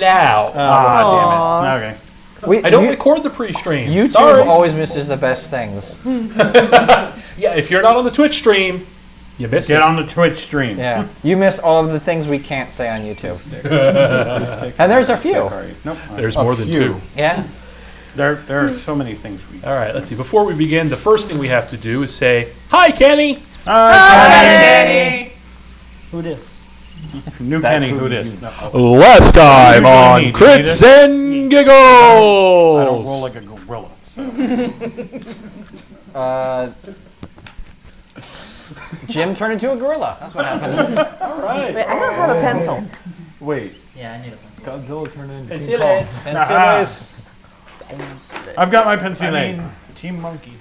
now. Damn it. Okay. I don't record the pre-stream. YouTube Sorry. always misses the best things. Yeah, if you're not on the Twitch stream, you missed it. Get on the Twitch stream. Yeah, you miss all of the things we can't say on YouTube. And there's a few. Nope. There's more than two. Yeah. There are so many things we. All right, let's see. Before we begin, the first thing we have to do is say, "Hi, Kenny." Hi, Kenny. Who dis? New Kenny. Who it is? No. Last time What do you on need? Crits and Giggles. I don't roll like a gorilla. So. Jim turned into a gorilla. That's what happened. All right. Wait, I don't have a pencil. Wait, Yeah, I need a pencil. Godzilla turned into King Penciles. Kong. And I've got my pencil. Team Monkey.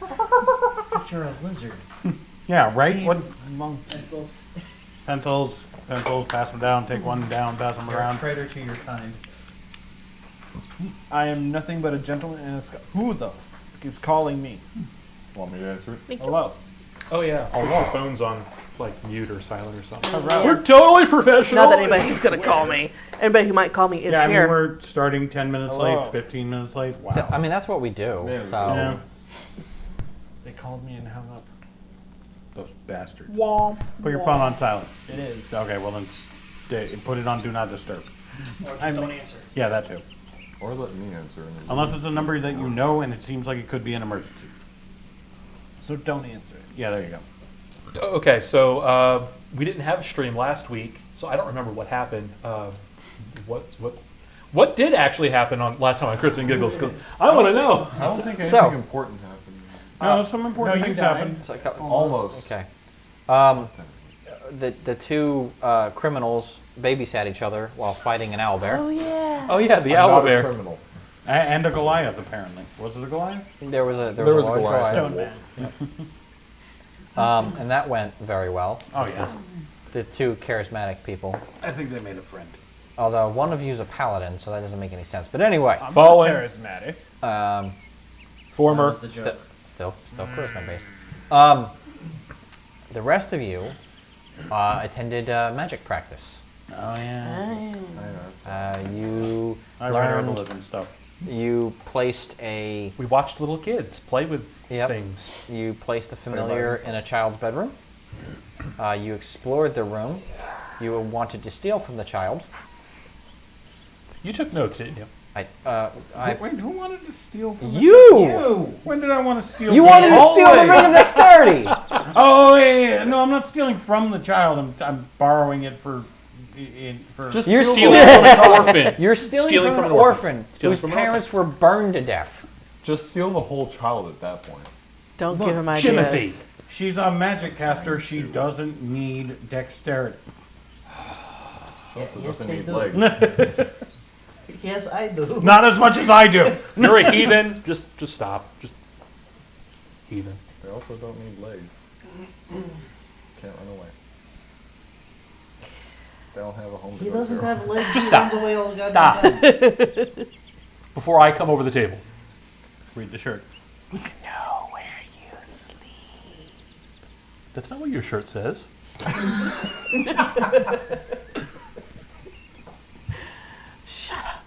But you're a lizard. Yeah, right. What Monkey. Pencils. pencils? Pass them down. Take one down. Pass them You're a around. traitor to your kind. I am nothing but a gentleman and a Who the f is calling me? Want me to answer it? Hello. Oh yeah. All the phone's on like mute or silent or something. Hello. We're totally professional. Not that anybody's going to call me. Anybody who might call me is Yeah, I mean here. we're starting 10 minutes Hello. late, 15 minutes late. Wow. I mean, that's what we do. Yeah, So. Yeah. They called me and hung up. Those bastards. Womp. Put your phone on silent. It is. Okay, well then put it on Do Not Disturb. Don't answer. Yeah, that too. Or let me answer. And Unless it's a number that you know and it seems like it could be an emergency. So don't answer it. Yeah, there you go. Okay, so we didn't have a stream last week, so I don't remember what happened. What did actually happen on last time on Crits and Giggles? 'Cause I want to know. I don't think anything So- important happened. No, some important you things died. happen. It's like Almost. Okay. The two criminals babysat each other while fighting an owlbear. Oh, yeah. Oh yeah, the I'm owl not a bear. criminal. And a Goliath, apparently. Was it a Goliath? There was a There was a large Goliath. Goliath. Stone man. And that went very well. Oh, yeah. The two charismatic people. I think they made a friend. Although one of you is a paladin, so that doesn't make any sense. But anyway, I'm Fallen. charismatic. Former. The joke. still charisma based. The rest of you attended magic practice. Oh, yeah. I know, it's fine. You I read learned. herbalism stuff. You placed a. We watched little kids play with Yep. things. You placed a familiar in a child's bedroom. You explored the room. You wanted to steal from the child. You took notes, didn't you? Wait, who wanted to steal from You. When did I want to steal? You from wanted the to steal the child? ring of dexterity. Oh, yeah. No, I'm not stealing from the child. I'm borrowing it for. Just You're stealing stealing- from an orphan. You're stealing from an orphan Stealing whose from an orphan. parents were burned to death. Just steal the whole child at that point. Don't give him ideas. Timothy. She's a magic caster. She doesn't need dexterity. Also yes, doesn't they need do. legs. Yes, I do. Not as much as I do. You're a heathen. Just stop. Just heathen. They also don't need legs. Can't run away. They don't have a home to He go doesn't to. have legs. Just He stop. runs away all the Stop. goddamn time. Before I come over the table. Read the shirt. Know where you sleep. That's not what your shirt says. Shut up.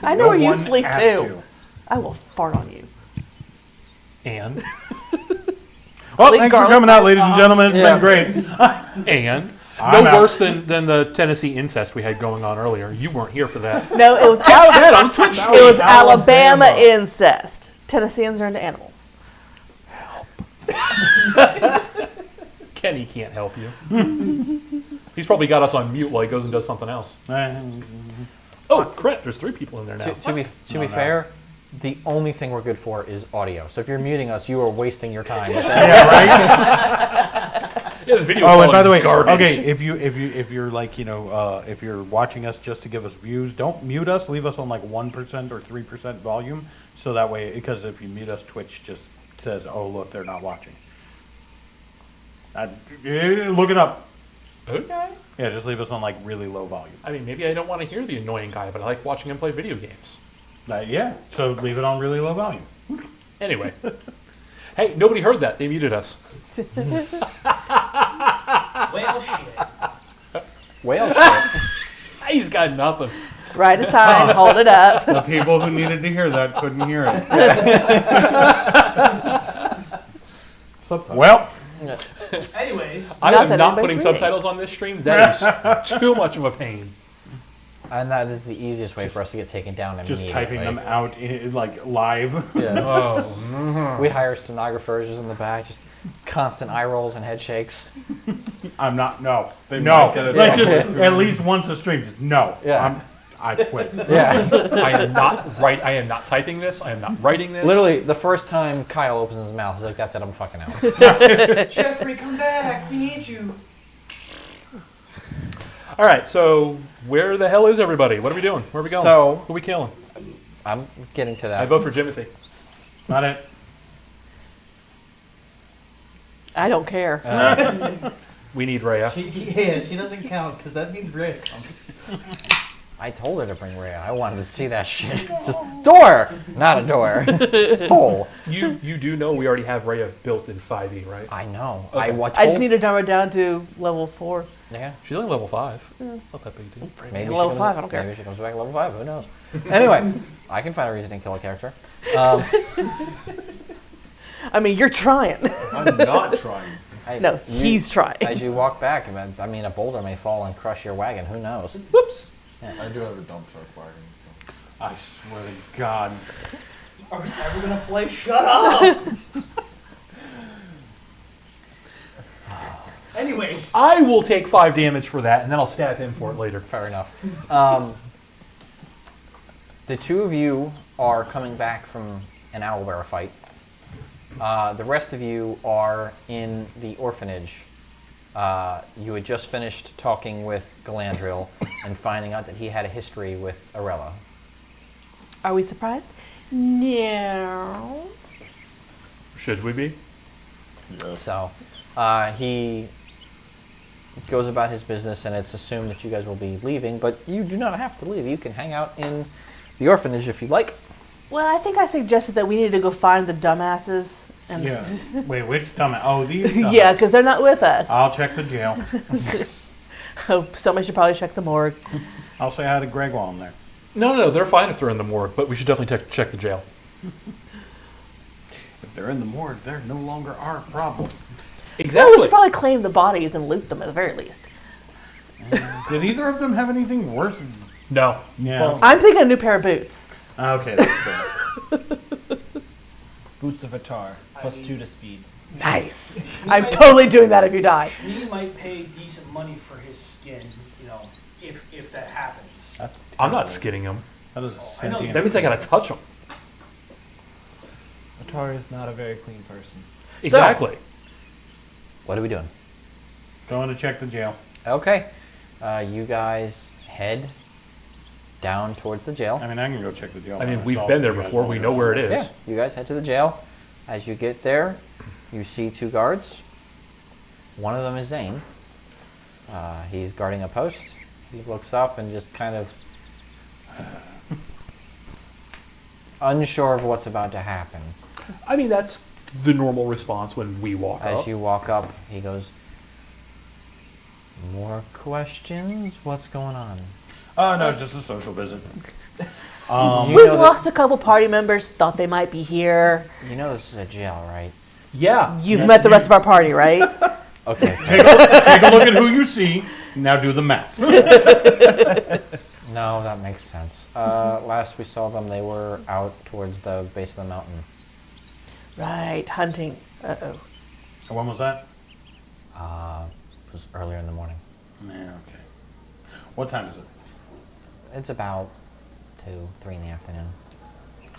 I know where you one sleep has too. to. I will fart on you. And Well, Leave thanks for garlic coming out, ladies and gentlemen. It's Yeah. been great. and I'm no out. worse than the Tennessee incest we had going on earlier. You weren't here for that. No, it was That on Twitch. it was Alabama incest. Tennesseans are into animals. Kenny can't help you. He's probably got us on mute while he goes and does something else. Oh, crap, there's 3 people in there now. To be fair, the only thing we're good for is audio. So if you're muting us, you are wasting your time. Yeah, right. Yeah, the video Oh, and by the way, quality's garbage. okay, if you're like if you're watching us just to give us views, don't mute us. Leave us on like 1% or 3% volume, so that way, because if you mute us, Twitch just says, "Oh, look, they're not watching." Look it up. Okay. Yeah, just leave us on like really low volume. I mean, maybe I don't want to hear the annoying guy, but I like watching him play video games. Yeah, so leave it on really low volume. Anyway. Hey, nobody heard that. They muted us. Well, shit. Whale shit. He's got nothing. Write a sign, hold it up. The people who needed to hear that couldn't hear it. Subtitles. Well, Anyways, I Not am that not anybody's putting reading. subtitles on this stream. That is too much of a pain. And that is the easiest way for us to get taken down just immediately. typing them out like live. Yeah. Oh, We hire stenographers just in the back, just constant eye rolls and head shakes. I'm not. No. They No. might get it Like up just to at least once a stream. Just no. Yeah. I quit. Yeah. I am not typing this. I am not writing this. Literally, the first time Kyle opens his mouth, he's like, that's it, I'm fucking out. Jeffrey, come back. We need you. All right. So where the hell is everybody? What are we doing? Where are we going? So- Who are we killing? I'm getting to that. I vote for Jimothy. Not it. I don't care. We need Rhea. She doesn't count because that means Rick. I told her to bring Rhea. I wanted to see that shit. Just door! Not a door. Hole. You do know we already have Rhea built in 5e, right? I know. Okay. I just need to dumb her down to level 4. Yeah. She's only level 5. It's not that big a deal. Maybe level she comes, 5, I don't care. Maybe she comes back at level 5. Who knows? Anyway, I can find a reason to kill a character. I mean, you're trying. I'm not trying. No, he's trying. As you walk back, I mean, a boulder may fall and crush your wagon. Who knows? Whoops. I do have a dump truck wagon, so. I swear to God. Are we ever gonna play? Shut up. Anyways, I will take 5 damage for that, and then I'll stab him for it later. Fair enough. The two of you are coming back from an owlbear fight. The rest of you are in the orphanage. You had just finished talking with Galandriel and finding out that he had a history with Arella. Are we surprised? No. Should we be? Yes. So he goes about his business, and it's assumed that you guys will be leaving, but you do not have to leave. You can hang out in the orphanage if you like. Well, I think I suggested that we need to go find the dumbasses. And Yeah. Wait, which dumbass? Oh, these dumbass. yeah, because they're not with us. I'll check the jail. Oh, somebody should probably check the morgue. I'll say hi to Greg while I'm there. No, they're fine if they're in the morgue, but we should definitely check the jail. If they're in the morgue, they're no longer our problem. Well, we should probably claim the bodies and loot them at the very least. Did either of them have anything worth? No. Yeah. I'm thinking a new pair of boots. Okay, that's fair. Boots of Atar, +2 to speed. Nice. I'm totally doing that if you die. he might pay decent money for his skin. You know, if that happens. That's I'm not terrible. skidding him. That is a I know. sentient. That means I gotta touch him. Atar is not a very clean person. Exactly. What are we doing? Going to check the jail. Okay. You guys head down towards the jail. I mean, I can go check the jail. I mean, by we've myself been there if you guys before. wanna We go know where it somewhere. is. Yeah, you guys head to the jail. As you get there, you see 2 guards. One of them is Zane. He's guarding a post. He looks up and just kind of unsure of what's about to happen. I mean, that's the normal response when we walk As up. you walk up, he goes, "More questions? What's going on?" Oh, no, just a social visit. You We've know that- lost a couple party members, thought they might be here. You know this is a jail, right? Yeah. You've met the rest of our party, right? Okay. Take a look at who you see. Now do the math. No, that makes sense. Last we saw them, they were out towards the base of the mountain. Right, hunting. Uh-oh. When was that? It was earlier in the morning. Yeah, okay. What time is it? It's about 2, 3 in the afternoon.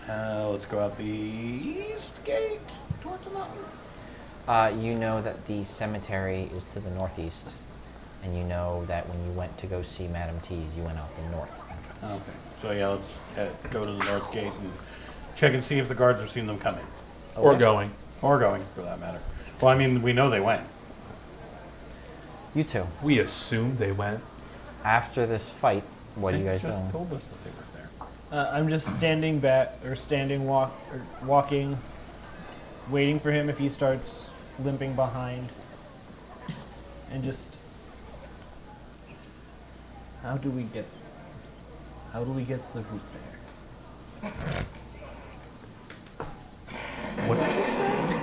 Let's go out the east gate towards the mountain. You know that the cemetery is to the northeast, and you know that when you went to go see Madame T's, you went out the north entrance. Okay. So yeah, let's go to the north gate and check and see if the guards have seen them coming. Or Okay. going. Or going, for that matter. Well, I mean, we know they went. You two. We assumed they went. After this fight, what are you guys just doing? told us that they were there. I'm just standing back, or walking, waiting for him if he starts limping behind, and just How do we get the hoot bear?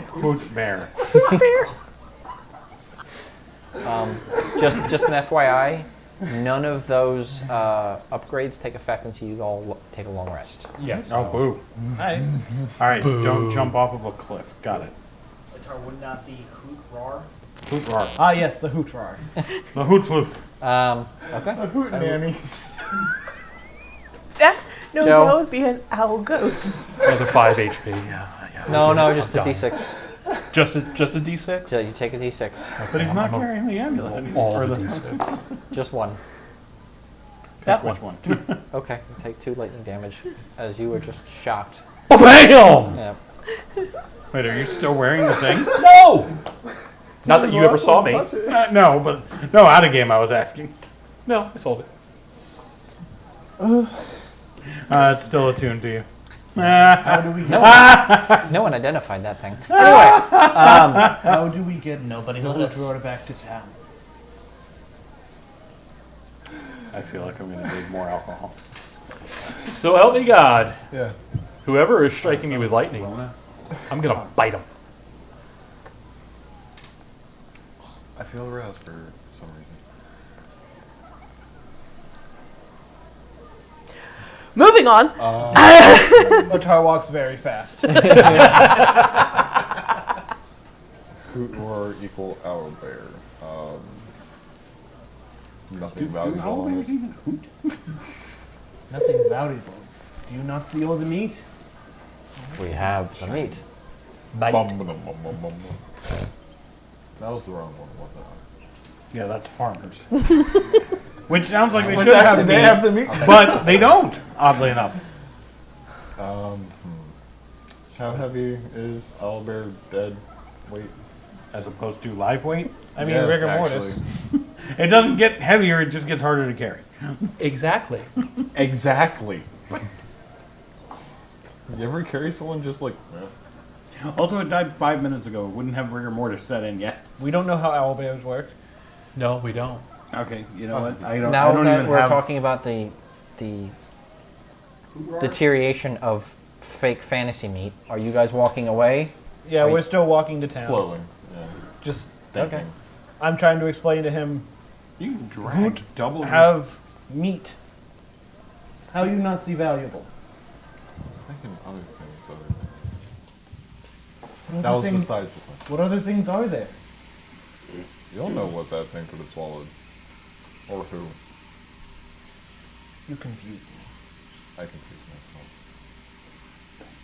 Hoot bear. Just an FYI, none of those upgrades take effect until you all take a long rest. Yeah. Oh, boo. Alright. All right, Boo. don't jump off of a cliff. Got it. Atar would not be hoot roar. Hoot roar. Ah, yes, the hoot roar. The hoot floof. Okay. Hoot nanny. No, Joe. that would be an owl goat. Another 5 HP. Yeah. No, I'm just a done. D6. Just a D6? So you take a D6. But he's not carrying the amulet. All Or the the- D6. Just one. That Which one. one? Okay, you take 2 lightning damage as you were just shocked. Oh, bam! Yeah. Wait, are you still wearing the thing? No! Not that you ever saw me. No, but no, out of game. I was asking. No, I sold it. It's still attuned to you. How do we get No one identified that thing. Anyway, how do we get Nobody the let hoot us. roar back to town? I feel like I'm gonna need more alcohol. So help me God. Yeah. Whoever is striking me with lightning, I'm gonna bite him. I feel aroused for some reason. Moving on. Atar walks very fast. Hoot roar equal owl bear. Nothing valuable on it. even hoot? Nothing valuable. Do you not see all the meat? we have the meat. Bite. Bum, bum, bum, bum, bum, bum. That was the wrong one, wasn't it? Yeah, that's farmers. Which sounds like they Which should actually have they meat, have the meat. but they don't. Oddly enough. How heavy is owlbear dead weight? As opposed to live weight, I mean, Yes, rigor mortis. actually. it doesn't get heavier. It just gets harder to carry. Exactly. Exactly. You ever carry someone just like? Also, it died 5 minutes ago. It wouldn't have rigor mortis set in yet. We don't know how owl bears work. No, we don't. Okay, you know what? I don't. Now I don't that even we're have. talking about the deterioration of fake fantasy meat, are you guys walking away? Yeah, Right. we're still walking to town. Slowly. Yeah. Just, Okay. I'm trying to explain to him, You can drag double. have meat. How you not see valuable? I was thinking other things. Other things. What That other was things- besides the point. What other things are there? You don't know what that thing could have swallowed, or who. You confuse me. I confused myself.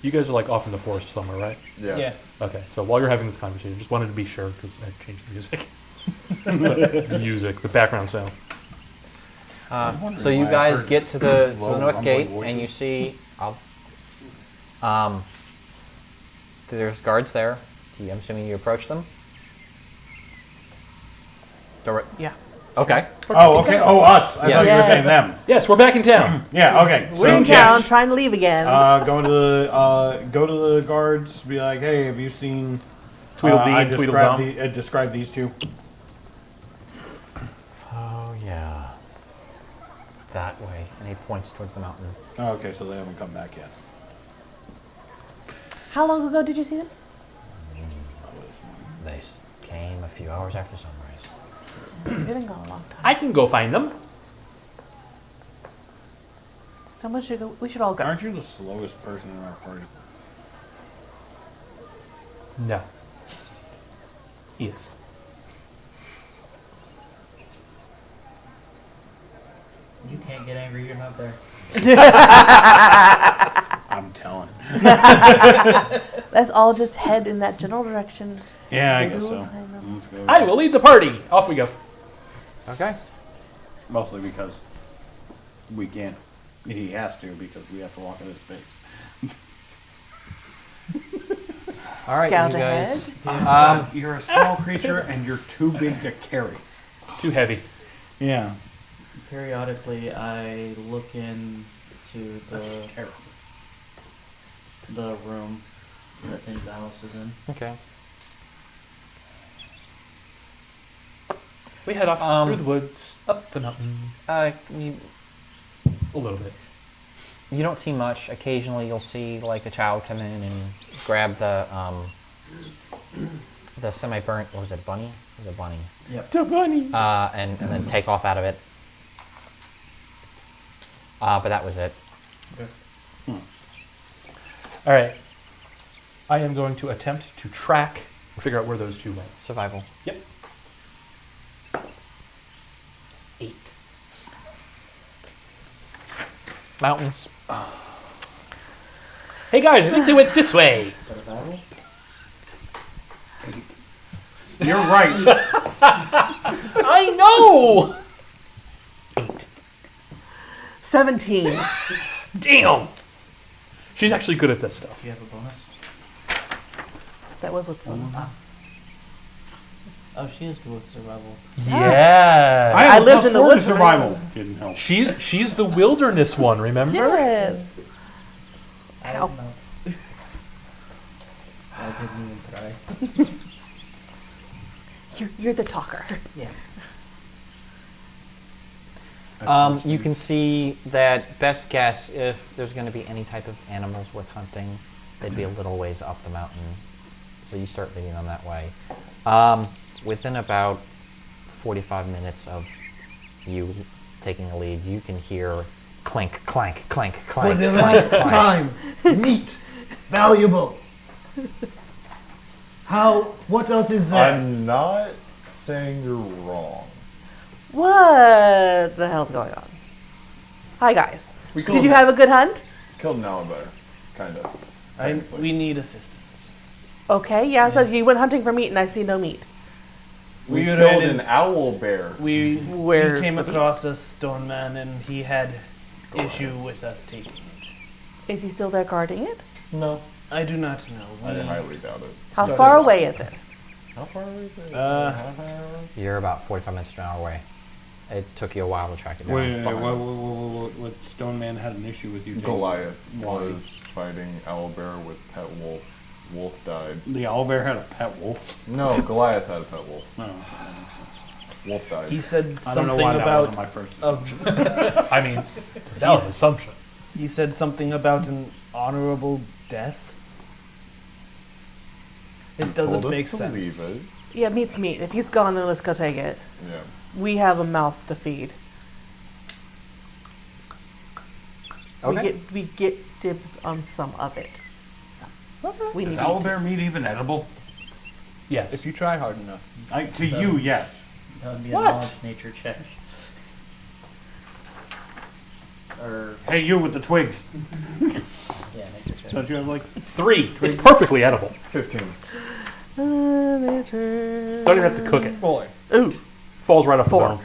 You guys are like off in the forest somewhere, right? Yeah. Okay, so while you're having this conversation, just wanted to be sure because I changed the music. The music, the background sound. So you why I guys heard get to the low north rumbling gate, voices. and you see, there's guards there. I'm assuming you approach them. Yeah. Okay. Oh, okay. Oh, us. I Yes. thought you were Yes. saying them. Yes, we're back in town. Yeah. Okay. We're in yeah. town trying to leave again. Go to the guards. Be like, hey, have you seen? Tweedledee I and Tweedledum. described these two. Oh yeah. That way, and he points towards the mountain. Oh, okay, so they haven't come back yet. How long ago did you see them? They came a few hours after sunrise. They've been gone a long time. I can go find them. Someone should go. We should all go. Aren't you the slowest person in our party? No. Yes. You can't get angry. You're not there. I'm telling. Let's all just head in that general direction. Yeah, I Maybe guess we'll so. find them. Let's go. I will lead the party. Off we go. Okay. Mostly because we can't. He has to because we have to walk in his space. All right, Scout you guys. ahead. You're a small creature and you're too big to carry. Too heavy. Yeah. Periodically, I look into the room that I think the house is in. Okay. We head off Um, through the woods, up the mountain, You, a little bit. you don't see much. Occasionally, you'll see like a child come in and grab the semi-burnt. What was it, bunny? It was a bunny. The bunny. And then take off out of it. But that was it. All right. I am going to attempt to track or figure out where those two went. Survival. Yep. 8. Mountains. Hey guys, I think they went this way. Survival? You're right. I know. 17. Damn. She's actually good at this stuff. Do you have a bonus? That was with bonus. Oh, she is good with survival. Yeah. I have a lived in the +4 to woods. survival. Didn't help. She's the wilderness one, remember? Yes. I Ow. don't know. I didn't even try. You're the talker. Yeah. You can see that best guess if there's going to be any type of animals worth hunting, they'd be a little ways up the mountain. So you start leading them that way. Within about 45 minutes of you taking the lead, you can hear clink, clank, clank, clank. For the clank, last clank. time, meat, valuable. What else is there? I'm not saying you're wrong. What the hell's going on? Hi guys. We Did you have a good hunt? killed an owlbear, kind of. We need assistance. Okay, yeah, but you went hunting for meat and I see no meat. We We killed ran an owlbear. We Where's came the meat? across a stone man and he had issue with us taking it. Is he still there guarding it? No, I do not know. I highly doubt it. How far away is it? How far away is it? Uh, Half hour? You're about 45 minutes to an hour away. It took you a while to track it down. Wait, behind us. what Stone Man had an issue with you? taking- Goliath Why? was fighting owlbear with pet wolf. Wolf died. The owlbear had a pet wolf. No, Goliath had a pet wolf. Oh, that makes sense. Wolf died. he said I don't know something why that wasn't about my first of- assumption. I mean, that was an assumption. he said something about an honorable death. It Told doesn't us make to sense. leave it. Yeah, meat's meat. If he's gone, then let's go take it. Yeah. We have a mouth to feed. Okay. We get dibs on some of it. So we Is need owlbear meat even edible? Yes. If you try hard enough. To you, yes. That would be What? a knowledge nature check. Or, Hey, you with the twigs. yeah, nature check. Don't you have like 3. It's perfectly edible. 15. Don't even have to cook it. Boy. Ooh, Falls right off 4. the bone.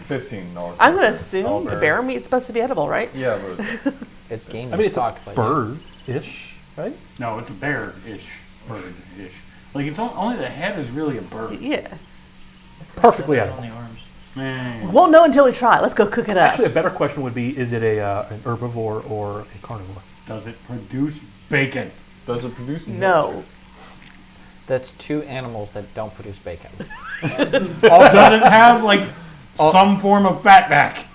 15. No, I'm gonna assume Owlbear. bear meat's supposed to be edible, right? Yeah, but It's game. I mean, it's a fuck, but bird-ish, right? no, it's a bear-ish, bird-ish. Like it's only the head is really a bird. Yeah. Perfectly On edible. the arms. Man. Won't know until we try. Let's go cook it up. Actually, a better question would be, is it an herbivore or a carnivore? Does it produce bacon? does it produce milk? No. That's two animals that don't produce bacon. Does it have like some form of fatback?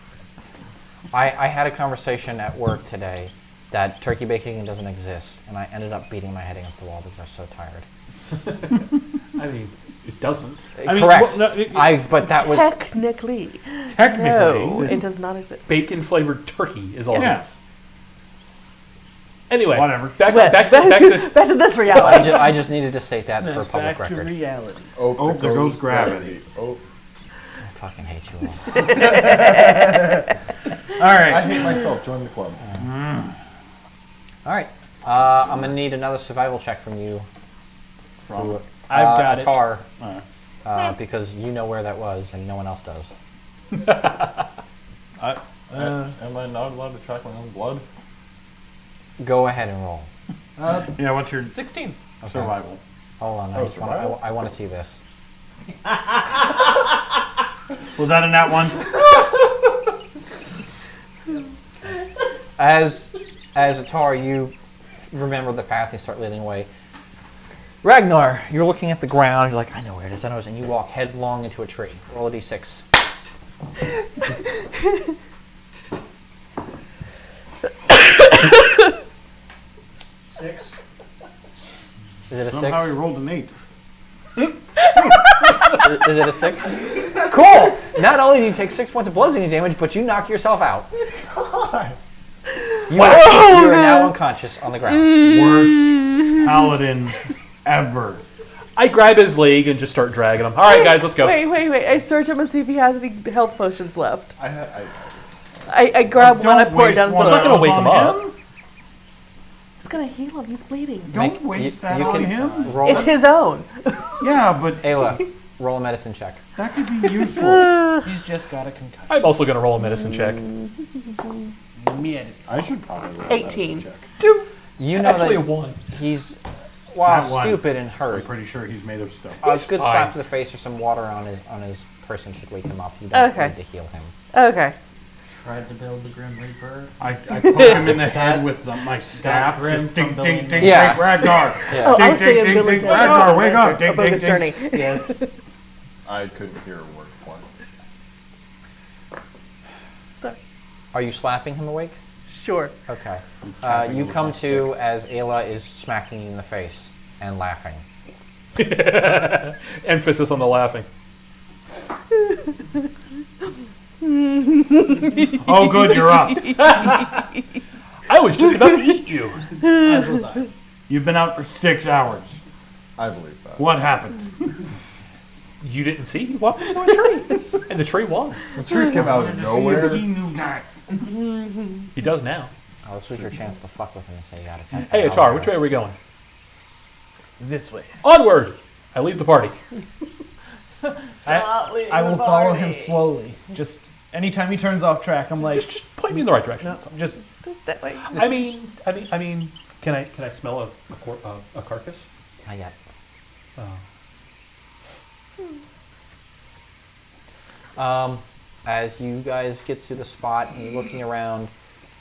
I had a conversation at work today that turkey bacon doesn't exist, and I ended up beating my head against the wall because I was so tired. I mean, it doesn't. I mean, Correct. well, no, But that was Technically. Technically, No, it's- it does not exist. Bacon-flavored turkey is all Yeah. it is. Anyway, Whatever. Back Back to back to this I reality. I just needed to state that for public Back to record. reality. Oh, there goes gravity. Oh, I fucking hate you all. All right. I hate myself. Join the club. All right. I'm gonna need another survival check from you. From I've got it. Atar, uh, because you know where that was and no one else does. Am I not allowed to track my own blood? Go ahead and roll. yeah, what's your 16. survival? Hold on. Oh, survival? I want to see this. Was that a nat one? As Atar, you remember the path and start leading away. Ragnar, you're looking at the ground. You're like, I know where it is. I know it is. And you walk headlong into a tree. Roll a d6. Six. Is it a Somehow he 6? rolled an 8. Is it a 6? Cool! Not only do you take 6 points of bludgeoning damage, but you knock yourself out. You are now unconscious on the ground. Worst paladin ever. I grab his leg and just start dragging him. All right, guys, let's go. Wait. I search him and see if he has any health potions left. I I grab one, I pour it down. It's not going to wake him up. It's gonna heal him. He's bleeding. Don't waste that on him. Roll It's his own. Yeah, but Ayla, roll a medicine check. that could be useful. He's just got a concussion. I'm also going to roll a medicine check. Medicine. I should probably roll 18. a check. You know Actually, a that 1. he's, Not wow, one. stupid and I'm hurt. pretty sure he's made of stone. A good fine. slap to the face or some water on his person should wake him up. You don't Okay. need to heal him. Okay. Tried to build the Grim Reaper. I poke him in the head with my staff. Grim Just ding, from ding, Billy ding, Yeah. ding, Ragnar. Yeah. Oh, I Ding, was ding, thinking ding, Billy ding, Ted Ragnar, wake up. A Ding, ding, Bogus ding. Journey. Yes. I couldn't hear a word one. Are you slapping him awake? Sure. Okay. tapping You with come my to as Ayla is smacking you in the face and laughing. Emphasis on the laughing. Oh, good, you're up. I was just about to eat you. As was I. You've been out for 6 hours. I believe that. What happened? You didn't see? He walked into a tree. And the tree won. The tree came out of nowhere. He knew that. He does now. Oh, this was your chance to fuck with him and say you got attacked. Hey, Atar, which way are we going? This way. Onward! I lead the party. I will follow him slowly. Just anytime he turns off track, I'm like, Just point me in the right direction. no, just That way. I mean, can I smell a carcass? Not yet. Oh. As you guys get to the spot and you're looking around,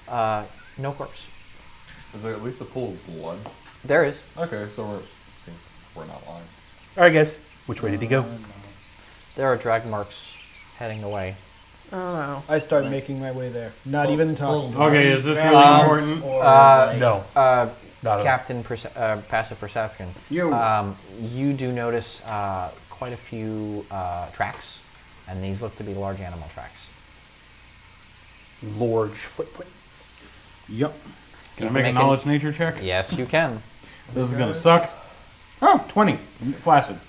no corpse. Is there at least a pool of blood? There is. Okay, so we're not lying. All right, guys. Which way did he go? There are drag marks heading away. Oh no. I start making my way there. Not even talking. Okay, is this really important? Or No. Uh, Not at all. Captain Passive Perception. You. You do notice quite a few tracks, and these look to be large animal tracks. Large footprints. Yep. Can I You make a can knowledge nature check? Yes, you can. This is gonna suck. Oh, 20. Flaccid.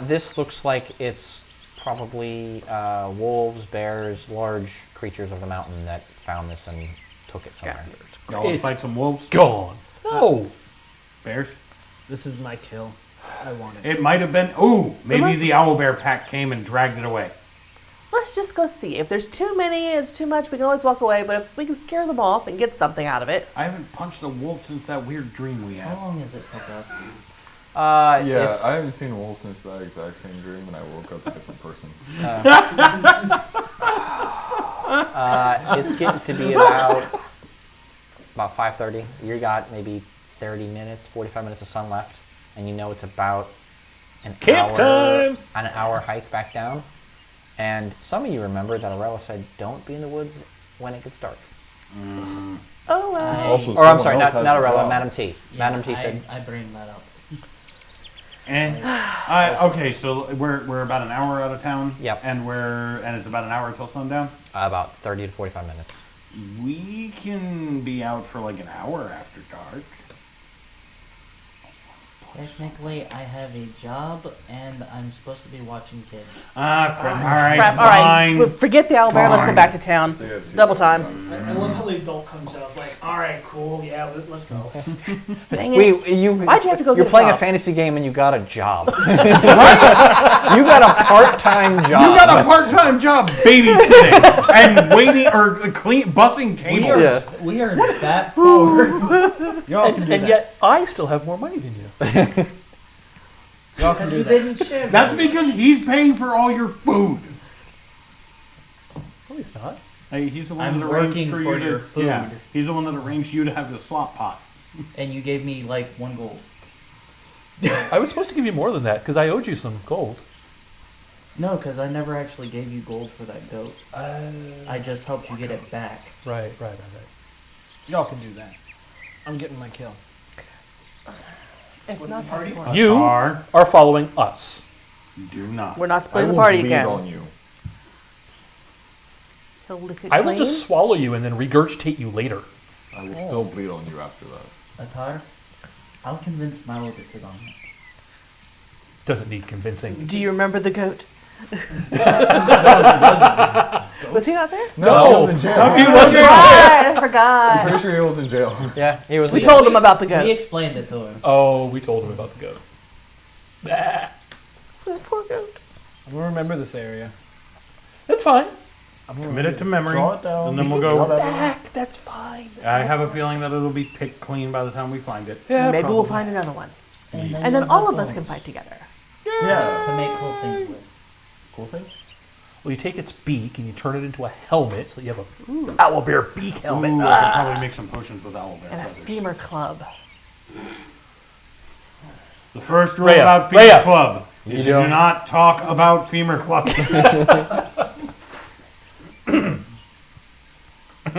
This looks like it's probably wolves, bears, large creatures of the mountain that found this and took it somewhere. Y'all wanna It's fight some wolves? gone. No. Bears? This is my kill. I want it. It might have been. Ooh, maybe the owlbear pack came and dragged it away. Let's just go see. If there's too many, it's too much, we can always walk away. But if we can scare them off and get something out of it. I haven't punched a wolf since that weird dream we How had. long is it took us? Yeah, It's, I haven't seen a wolf since that exact same dream, and I woke up a different person. it's getting to be about 5:30. You got maybe 30 minutes, 45 minutes of sun left, and you know it's about an Camp time! an hour hike back down. And some of you remember that Arella said, "Don't be in the woods when it gets dark." Oh well. Also, Or I'm someone sorry, else not has a Arella, job. Madam T. Madam T said, I bring that up. Okay, so we're about an hour out of town. Yep. And it's about an hour until sundown. about 30 to 45 minutes. We can be out for like an hour after dark. Technically, I have a job and I'm supposed to be watching kids. Ah, crap. All right, Crap. All right. fine. But forget the owlbear. Let's go Fine. back to town. So you have two Double days time. left. I love how the adult comes out. It's like, all right, cool, yeah, let's go. Dang it. Why'd you have to go You're get a playing a job? fantasy game and you got a job. You got a part-time job. You got a part-time job babysitting and waiting or bussing tables. Yeah. We are that poor. Y'all can do And that. yet, I still have more money than you. Y'all can do You that. didn't share. That's because he's paying for all your food. No, he's not. Hey, he's the one I'm that arranged working for for you your to, food. Yeah, he's the one that arranged you to have the slop pot. And you gave me like 1 gold. I was supposed to give you more than that because I owed you some gold. No, because I never actually gave you gold for that goat. I just helped you get it back. Right. Y'all can do that. I'm getting my kill. It's not party. party. You Atar, are following us. do not. We're not I splitting will the party bleed again. on you. He'll lick it I will clean. just swallow you and then regurgitate you later. I will still bleed on you after that. Atar, I'll convince Milo to sit on it. Doesn't need convincing. Do you remember the goat? Was he not there? No, he was in jail. He was in jail. I forgot. Pretty sure he was in jail. Yeah, he was. We the- told him about the We goat. explained it to him. Oh, we told him about the goat. Bah. Poor goat. I'm gonna remember this area. That's fine. I'm gonna Commit it to remember memory, Draw it down. and then we'll go. Back. That's fine. I have a feeling that it'll be picked clean by the time we find it. Yeah, Maybe we'll probably. find another one. And And then you'll all have of us can bones fight together. Yeah. to make cool things with. Cool things? Well, you take its beak and you turn it into a helmet, so you have a owlbear beak helmet. Ooh, I Ah. could probably make some potions with owlbear And a feathers. femur club. The first rule Rhea, about femur Rhea. club is you do not talk about femur club. I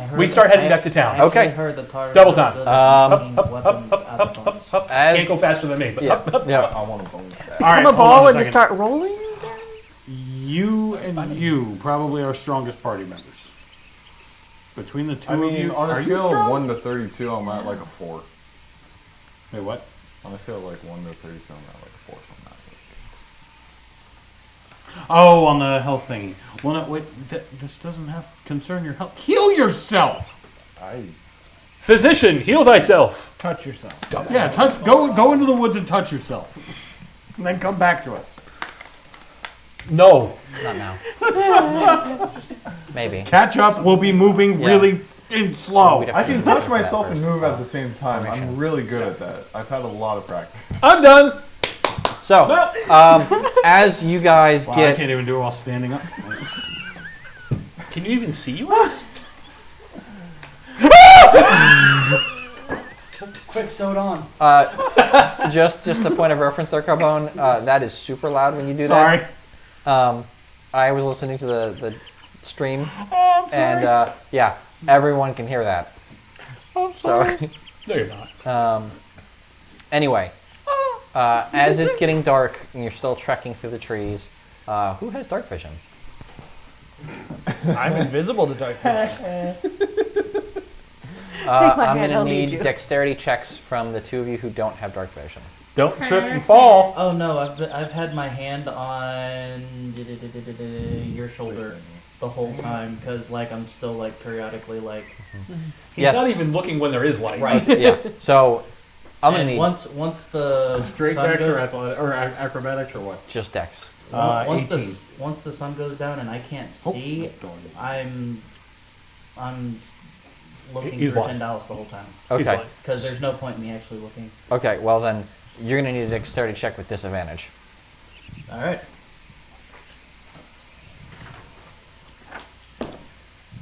heard We start heading I- back to town. I actually Okay. heard the tar Double time. good at making weapons out of bones. As, Can't go faster than me, but yeah. I want a bone stack. All right, Come a hold ball on and just second. start rolling again? You and you probably are strongest party members. Between the two I of mean, you, on a are you scale of strong? 1 to 32, I'm at like a 4. Wait, what? On a scale of like 1 to 32, I'm at like a 4, so I'm not. Oh, on the health thing. Well, no, wait, this doesn't have concern your health. Heal yourself. physician, heal thyself. Touch yourself. Yeah, go into the woods and touch yourself, and then come back to us. No. Not now. Maybe. Catch up. We'll be moving Yeah. really slow. We'd have I to can do touch that myself first. and move at the same time. I'm Formation. really good at that. I've had a lot of practice. I'm done. So, as you guys Wow, I get can't even do it while standing up. Can you even see us? Quick, sew it on. just a point of reference there, Carbone. That is super loud when you do Sorry. that. I was listening to the stream, and yeah, everyone can hear that. I'm sorry. So, No, you're not. anyway, as it's getting dark and you're still trekking through the trees, who has dark vision? I'm invisible to dark vision. Take my I'm hand, I'll gonna lead need you. dexterity checks from the two of you who don't have dark vision. Don't trip and fall. Oh no, I've had my hand on your shoulder the whole time because like I'm still like periodically like He's Yes. not even looking when there is light. right. Yeah. So I'm gonna And need once the Straight sun backs or goes, athletic or acrobatics or what? just dex. once 18. once the sun goes down and I can't Oh, see, darn. I'm looking He's through blind. $10 the whole time He's Okay. blind. because there's no point in me actually looking. Okay. Well then, you're gonna need a dexterity check with disadvantage. All right.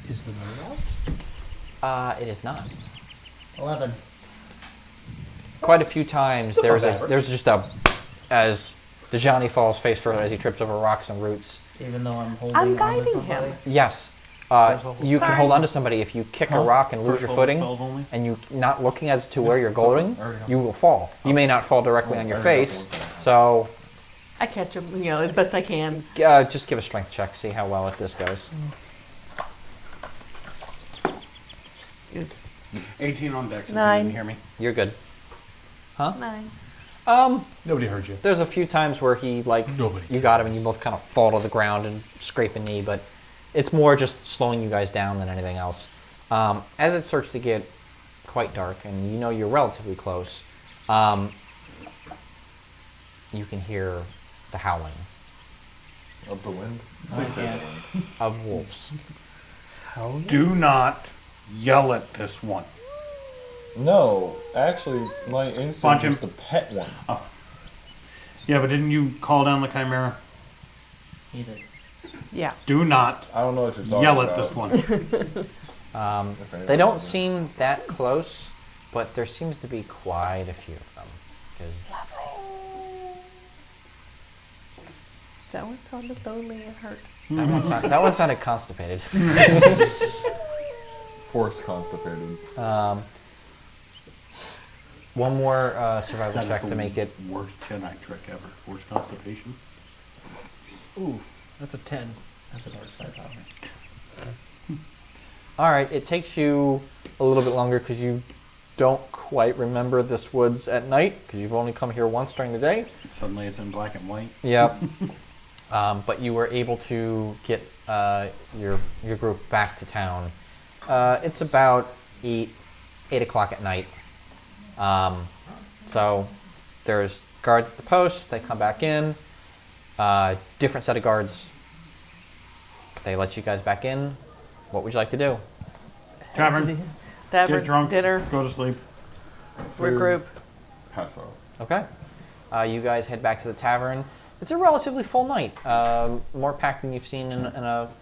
Is the moon out? It is not. 11. Quite a few times above there's average. just a as Dejani falls face first as he trips over rocks and roots. Even though I'm holding I'm on to guiding somebody. him. Yes. You can hold on to somebody if you kick a rock and lose First your level footing, spells only? and you not looking as to where you're going, you will fall. You may not fall directly on your face, so I catch him, as best I can. just give a strength check, see how well this goes. 18 on dex. If you 9. didn't hear me. You're good. 9. Nobody heard you. There's a few times where he Nobody you got him and you both kind of fall to the ground and scrape a knee, but it's more just slowing you guys down than anything else. As it starts to get quite dark and you know you're relatively close, you can hear the howling Of the wind? I can't. of wolves. Do not yell at this one. No, actually, my Punch instinct him. is to pet one. Yeah, but didn't you call down the chimera? He did. Yeah. Do not I don't know what you're talking yell about. at this one. If They anyone don't knows. seem that close, but there seems to be quite a few of them. 'Cause That one sounded lonely and hurt. That one sounded constipated. Forced constipated. One more survival That is check the to make it. worst Jedi trick ever. Forced constipation. Ooh, that's a 10. That's a dark side power. All right, it takes you a little bit longer because you don't quite remember this woods at night because you've only come here once during the day. Suddenly it's in black and white. Yep. But you were able to get your group back to town. It's about 8 o'clock at night. So there's guards at the post. They come back in. Different set of guards. They let you guys back in. What would you like to do? Tavern. Tavern, Get drunk. dinner, Go to sleep. regroup. Pass out. Okay. You guys head back to the tavern. It's a relatively full night. More packed than you've seen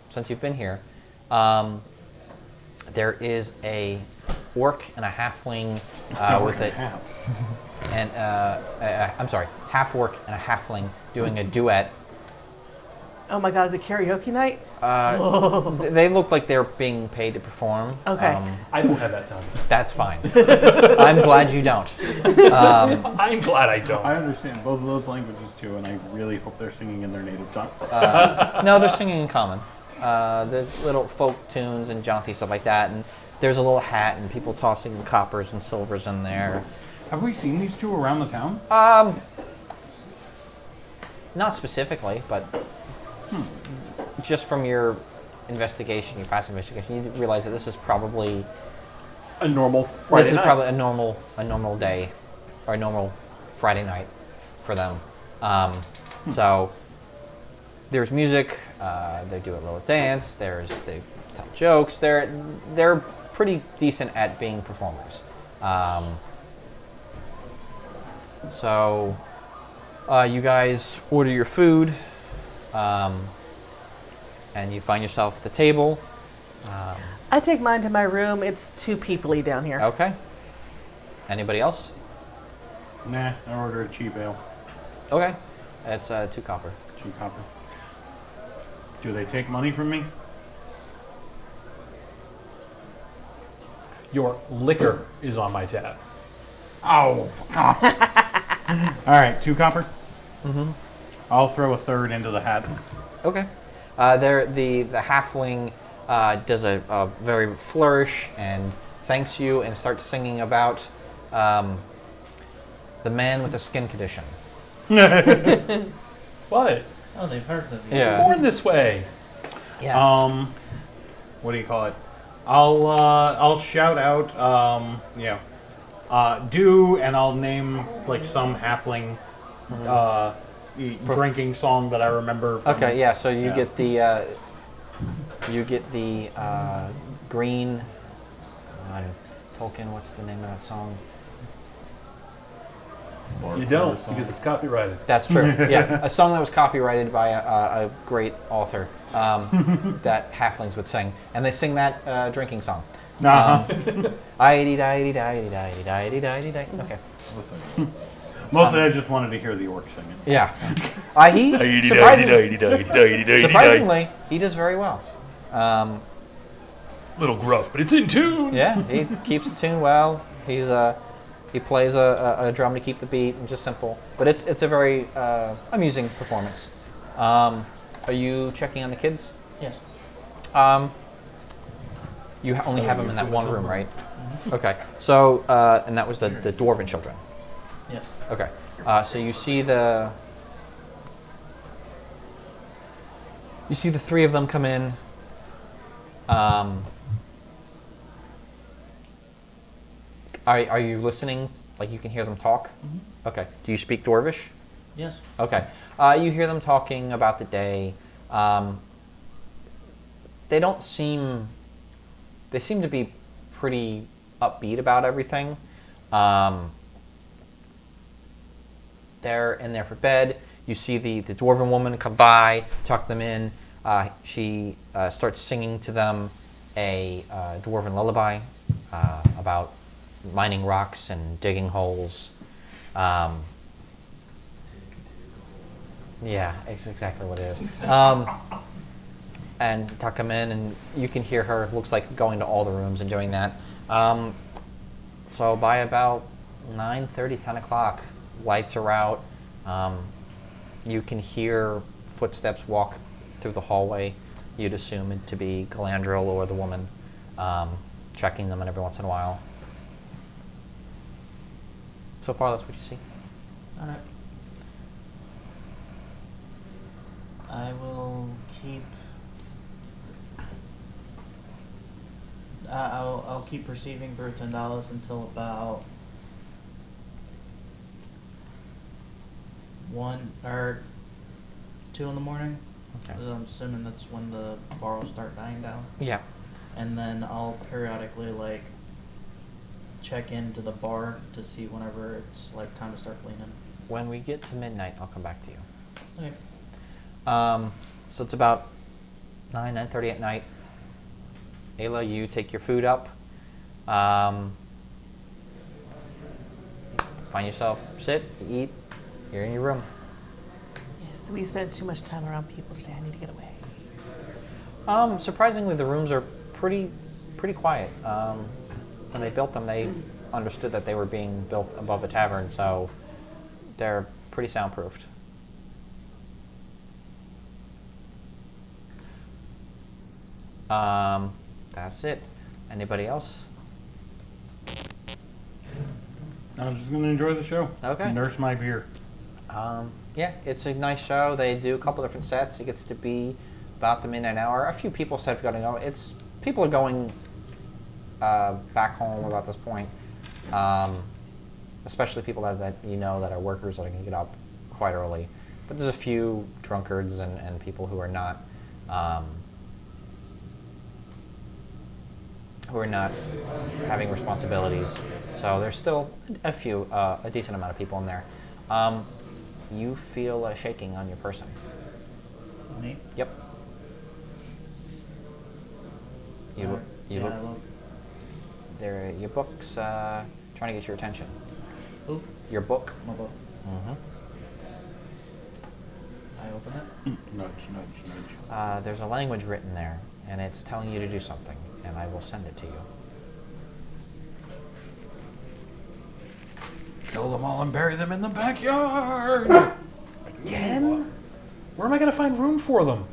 since you've been here. There is a orc and a halfling with a half. and I'm sorry, half orc and a halfling doing a duet. Oh my God, is it karaoke night? They look like they're being paid to perform. Okay. I don't have that sound. That's fine. I'm glad you don't. I'm glad I don't. I understand both of those languages too, and I really hope they're singing in their native tongues. No, they're singing in common. There's little folk tunes and jaunty stuff like that, and there's a little hat and people tossing coppers and silvers in there. Have we seen these two around the town? Not specifically, but just from your investigation, your past investigation, you realize that this is probably A normal Friday night. probably a normal day, or a normal Friday night for them. So there's music. They do a little dance. They tell jokes. They're pretty decent at being performers. So you guys order your food, and you find yourself at the table. I take mine to my room. It's too peoply down here. Okay. Anybody else? Nah, I ordered a cheap ale. Okay. It's 2 copper. Cheap copper. Do they take money from me? Your liquor is on my tab. Oh, fuck off. All right, 2 copper. Mm-hmm. I'll throw a third into the hat. Okay. The halfling does a very flourish and thanks you and starts singing about the man with the skin condition. What? Oh, they've heard of you. Yeah. Born this way. Yeah. What do you call it? I'll shout out, and I'll name like some halfling drinking song that I remember. From, Okay. Yeah. So you get the green. Tolkien. What's the name of that song? You don't, because it's copyrighted. That's true. Yeah, a song that was copyrighted by a great author that halflings would sing, and they sing that drinking song. Okay. Listen. Mostly, I just wanted to hear the orc singing. Yeah. Surprisingly, he does very well. Little gruff, but it's in tune. Yeah, he keeps the tune well. He plays a drum to keep the beat, and just simple. But it's a very amusing performance. Are you checking on the kids? Yes. You only have them in that one room, right? Okay. So, and that was the dwarven children. Yes. Okay. So you see the 3 of them come in. Are you listening? Like you can hear them talk? Mm-hmm. Okay. Do you speak Dwarvish? Yes. Okay. You hear them talking about the day. They seem to be pretty upbeat about everything. They're in there for bed. You see the dwarven woman come by, tuck them in. She starts singing to them a dwarven lullaby about mining rocks and digging holes. Yeah, it's exactly what it is. And tuck him in, and you can hear her. Looks like going to all the rooms and doing that. So by about 9:30, 10 o'clock, lights are out. You can hear footsteps walk through the hallway. You'd assume it to be Galandril or the woman, checking them in every once in a while. So far, that's what you see. All right. I will keep. I'll keep receiving for $10 until about 1 or 2 in the morning. Okay. 'Cause I'm assuming that's when the bar will start dying down. Yeah. And then I'll periodically like check into the bar to see whenever it's like time to start cleaning. When we get to midnight, I'll come back to you. Okay. So it's about 9:30 at night. Ayla, you take your food up. Find yourself, sit, eat. You're in your room. Yes, we spent too much time around people today. I need to get away. Surprisingly, the rooms are pretty quiet. When they built them, they understood that they were being built above a tavern, so they're pretty soundproofed. That's it. Anybody else? I'm just gonna enjoy the show. Okay. Nurse my beer. Yeah, it's a nice show. They do a couple different sets. It gets to be about the midnight hour. A few people said got to go. People are going back home about this point, especially people that you know that are workers that are going to get up quite early. But there's a few drunkards and people who are not having responsibilities. So there's still a decent amount of people in there. You feel a shaking on your person. Me? Yep. You look. Yeah, I look. Your book's trying to get your attention. Ooh, Your book. my book. Mm-hmm. I open it. Nudge, nudge, nudge. There's a language written there, and it's telling you to do something, and I will send it to you. Kill them all and bury them in the backyard. Again? Where am I going to find room for them?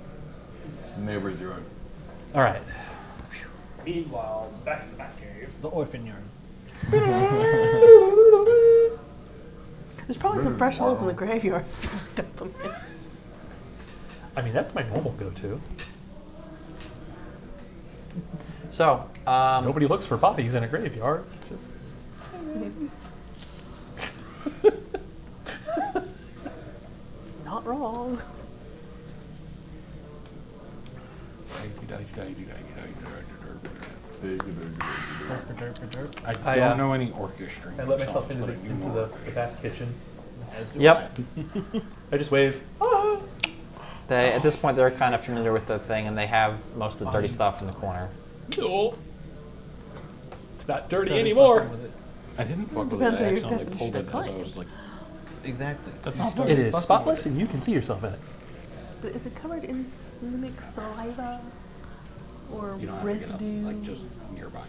Neighbor's yard. All right. Meanwhile, back in the Batcave. The orphan yard. There's probably some fresh holes in the graveyard. Step them in. I mean, that's my normal go-to. So, Nobody looks for bodies in a graveyard. Just Not wrong. I don't know any orchestra. I let myself into the back kitchen. yep. I just wave. Ah! At this point, they're kind of familiar with the thing, and they have most of the dirty stuff in the corner. Cool. It's not dirty anymore. I didn't fuck with it. Depends I on your accidentally pulled it definition of as I clean. was like, Exactly. that's not funny. It is spotless, and you can see yourself in it. But is it covered in mimic saliva or You don't have to get up, residue? like just nearby.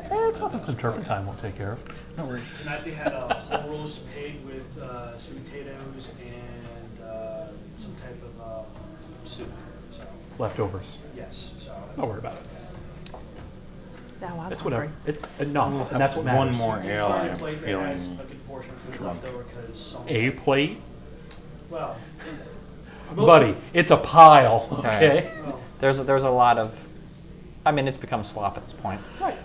It's nothing some turpentine won't take care of. No worries. Tonight they had a whole roast pig with sweet potatoes and some type of soup. So Leftovers. yes, so Don't worry about it. Now I'm It's hungry. whatever. It's enough, and that's what matters. One more ale, I find a am plate that has feeling. a good portion of food drunk. left over because some A plate, well, buddy. It's a pile. Okay. Okay. well, There's a lot of. I mean, it's become slop at this point. Right.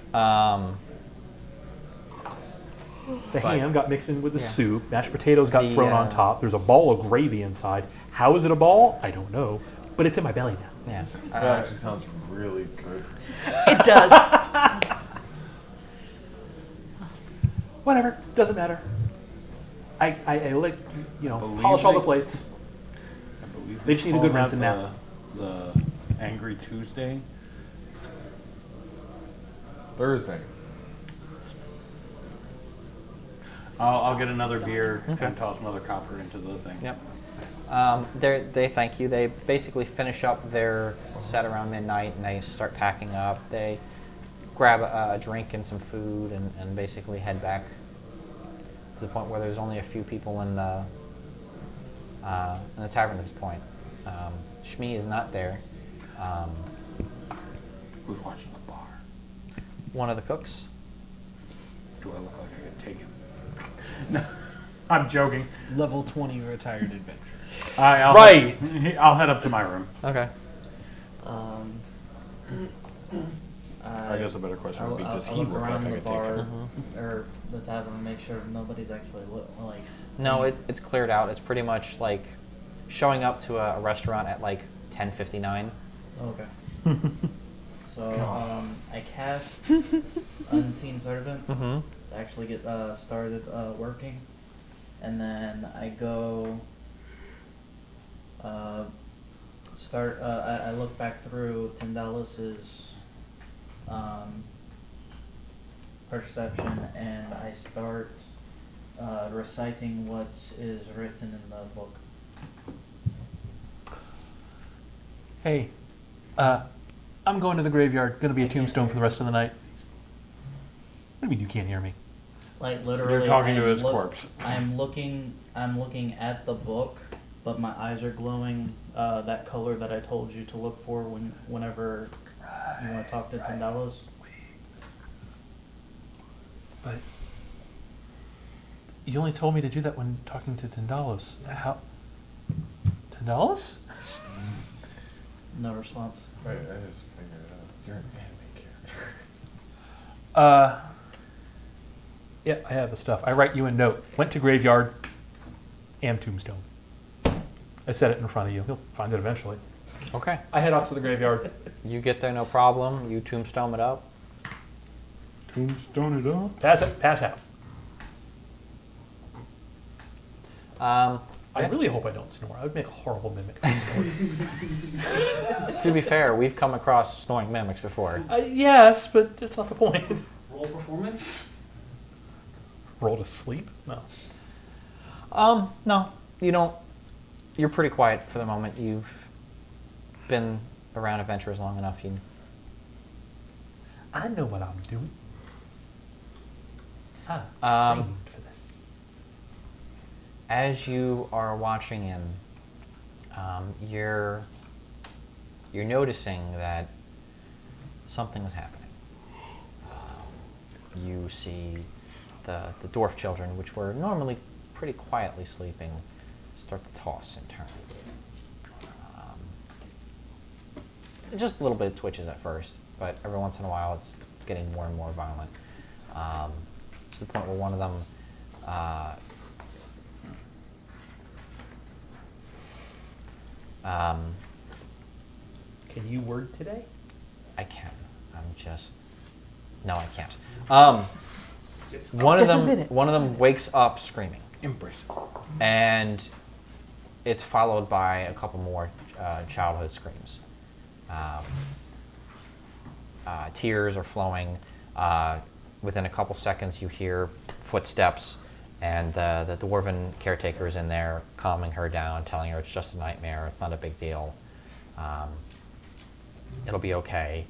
The But- ham got mixed in with the Yeah. soup. Mashed potatoes got The, thrown on top. There's a ball of gravy inside. How is it a ball? I don't know, but it's in my belly now. Yeah. That actually sounds really good. It does. Whatever. Doesn't matter. I like, Believe polish all the they- plates. I believe They just need a good call rinsing that now. The Angry Tuesday. Thursday. I'll get another beer Okay. and toss another copper into the thing. Yep. They thank you. They basically finish up their set around midnight, and they start packing up. They grab a drink and some food, and basically head back to the point where there's only a few people in the tavern at this point. Shmi is not there. Who's watching the bar? One of the cooks. Do I look like I get taken? No, I'm joking. Level 20 retired adventurer. Right. I'll head up to my room. Okay. I guess a better question would be, does he look look like around I the get bar taken? or the tavern and make sure nobody's actually like. No, it's cleared out. It's pretty much like showing up to a restaurant at like 10:59. Okay. So I cast Unseen Servant to actually get started working, and then I go start. I look back through Tindalis's perception, and I start reciting what is written in the book. Hey, I'm going to the graveyard. Going to be a tombstone for the rest of the night. What do you mean you can't hear me? Like literally, You're talking to his corpse. I'm looking at the book, but my eyes are glowing that color that I told you to look for whenever you want to talk to Tendalos. But you only told me to do that when talking to Tendalos. How? Tendalos? No response. Wait, I just figured it out. You're an anime character. Yeah, I have the stuff. I write you a note. Went to graveyard, am tombstone. I set it in front of you. You'll find it eventually. Okay. I head off to the graveyard. You get there, no problem. You tombstone it up. Tombstone it up. Pass out. I really hope I don't snore. I would make a horrible mimic if I snored. To be fair, we've come across snoring mimics before. Yes, but that's not the point. Roll performance. Roll to sleep? No. No, you don't. You're pretty quiet for the moment. You've been around adventurers long enough. I know what I'm doing. I'm trained for this. As you are watching in, you're noticing that something is happening. You see the dwarf children, which were normally pretty quietly sleeping, start to toss and turn. Just a little bit of twitches at first, but every once in a while it's getting more and more violent. To the point where one of them Can you word today? I can. No, I can't. One of them wakes up screaming, Embrace it. and it's followed by a couple more childhood screams. Tears are flowing. Within a couple seconds, you hear footsteps, and the dwarven caretaker is in there, calming her down, telling her it's just a nightmare. It's not a big deal. It'll be okay.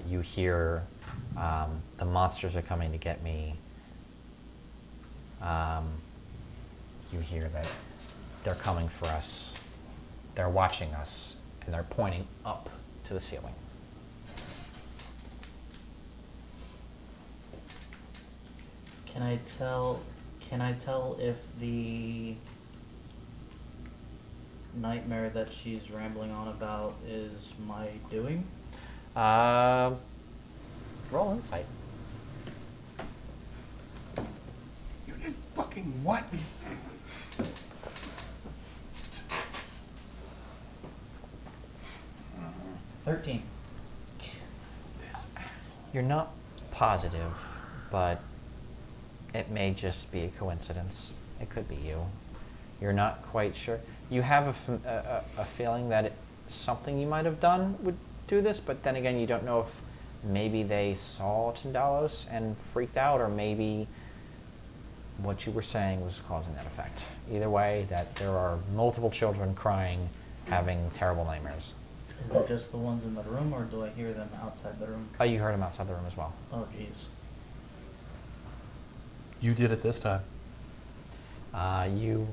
You hear the monsters are coming to get me. You hear that they're coming for us. They're watching us, and they're pointing up to the ceiling. Can I tell if the nightmare that she's rambling on about is my doing? Roll insight. You did fucking what? Mm-hmm. 13. You're not positive, but it may just be a coincidence. It could be you. You're not quite sure. You have a feeling that something you might have done would do this, but then again, you don't know if maybe they saw Tindalos and freaked out, or maybe what you were saying was causing that effect. Either way, that there are multiple children crying, having terrible nightmares. Is it just the ones in the room, or do I hear them outside the room? Oh, you heard them outside the room as well. Oh, jeez. You did it this time. You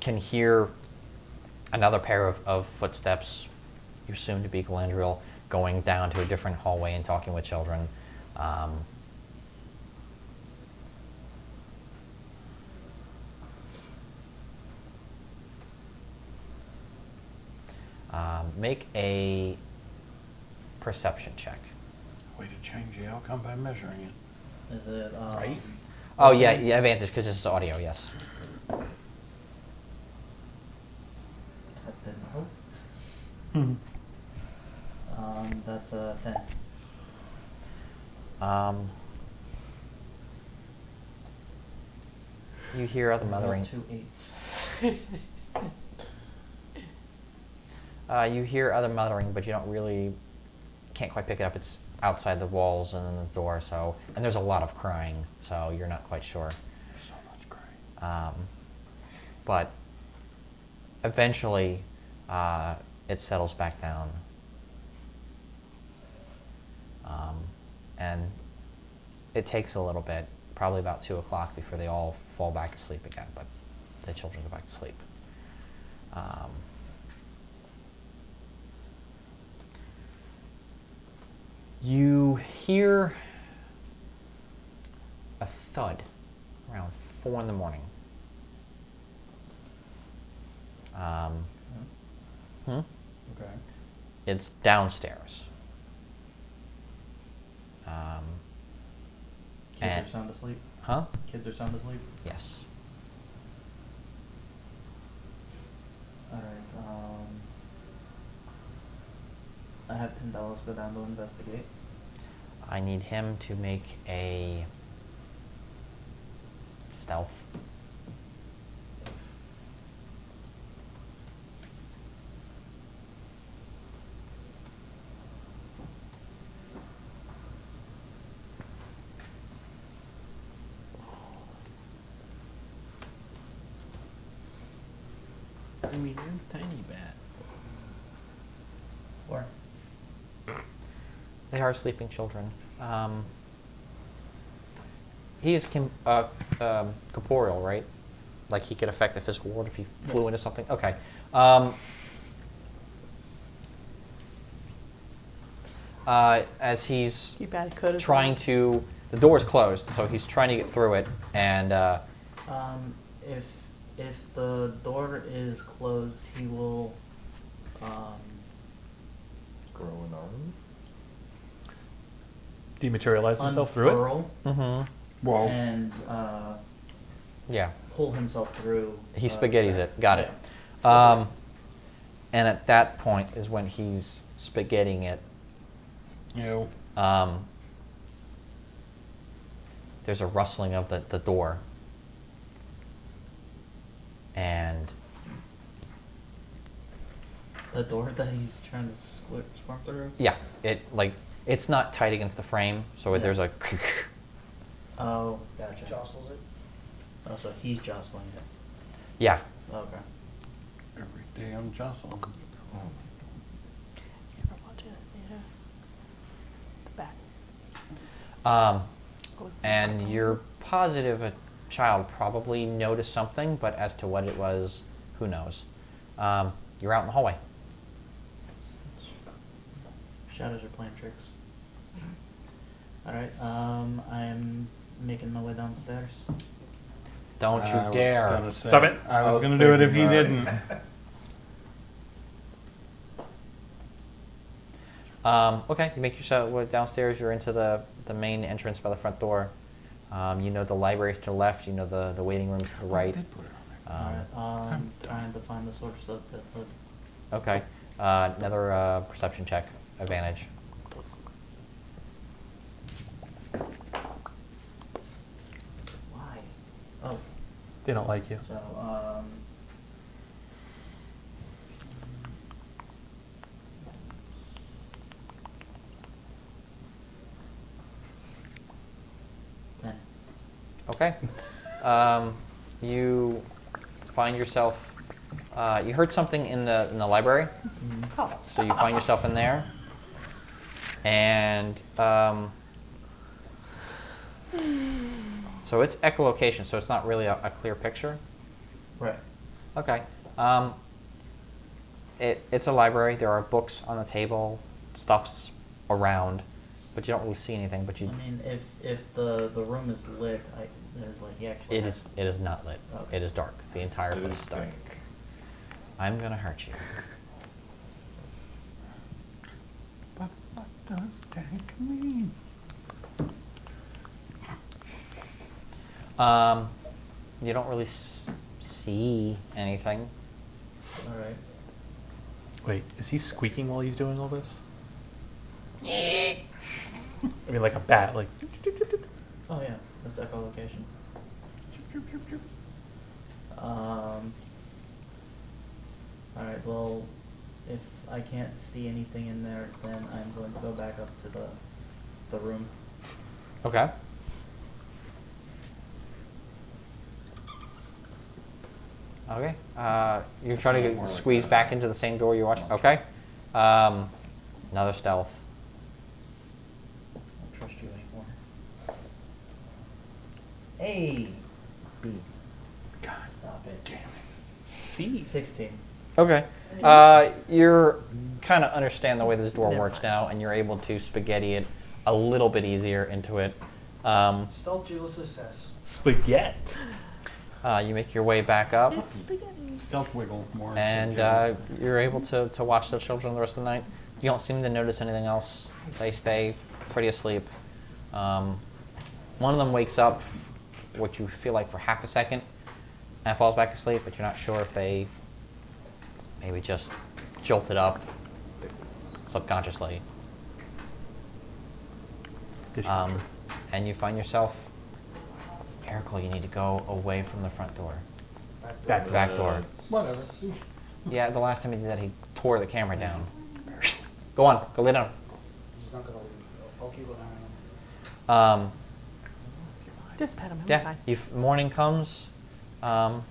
can hear another pair of footsteps, you assume to be Galandriel, going down to a different hallway and talking with children. Make a perception check. Way to change the outcome by measuring it. Is it, Right. Oh, yeah, advantage because this is audio, yes. That didn't help. That's a 10. You hear other mothering. 2 8s. You hear other muttering, but you don't really, can't quite pick it up. It's outside the walls and in the door, so, and there's a lot of crying, so you're not quite sure. So much crying. But eventually, it settles back down. And it takes a little bit, probably about 2 o'clock before they all fall back asleep again, but the children go back to sleep. You hear a thud around 4 in the morning. Okay. It's downstairs. Kids And- are sound asleep. Huh? Kids are sound asleep. Yes. Alright, I have $10 go down to investigate. I need him to make a stealth. I mean, it's tiny bat. 4. They are sleeping children. He is corporeal, right? Like he could affect the physical world if he flew into something? Okay. As he's You bad could as trying well. to, the door is closed, so he's trying to get through it, and If the door is closed, he will, Grow an arm? Dematerialize himself through it. unfurl Well, and yeah, pull himself through. he spaghettis that. it. Got it. Yeah. And at that point is when he's spaghetting it. you There's a rustling of the door. And The door that he's trying to squirm through? yeah, it's not tight against the frame, so Yeah. there's a Oh, gotcha. Jostles it. Oh, so he's jostling it. yeah. Okay. every day I'm jostling. You ever watch it? Yeah. The back. And you're positive a child probably noticed something, but as to what it was, who knows? You're out in the hallway. Shadows are playing tricks. Alright, I'm making my way downstairs. Don't I you was dare! gonna say- Stop it. I I was was gonna do it if he thinking didn't. Okay, you make yourself way downstairs. You're into the main entrance by the front door. You know the library to the left. You know the waiting room to the right. I did put it on there. Alright, trying to find the source of the hood. Okay, another perception check, advantage. Why? Oh, They don't like you. so, Okay. You find yourself. You heard something in the library, so you find yourself in there, and so it's echolocation, so it's not really a clear picture. Right. Okay. It's a library. There are books on the table, stuff's around, but you don't really see anything. But you, I mean, if the room is lit, there's like he actually. it is not lit. Okay. It is dark. The entire It place is is dark. dank. I'm gonna hurt you. But what does dank mean? You don't really see anything. All right. Wait, is he squeaking while he's doing all this? I mean, like a bat, like. Oh yeah, that's echolocation. All right. Well, if I can't see anything in there, then I'm going to go back up to the room. Okay. Okay. You try to More like squeeze that. back into the same door you watch. Okay. Another stealth. I don't trust you anymore. Hey. B. God Stop it. damn it. See? 16. Okay. You're kind of understand the way this door Never works mind. now, and you're able to spaghetti it a little bit easier into it. Stealth dual success. Spaghetti. You make your way back up, Stealth wiggle more. and you're able to watch the children the rest of the night. You don't seem to notice anything else. They stay pretty asleep. One of them wakes up, what you feel like for half a second, and falls back asleep, but you're not sure if they maybe just jolted up subconsciously. Dishwasher. And you find yourself, Miracle, you need to go away from the front door. Back door. Whatever. Yeah, the last time he did that, he tore the camera down. Go on, go lay down. He's not gonna leave. I'll keep an eye on him. Just pet him. Yeah, morning comes, and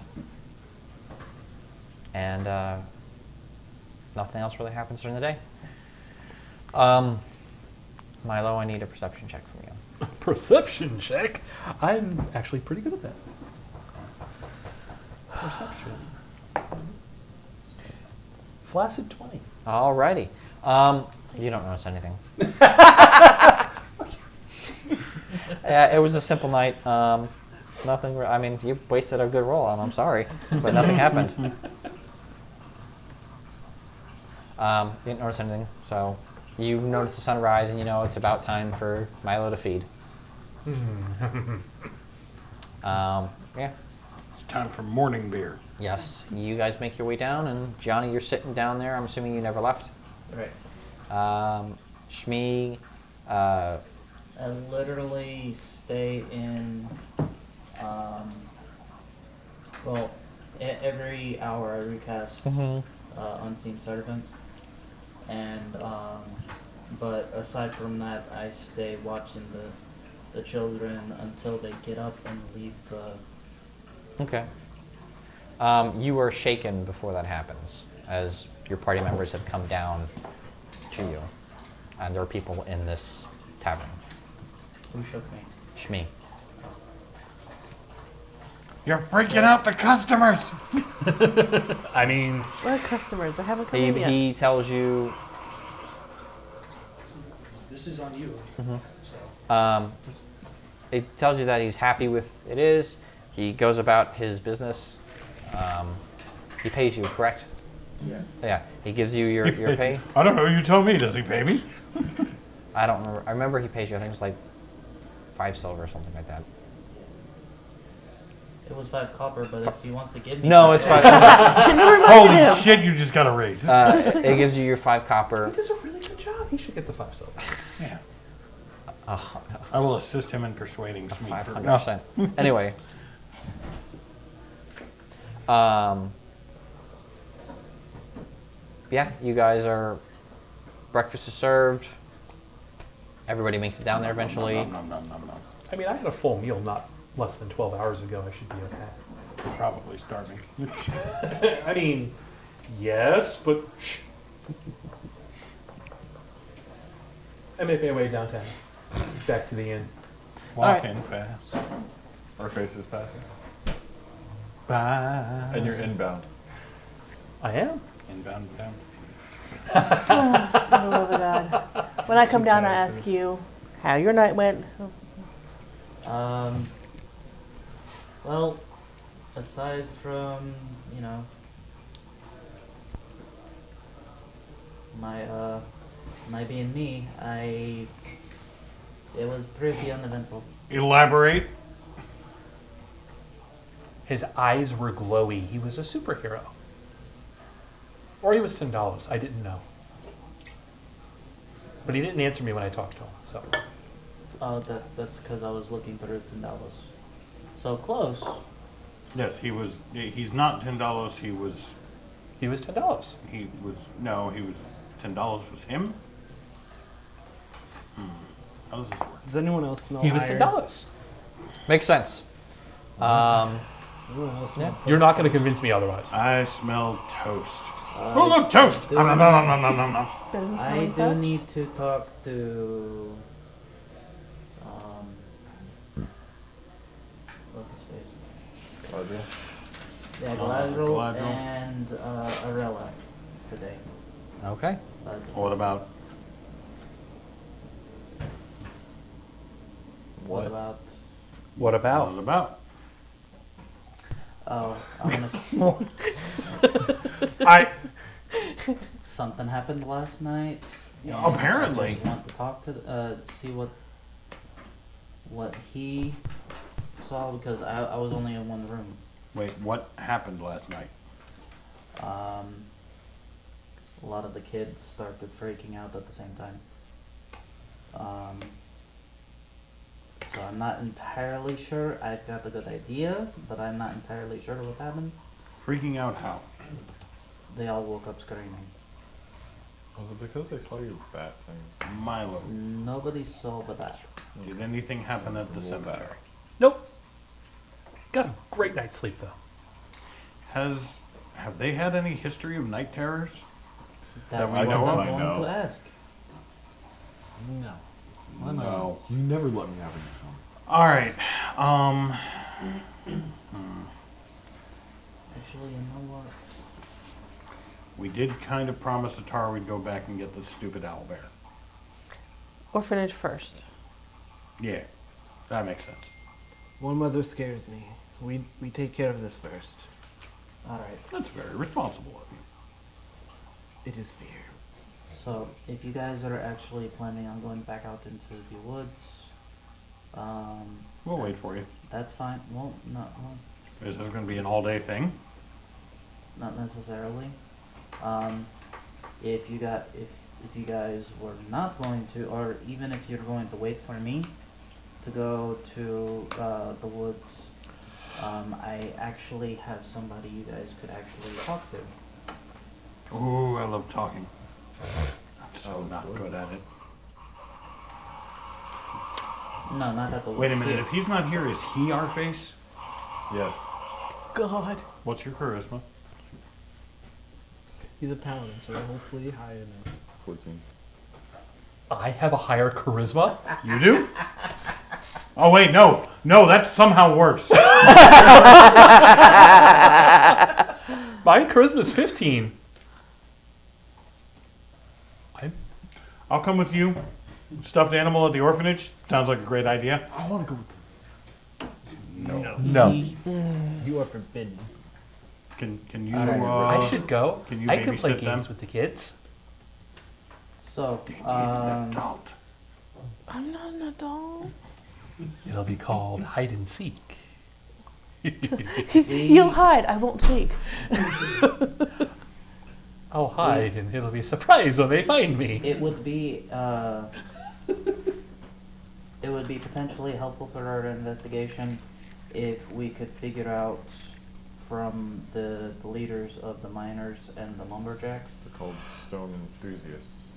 nothing else really happens during the day. Milo, I need a perception check from you. Perception check? I'm actually pretty good at that. Perception. Flaccid 20. Alrighty. You don't notice anything. Yeah, it was a simple night. Nothing. I mean, you wasted a good roll. I'm sorry, but nothing happened. You didn't notice anything, so you notice the sunrise, and you know it's about time for Milo to feed. Yeah. It's time for morning beer. Yes. You guys make your way down, and Johnny, you're sitting down there. I'm assuming you never left. Right. Shmi. I literally stay in. Well, every hour I recast unseen side event, and but aside from that, I stay watching the children until they get up and leave the. Okay. You were shaken before that happens, as your party members have come down to you, and there are people in this tavern. Who shook me? Shmi. You're freaking out the customers. I mean, We're customers. They haven't come in yet. He tells you. This is on you. It tells you that he's happy with it is. He goes about his business. He pays you, correct? Yeah. Yeah. He gives you your pay. I don't know. You tell me. Does he pay me? I don't remember. I remember he pays you. I think it was like 5 silver or something like that. It was 5 copper, but if he wants to give me. No, it's 5. Shouldn't have reminded Holy him. shit! You just got a raise. It gives you your 5 copper. he does a really good job. He should get the 5 silver. Yeah. Uh, I will assist him in persuading Smee. 500%. Anyway. Yeah, you guys are. Breakfast is served. Everybody makes it down there eventually. Nom, nom, nom, nom, nom. I mean, I had a full meal not less than 12 hours ago, I should be okay. Probably starving. I mean, yes, but shh. I make my way downtown, back to the inn. Walking fast. Our faces passing. Bye. And you're inbound. I am. Inbound, down. Oh, love of God. When I come down, I ask you how your night went. Well, aside from, my being me, it was pretty uneventful. Elaborate. His eyes were glowy. He was a superhero. Or he was $10. I didn't know. But he didn't answer me when I talked to him, so. Oh, that's because I was looking through $10. So close. Yes, he was. He's not $10. He was. He was $10. He was. No, he was. $10 was him. How does this work? Does anyone else smell He was higher? $10. Makes sense. Does anyone else smell You're not going to convince me otherwise. I smell toast. Oh look, toast! do Nom, nom, nom, nom, nom, nom, nom. Doesn't I smell like do touch? need to talk to what's his face? Audrey? Yeah, Galadriel Galadriel. and Arella today. Okay. What about? What about? What about? What about? Oh, I'm gonna. I. Something happened last night. Yeah, and apparently. I just want to talk to see what he saw because I was only in one room. Wait, what happened last night? A lot of the kids started freaking out at the same time. So I'm not entirely sure. I've got a good idea, but I'm not entirely sure what happened. Freaking out how? They all woke up screaming. Was it because they saw your bat thing? Milo. Nobody saw the bat. Did anything happen at the cemetery? Nope. Got a great night's sleep, though. Have they had any history of night terrors? That's we what know I'm of? going No. to ask. No. No. You never let me have any fun. All right. Actually, you know what? We did kind of promise Atar we'd go back and get the stupid owlbear. Orphanage first. Yeah, that makes sense. One mother scares me. We take care of this first. All right. That's very responsible of you. It is fear. So, if you guys are actually planning on going back out into the woods, We'll wait that's- for you. That's fine. Well, Is this going to be an all-day thing? not necessarily. If you guys were not going to, or even if you're going to wait for me to go to the woods, I actually have somebody you guys could actually talk to. Ooh, I love talking. I'm so not good at it. No, not at the woods. Wait a minute, here. if he's not here, is he our face? Yes. God. What's your charisma? He's a paladin, so hopefully high enough. 14. I have a higher charisma? You do? Oh wait, no, that's somehow worse. My charisma's 15. I'll come with you. Stuffed animal at the orphanage sounds like a great idea. I want to go with No. You are forbidden. Can you? I should go. Can you I can play babysit games them? with the kids. So, They need an adult. I'm not an adult. It'll be called hide and seek. You'll hide. I won't seek. I'll hide and it'll be a surprise when they find me. it would be potentially helpful for our investigation if we could figure out from the leaders of the miners and the lumberjacks, They're called stone enthusiasts.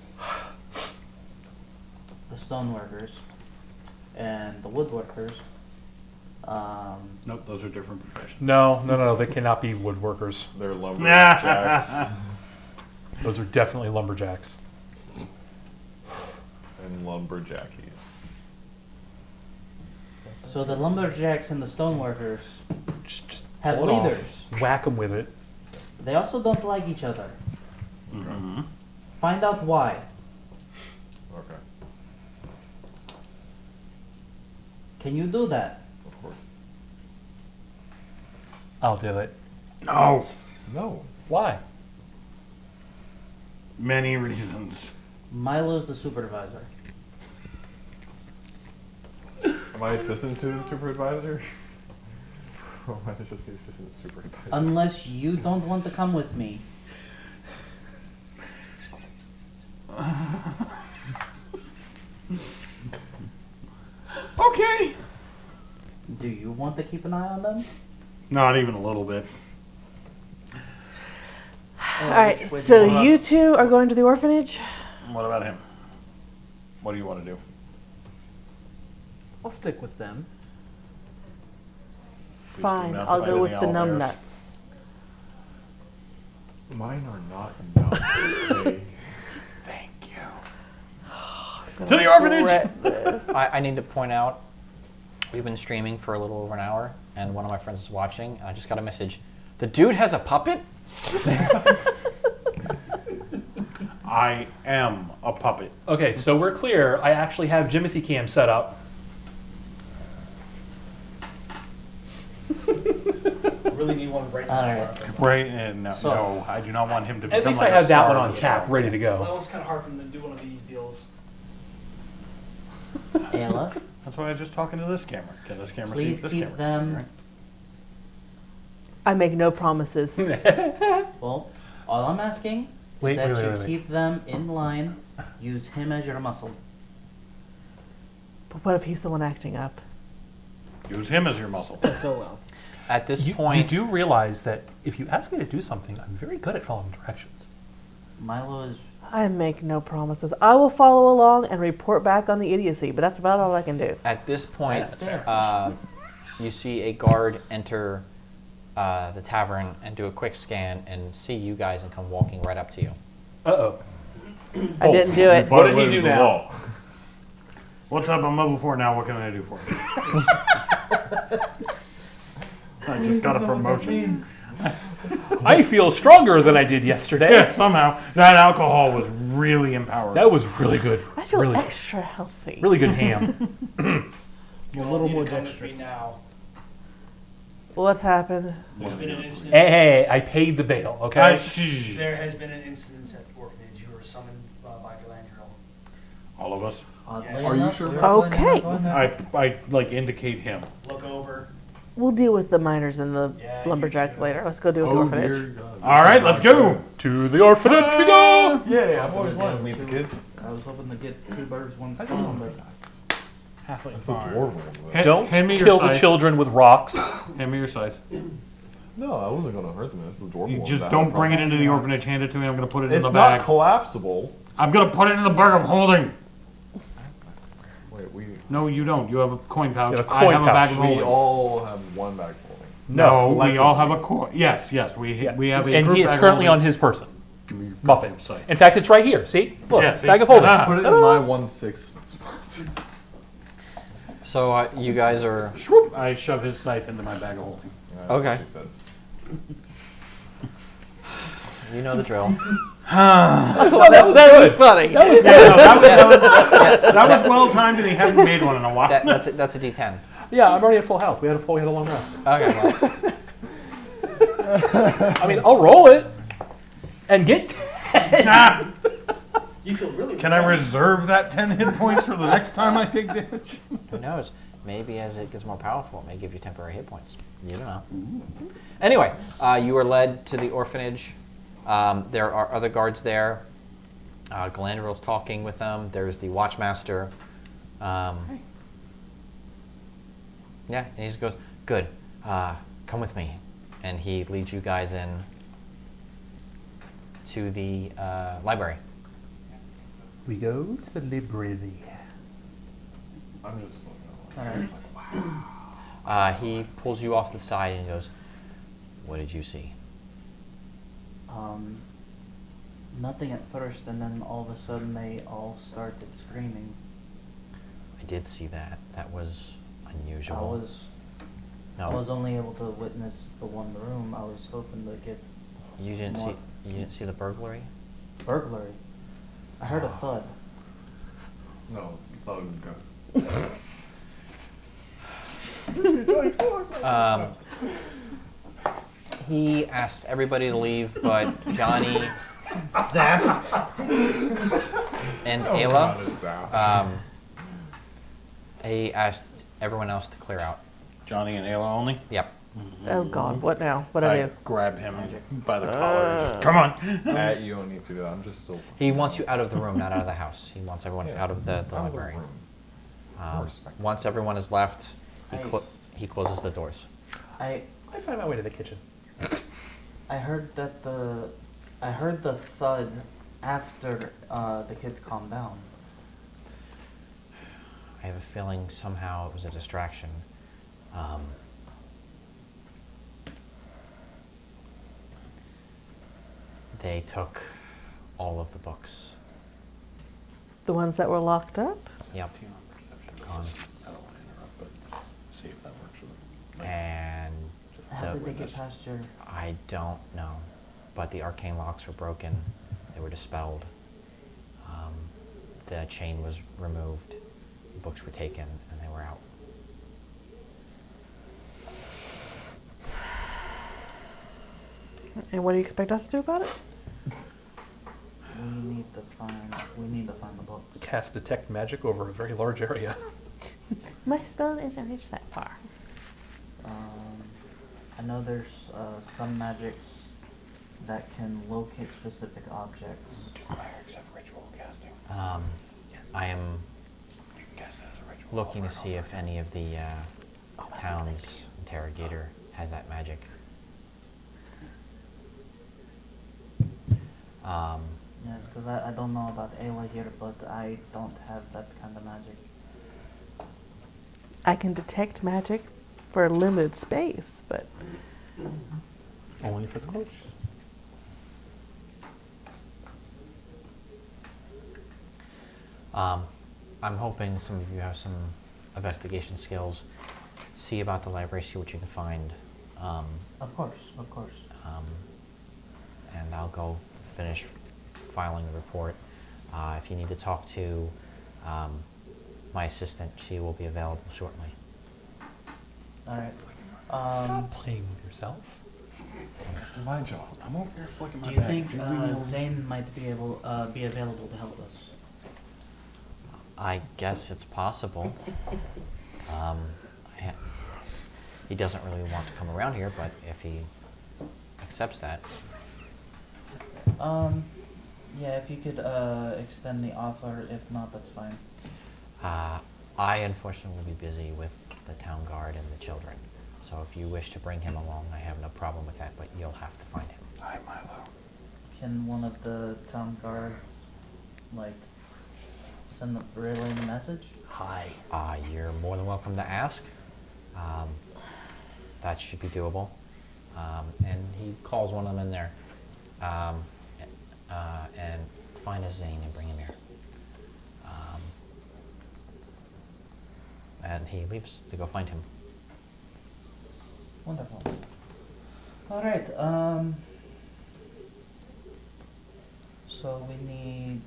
the stoneworkers, and the woodworkers, Nope, those are different professions. No, they cannot be woodworkers. They're lumberjacks Those are definitely lumberjacks. and lumberjackies. So the lumberjacks and the stoneworkers Just have pull it off. leaders. Whack them with it. They also don't like each other. Mm-hmm. Find out why. Okay, Can you do that? of course. I'll do it. No. No. Why? Many reasons. Milo's the supervisor. Am I assistant to the supervisor? Or am I just the assistant supervisor? Unless you don't want to come with me. Okay. Do you want to keep an eye on them? Not even a little bit. All right, so you two are going to the orphanage? What about him? What do you want to do? I'll stick with them. Please do Fine, not I'll fight go in with the owlbears. numbnuts. Mine are not enough. Okay. Thank you. I'm To the gonna orphanage! regret this. I need to point out, we've been streaming for a little over an hour, and one of my friends is watching, and I just got a message. The dude has a puppet? I am a puppet. Okay, so we're clear. I actually have Jimothy Cam set up. Really need one right now. Alright. Right, and no, So- no, I do not want him to At become least like I a have that one star on of the tap, show. ready to Well, go. it's kind of hard for them to do one of these deals. Ayla, That's why I was just talking to this camera. Can this camera see please this keep camera? them. Right? I make no promises. Well, all I'm asking Wait, is that wait, you wait, wait. keep them in line. Use him as your muscle. But what if he's the one acting up? Use him as your muscle. So well. At this You point, do realize that if you ask me to do something, I'm very good at following directions. Milo is. I make no promises. I will follow along and report back on the idiocy, but that's about all I can do. at this point, That's fair. you see a guard enter the tavern and do a quick scan and see you guys and come walking right up to you. Uh-oh. I didn't do it. What did he do now? What's up? I'm level 4 now. What can I do for you? I just got a promotion. I feel stronger than I did yesterday. Yeah, somehow. That alcohol was really empowering. That was really good. I feel really, extra healthy. really good ham. You A all little need more to come with me dexterous. now. What's happened? There's been an incident. Hey, I paid the bail, okay? There has been an incident at the orphanage. You were summoned by Galandriel. All of us. Oddly Are you enough, sure we're about going Okay. going there. I like indicate him. Look over. We'll deal with the miners and the Yeah, lumberjacks you too. later. Let's go deal with the orphanage. God. All right, let's go. To the orphanage we go! Yeah, I've always wanted to meet the kids. I was hoping to get 2 birds, 1 stone, but Halfway. That's the dwarven one. though. Hand- Don't hand me your kill the scythe. children with rocks. Hand me your scythe. No, I wasn't going to hurt them. That's the dwarven You one. just that don't had bring it problem. into the orphanage. Hand it to me. I'm going to put it in It's the not bag. collapsible. I'm going to put it in the bag of holding. Wait, we No, you don't. You have a coin pouch. You have a I coin have a pouch. bag of we holding. all have one bag holding. No, we collectively. all have a coin. Yes, yes. We have a And group it's bag of currently on holding. his person. Give me your Muppet. scythe. In fact, it's right here. See? Look, Yeah, see? bag of holding. Ah. Put it in my 1/6 spot. So you guys are. Swoop. I shove his scythe into my bag of holding. That's what Okay. she said. You know the drill. that was good. Funny. That was Yeah, good. no, that was well timed, and he hasn't made one in a while. That's a D10. Yeah, I'm already at full health. We had a long rest. Okay, well, I mean, I'll roll it and get 10. Nah. You feel really Can I reserve that 10 hit points for the next time I take damage? who knows? Maybe as it gets more powerful, it may give you temporary hit points. You don't know. Anyway, you are led to the orphanage. There are other guards there. Galandriel's talking with them. There's the watchmaster. Yeah, and he just goes, "Good, come with me," and he leads you guys in to the library. We go to the library. I'm just looking at it. He pulls you off the side and goes, "What did you see?" Nothing at first, and then all of a sudden they all started screaming. I did see that. That was I unusual. was only able to witness the one room. I was hoping to get You didn't more. see. You didn't see the burglary. Burglary. I heard a thud. No, thug. He asks everybody to leave, but Johnny Zap. and Not Ayla. a zap. He asked everyone else to clear out. Johnny and Ayla only? Yep. Oh God, what now? What do I I do? grab him by the collar. Come on! You don't need to do that. I'm just still. He wants you out of the room, not out of the house. He wants everyone Yeah, out of the out of the library. room. Respect. Once everyone is left, I- he closes the doors. I find my way to the kitchen. I heard the thud after the kids calmed down. I have a feeling somehow it was a distraction. They took all of the books. The ones that were locked up? Yep. Gone. I don't want to interrupt, but see if that works with them. And How did they the, get past your? I don't know, but the arcane locks were broken. They were dispelled. The chain was removed. The books were taken, and they were out. And what do you expect us to do about it? We need to find the books. Cast detect magic over a very large area. My spell isn't reached that far. I know there's some magics that can locate specific objects. Clerics have ritual casting. I am You can cast it as a ritual. looking to see if any of the town's interrogator has that magic. Yes, because I don't know about Ayla here, but I don't have that kind of magic. I can detect magic for a limited space, but Only if it's close. I'm hoping some of you have some investigation skills. See about the library, see what you can find. Of course, of course. And I'll go finish filing the report. If you need to talk to my assistant, she will be available shortly. All right. Stop playing with yourself. It's my job. I'm over here flicking my Do you bag. think You leave me alone. Zane might be available to help us? I guess it's possible. He doesn't really want to come around here, but if he accepts that, Yeah, if you could extend the offer. If not, that's fine. I unfortunately will be busy with the town guard and the children. So if you wish to bring him along, I have no problem with that, but you'll have to find him. Hi, Milo. Can one of the town guards, send the relay the message? Hi. You're more than welcome to ask. That should be doable. And he calls one of them in there. And find a Zane and bring him here. And he leaves to go find him. Wonderful. All right. So we need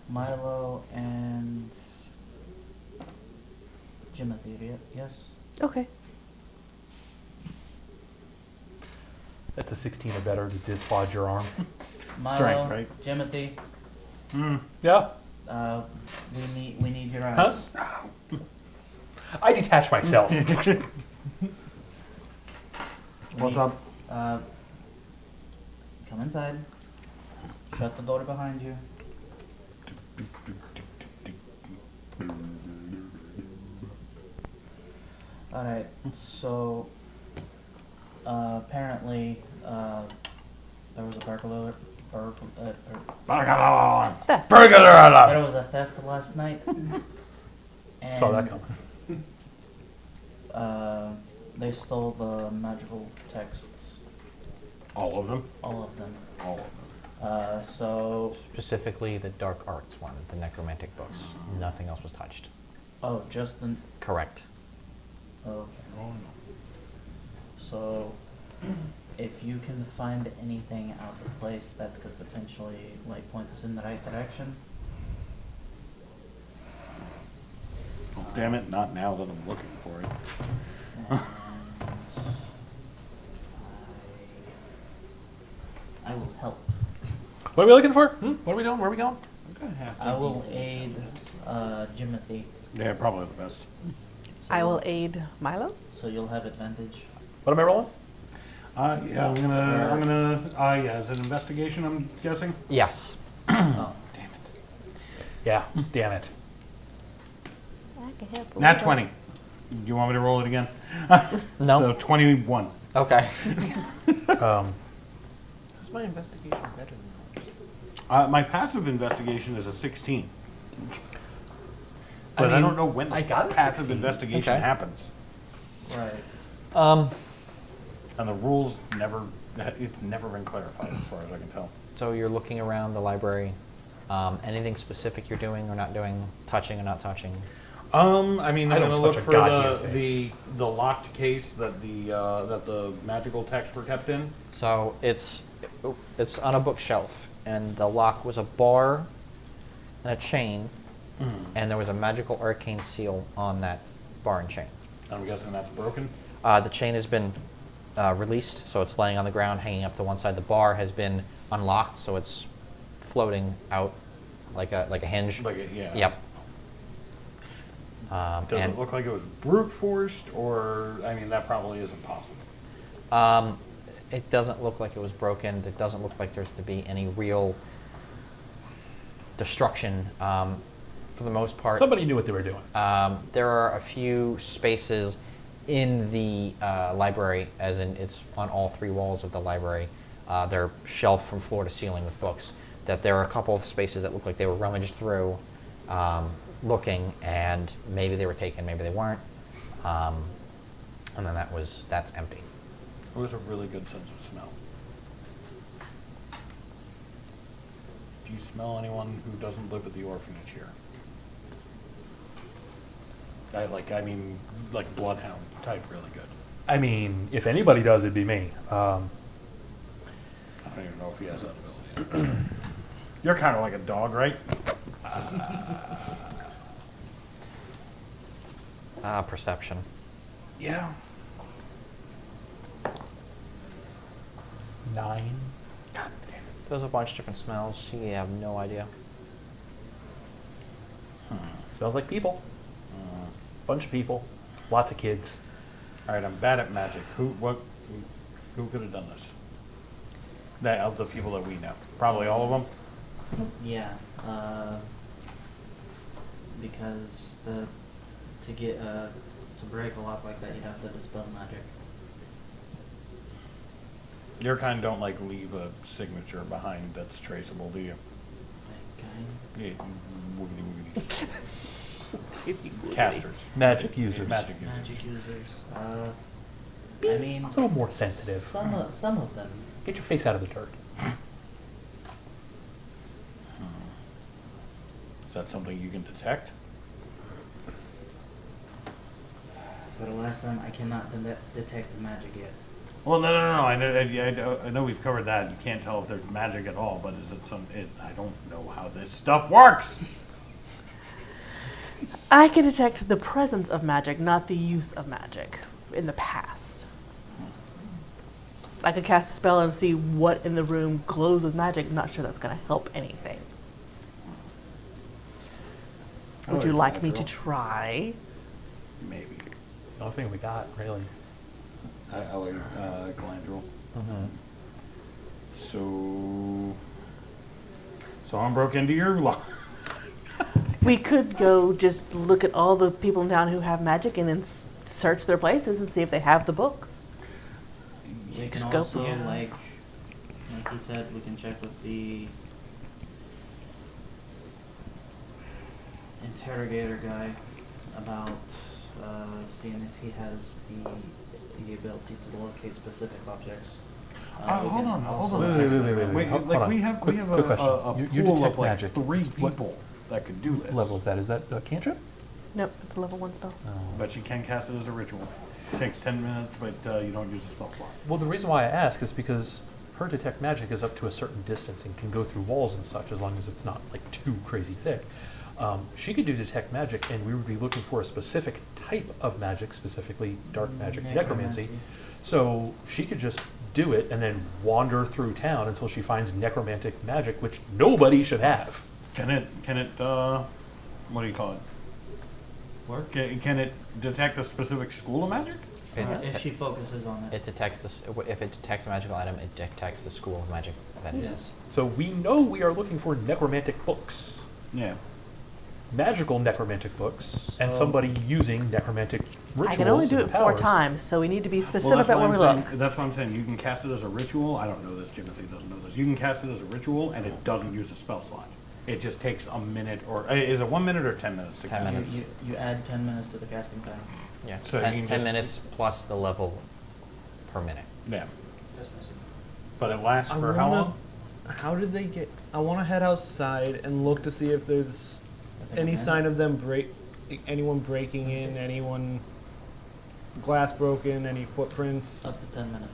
Milo and Jimothy. Yes. okay. That's a 16 or better to dislodge your arm. Milo, Strength, right? Jimothy. Yeah. We need your eyes. I detach myself. What's up? Come inside. Shut the door behind you. All right. So apparently there was a burglar. There was a theft last night, Saw that And, coming. They stole the magical texts, All of them? all of them. All of them. So, Specifically the dark arts one, the necromantic books. Nothing else was touched. oh, just the, Correct. okay. So, if you can find anything out of the place that could potentially, like, point us in the right direction, Oh, damn it, not now that I'm looking for it. and I will help. What are we looking for? What are we doing? Where are we going? I will aid Jimothy, Yeah, probably the best. I will aid Milo. so you'll have advantage. What am I rolling? Yeah, yeah, is it investigation, I'm guessing? Yes. Oh, Yeah, damn it. I can help. Nat 20. Do you want me to roll it again? No. So 21. Okay. Um, Is my investigation better than yours? My passive investigation is a 16. But I mean, don't know when I got a passive 16. investigation Okay. happens. right. And the rules never, it's never been clarified as far as I can tell. So you're looking around the library. Anything specific you're doing or not doing? Touching or not touching? I mean, I I'm don't gonna look touch a for goddamn the locked case that the magical texts were kept in. So it's on a bookshelf, and the lock was a bar and a chain, and there was a magical arcane seal on that bar and chain. I'm guessing that's broken. The chain has been released, so it's laying on the ground, hanging up to one side. The bar has been unlocked, so it's floating out like a hinge. Yeah. Yep. Does And it look like it was brute forced, or I mean, that probably isn't possible. it doesn't look like it was broken. It doesn't look like there's to be any real destruction. For the most part, somebody knew what they were doing. there are a few spaces in the library, as in it's on all three walls of the library. They're shelved from floor to ceiling with books. That there are a couple of spaces that look like they were rummaged through, looking, and maybe they were taken, maybe they weren't. And then that's empty. It was a really good sense of smell. Do you smell anyone who doesn't live at the orphanage here? I mean, like bloodhound type, really good. I mean, if anybody does, it'd be me. I don't even know if he has that ability. You're kind of like a dog, right? Perception. Yeah. 9. There's a bunch of different smells. You have no idea. Smells like people. Bunch of people. Lots of kids. All right, I'm bad at magic. Who could have done this? That of the people that we know, probably all of them. Yeah, because to break a lock like that, you'd have to dispel magic. Your kind don't like leave a signature behind that's traceable, do you? Okay. Yeah, wiggity wiggity. Casters. Magic users. Magic users. Magic users. I mean, A little more sensitive. Some of them. Get your face out of the dirt. Is that something you can detect? For the last time, I cannot detect the magic yet. Well, no. I know we've covered that. You can't tell if there's magic at all, but is it some? I don't know how this stuff works. I can detect the presence of magic, not the use of magic in the past. I could cast a spell and see what in the room glows with magic. I'm not sure that's going to help anything. Would you like me to try? Maybe. The only thing we got, really. I like Glandrel. So I broke into your lock. We could go just look at all the people in town who have magic and then search their places and see if they have the books. We can Scope, also, yeah. like he said, we can check with the interrogator guy about seeing if he has the ability to locate specific objects. We Hold can on also- a second. Wait, hold like on. we have Quick a question. You pool detect of like magic. 3 What people that could do this. level is that? Is that a cantrip? Nope, it's a level 1 spell. But you can cast it as a ritual. Takes 10 minutes, but you don't use a spell slot. Well, the reason why I ask is because her detect magic is up to a certain distance and can go through walls and such, as long as it's not like too crazy thick. She could do detect magic, and we would be looking for a specific type of magic, specifically dark magic, necromancy. Necromancy. So she could just do it and then wander through town until she finds necromantic magic, which nobody should have. Can it, what do you call it? What? Can it detect a specific school of magic? If she focuses on it. It detects this. If it detects a magical item, it detects the school of magic that it is. So we know we are looking for necromantic books, Yeah. magical necromantic books, and So- somebody using necromantic rituals. I can only do and it 4 powers. times, so we need to be Well, specific that's about what where we I'm look. saying. That's what I'm saying. You can cast it as a ritual. I don't know this. Timothy doesn't know this. You can cast it as a ritual, and it doesn't use a spell slot. It just takes a minute, or is it 1 minute or 10 minutes to 10 cast? minutes. You add 10 minutes to the casting time. Yeah, So you 10, can 10 just- minutes plus the level per minute. Yeah. But it lasts I for how wanna- long? How did they get? I want to head outside and look to see if there's I think a any minute. sign of them anyone breaking in, anyone glass broken, any footprints. Up to 10 minutes.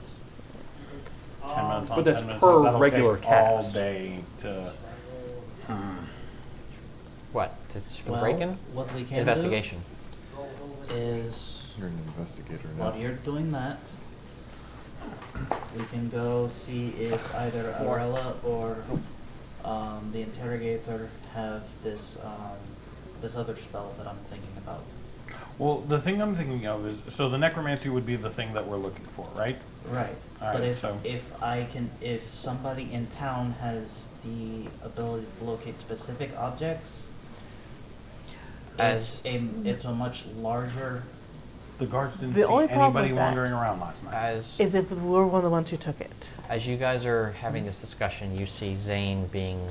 10 minutes on, But that's 10 minutes per off. That'll regular take all cast. day to. What? For Well, break-in? what we can Investigation. do is, You're an investigator now. while you're doing that, we can go see if either Arella or the interrogator have this this other spell that I'm thinking about. Well, the thing I'm thinking of is, so the necromancy would be the thing that we're looking for, right? Right. All But right, if so- if somebody in town has the ability to locate specific objects, As- it's a much larger. The guards didn't The see only problem anybody with that wandering around last night. Is if we're one of the ones who took it. As you guys are having this discussion, you see Zane being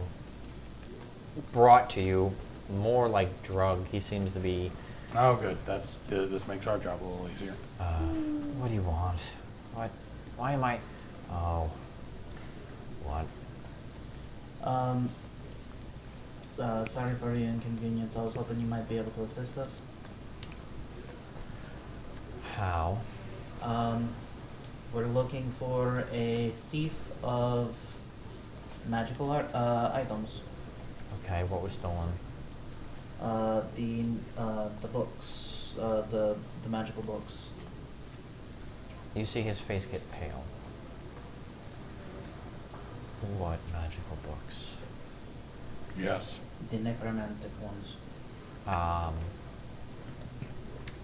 brought to you, more like drugged. He seems to be. Oh, good. This makes our job a little easier. What do you want? What? Why am I? Oh. What? Sorry for the inconvenience. I was hoping you might be able to assist us. How? We're looking for a thief of magical items. Okay, what was stolen? The books, the magical books. You see his face get pale. What magical books? Yes. The necromantic ones.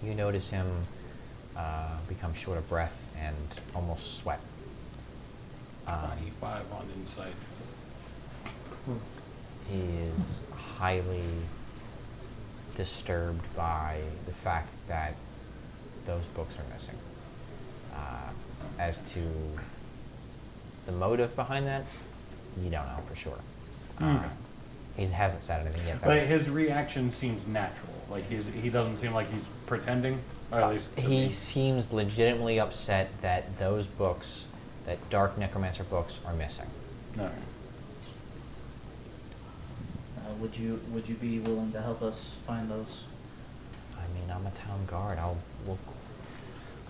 You notice him become short of breath and almost sweat. 95 on insight. He is highly disturbed by the fact that those books are missing. As to the motive behind that, you don't know for sure. He hasn't said anything yet. But his reaction seems natural. Like he doesn't seem like he's pretending, or at least to He me. seems legitimately upset that those books, that dark necromancer books, are missing. No. Would you be willing to help us find those? I mean, I'm a town guard.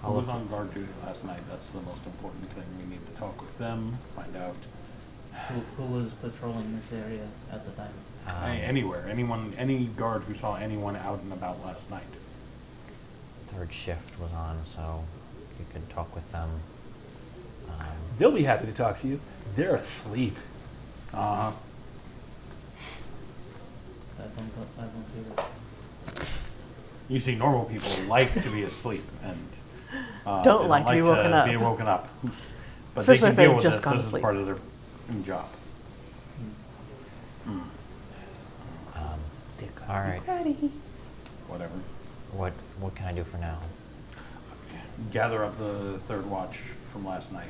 Who was on guard duty last night? That's the most important thing. We need to talk with them, find out. Who was patrolling this area at the time? Anywhere, any guard who saw anyone out and about last night. Third shift was on, so you could talk with them. They'll be happy to talk to you. They're asleep. Uh-huh. I don't do that. You see, normal people like to be asleep and Don't they like to be woken up. Be woken up, but Especially they can if they've deal with just this. gone This to is sleep. part of their job. All right. Whatever. What can I do for now? Gather up the third watch from last night.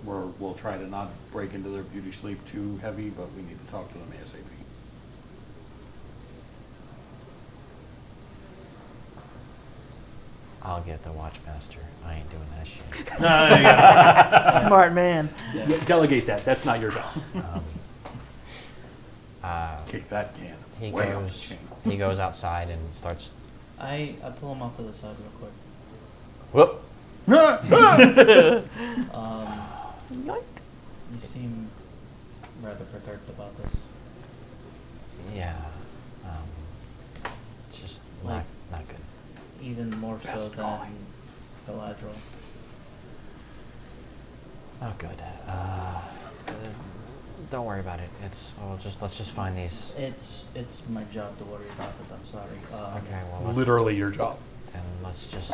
We'll try to not break into their beauty sleep too heavy, but we need to talk to them ASAP. I'll get the watchmaster. I ain't doing that shit. No, you gotta- Smart man. Yeah. Delegate that. That's not your job. Kick that can. He way off the goes. chain. He goes outside and starts. I pull him off to the side real quick. Whoop. Yoink. You seem rather perturbed about this. Yeah. Just Like- not good. Even more so Best than calling. Galadriel. Not good. Don't worry about it. Let's just find these. It's my job to worry about it. I'm sorry. Okay. Well, let's, Literally your job. and let's just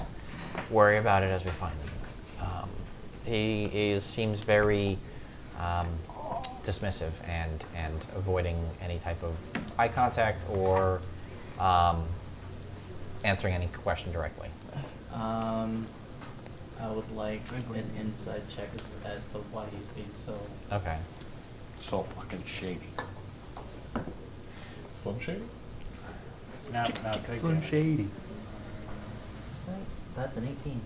worry about it as we find them. He seems very dismissive and avoiding any type of eye contact or answering any question directly. I would like an inside check as to why he's being so. Okay. So fucking shady. Slim Shady? Now take Slim damage. Shady. That's an 18.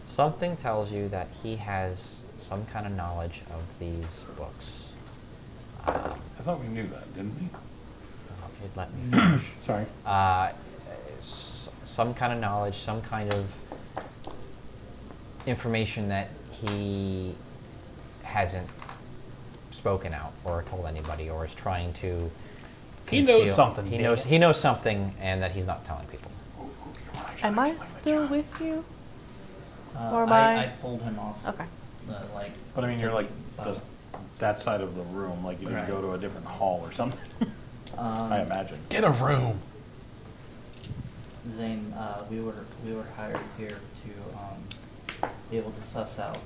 Something tells you that he has some kind of knowledge of these books. I thought we knew that, didn't we? If you'd let me finish. Sorry. Some kind of knowledge, some kind of information that he hasn't spoken out or told anybody or is trying to He knows conceal. something, He damn knows it. he knows something and that he's not telling people. Am I still with you? Or am I- I pulled him off. Okay. Like. But I mean, you're like about- that side of the room, like you didn't Right. go to a different hall or something. I imagine. Get a room. Zane, we were hired here to be able to suss out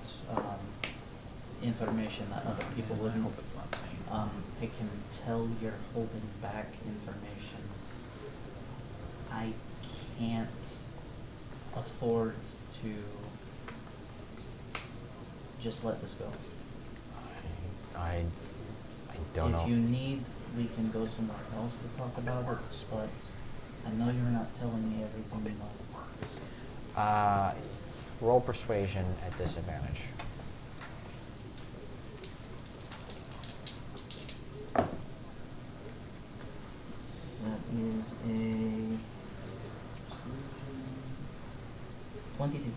information that other people I wouldn't. hope it's not Zane. I can tell you're holding back information. I can't afford to just let this go. I don't know. If you need, we can go somewhere else to talk about it, but I know you're not telling me everything you know. Roll persuasion at disadvantage. That is a 22.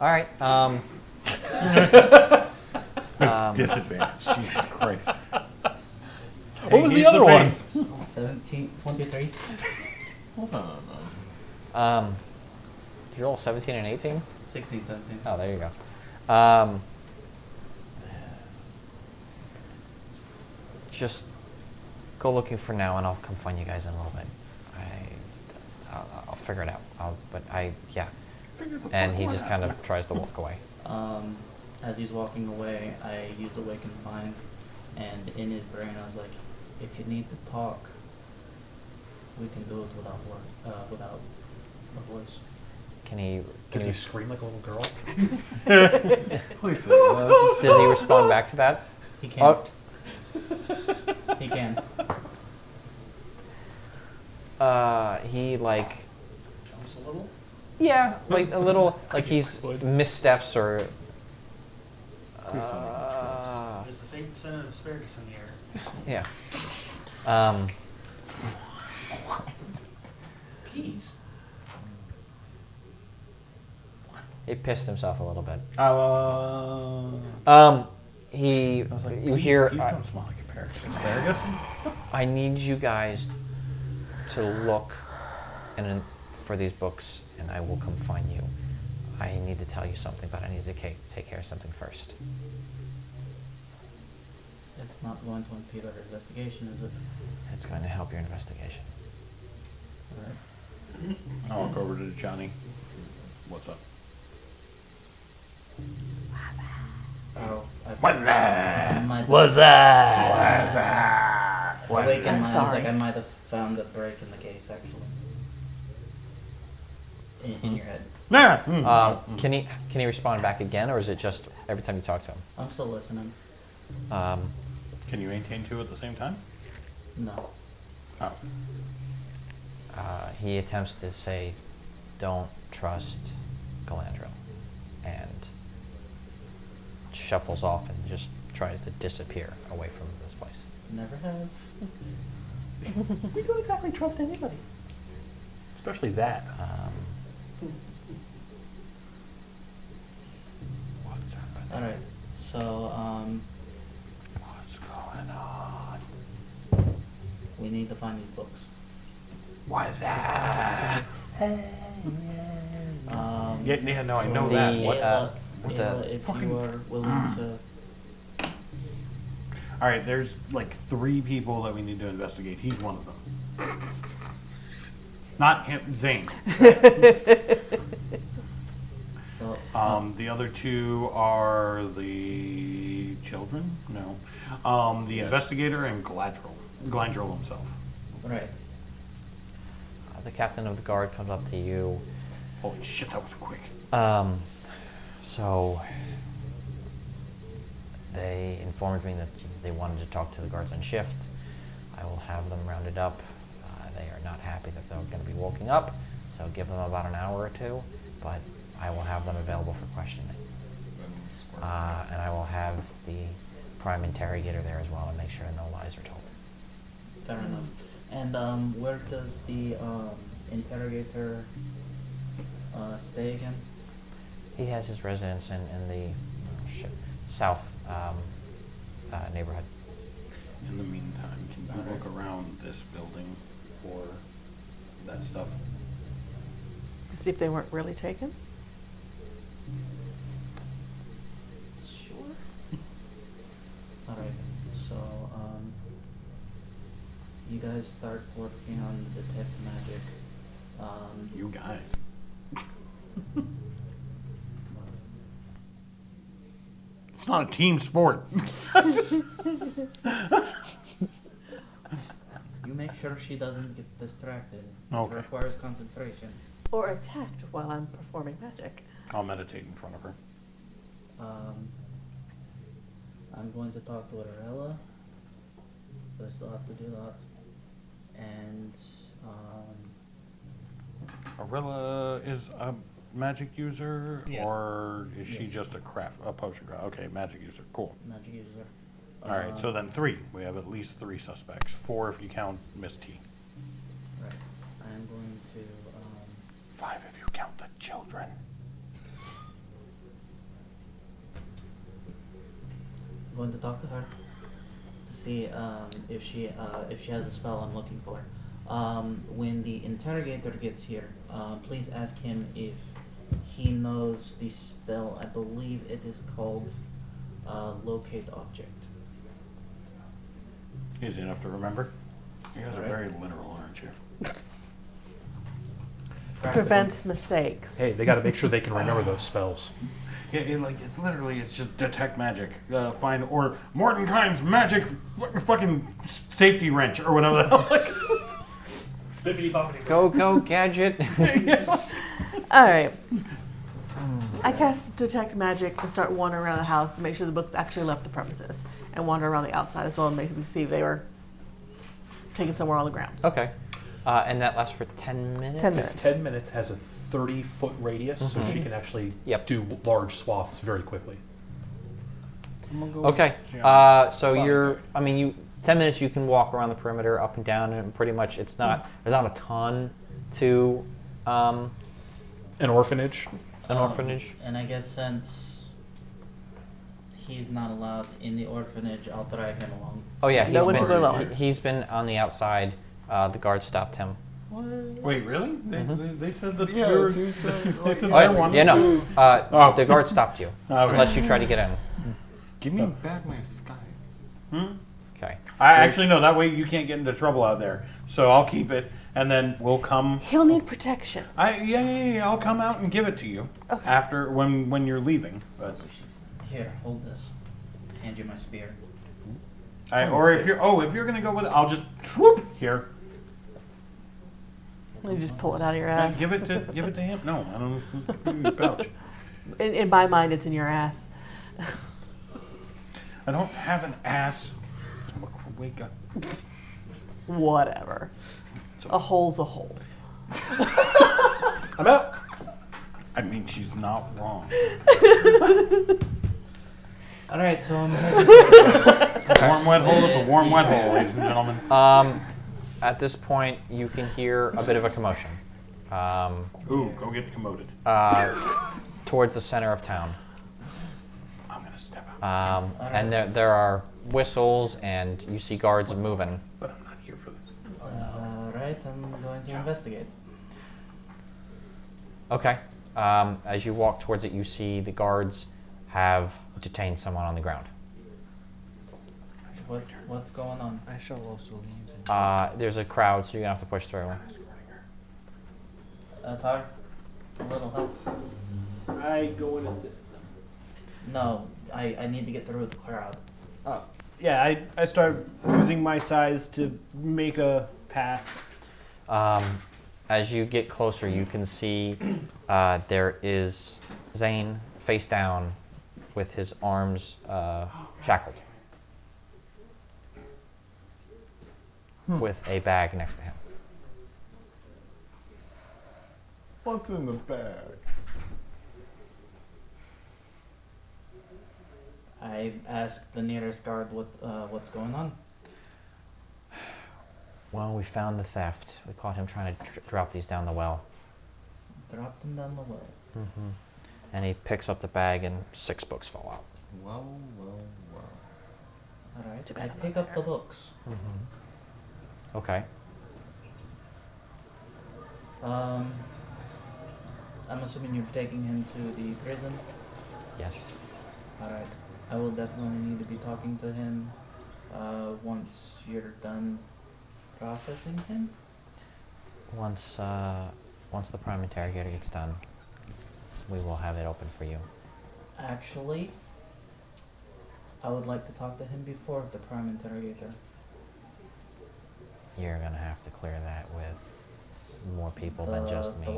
All right. Disadvantage. Jesus Christ. What was Hey, the he's other one? face. 23. What's that? Did you roll 17 and 18? 16, 17. Oh, there you go. Just go looking for now, and I'll come find you guys in a little bit. I'll figure it out. Yeah. And he just kind of tries to walk away. As he's walking away, I use Awaken Mind, and in his brain I was like, if you need to talk, we can do it without a voice. Can he? Does he scream like a little girl? Please say that. Does he respond back to that? He can. Oh, He can. he like. Jumps a little. Yeah, like a little, like he's missteps or. Please tell me he There's a faint scent of asparagus in the air. Yeah. Peas. He pissed himself a little bit. I was like, You "Please, hear. please don't smell like asparagus. I need you guys to look for these books, and I will come find you. I need to tell you something, but I need to take care of something first. It's not going to impede our investigation, is it? It's going to help your investigation. Right. I'll walk over to Johnny. What's up? Oh, What's that? What's that? Awaken Mind. Sorry. Like I might have found a break in the case, actually. In your head. Nah. Can he respond back again, or is it just every time you talk to him? I'm still listening. Can you maintain two at the same time? No. Oh. He attempts to say, "Don't trust Galandro," and shuffles off and just tries to disappear away from this place. Never have. We don't exactly trust anybody. Especially that. What's happening? All right. So What's going on? we need to find these books. Why that? Yeah, no, I know The, that. What? Ayla, if you are willing to. All right, there's like 3 people that we need to investigate. He's one of them. Not him, Zane. So The other 2 are the children? No. The Yes. investigator and Glandrel himself. right. The captain of the guard comes up to you. Holy shit, that was quick. So they informed me that they wanted to talk to the guards on shift. I will have them rounded up. They are not happy that they're going to be woken up, so give them about an hour or 2, but I will have them available for questioning. And I will have the prime interrogator there as well and make sure no lies are told. Fair enough. And where does the interrogator stay again? He has his residence in the south neighborhood. In the meantime, can you look around this building for that stuff? To see if they weren't really taken. Sure. All right. So you guys start working on the detect magic. You guys. It's not a team sport. You make sure she doesn't get distracted. Okay. It requires concentration. Or attacked while I'm performing magic. I'll meditate in front of her. I'm going to talk to Arella, but I still have to do that. And Arilla is a magic user, Yes. or is she Yes. just a potion girl? Okay, magic user. Cool. magic user. All right, so then 3. We have at least 3 suspects. 4 if you count Miss T. Right. I'm going to 5 if you count the children. I'm going to talk to her to see if she has a spell I'm looking for. When the interrogator gets here, please ask him if he knows the spell. I believe it is called locate object. Easy enough to remember. You guys are Alright. very literal, aren't you? Prevents mistakes. Hey, they got to make sure they can remember those spells. Yeah, it's just detect magic. Find, or Mordenkainen's magic fucking safety wrench, or whatever the hell. Bippity boppity. Go, gadget! All right. I cast detect magic and start wandering around the house to make sure the books actually left the premises, and wander around the outside as well and maybe see if they were taken somewhere on the grounds. Okay. And that lasts for 10 minutes? 10 minutes. 10 minutes has a 30-foot radius, so she can actually Yep. do large swaths very quickly. Okay. So you're, 10 minutes you can walk around the perimeter up and down, and pretty much there's not a ton to An orphanage. an orphanage. And I guess since he's not allowed in the orphanage, I'll drag him along. Oh yeah, No one should go alone. he's been on the outside. The guard stopped him. Wait, really? They said that Yeah, we were, dude said, they said Oh, they yeah, wanted yeah, no. to. Oh. The guard stopped you, Okay. unless you try to get in. give me back my sky. Okay. I actually no. That way you can't get into trouble out there. So I'll keep it, and then we'll come. He'll need protection. Yeah. I'll come out and give it to you Okay. after when you're leaving. But Here, hold this. Hand you my spear. or if you're gonna go with it, I'll just swoop here. You just pull it out of your ass. Give it to him. No, I don't. Give me the pouch. In my mind, it's in your ass. I don't have an ass. Wake up. Whatever. A hole's a hole. I'm out. I mean, she's not wrong. All right, so I'm heading to A warm wet hole is a warm wet hole, ladies and gentlemen. At this point, you can hear a bit of a commotion Ooh, go get commoded. towards the center of town. I'm gonna step out. And there are whistles, and you see guards moving. But I'm not here for this. All right, I'm going to investigate. Okay. As you walk towards it, you see the guards have detained someone on the ground. What's going on? I shall also leave. There's a crowd, so you're gonna have to push through. Tar, a little help. I go and assist them. No, I need to get through the crowd. Yeah, I start using my size to make a path. As you get closer, you can see there is Zane face down with his arms shackled, with a bag next to him. What's in the bag? I ask the nearest guard what's going on. Well, we found the theft. We caught him trying to drop these down the well. Drop them down the well. Mm-hmm. And he picks up the bag, and 6 books fall out. Well. All right, Too I bad I'm pick not up the books. Okay. I'm assuming you're taking him to the prison. Yes. All right. I will definitely need to be talking to him once you're done processing him. Once the prime interrogator gets done, we will have it open for you. Actually, I would like to talk to him before the prime interrogator. You're gonna have to clear that with more people than just me. The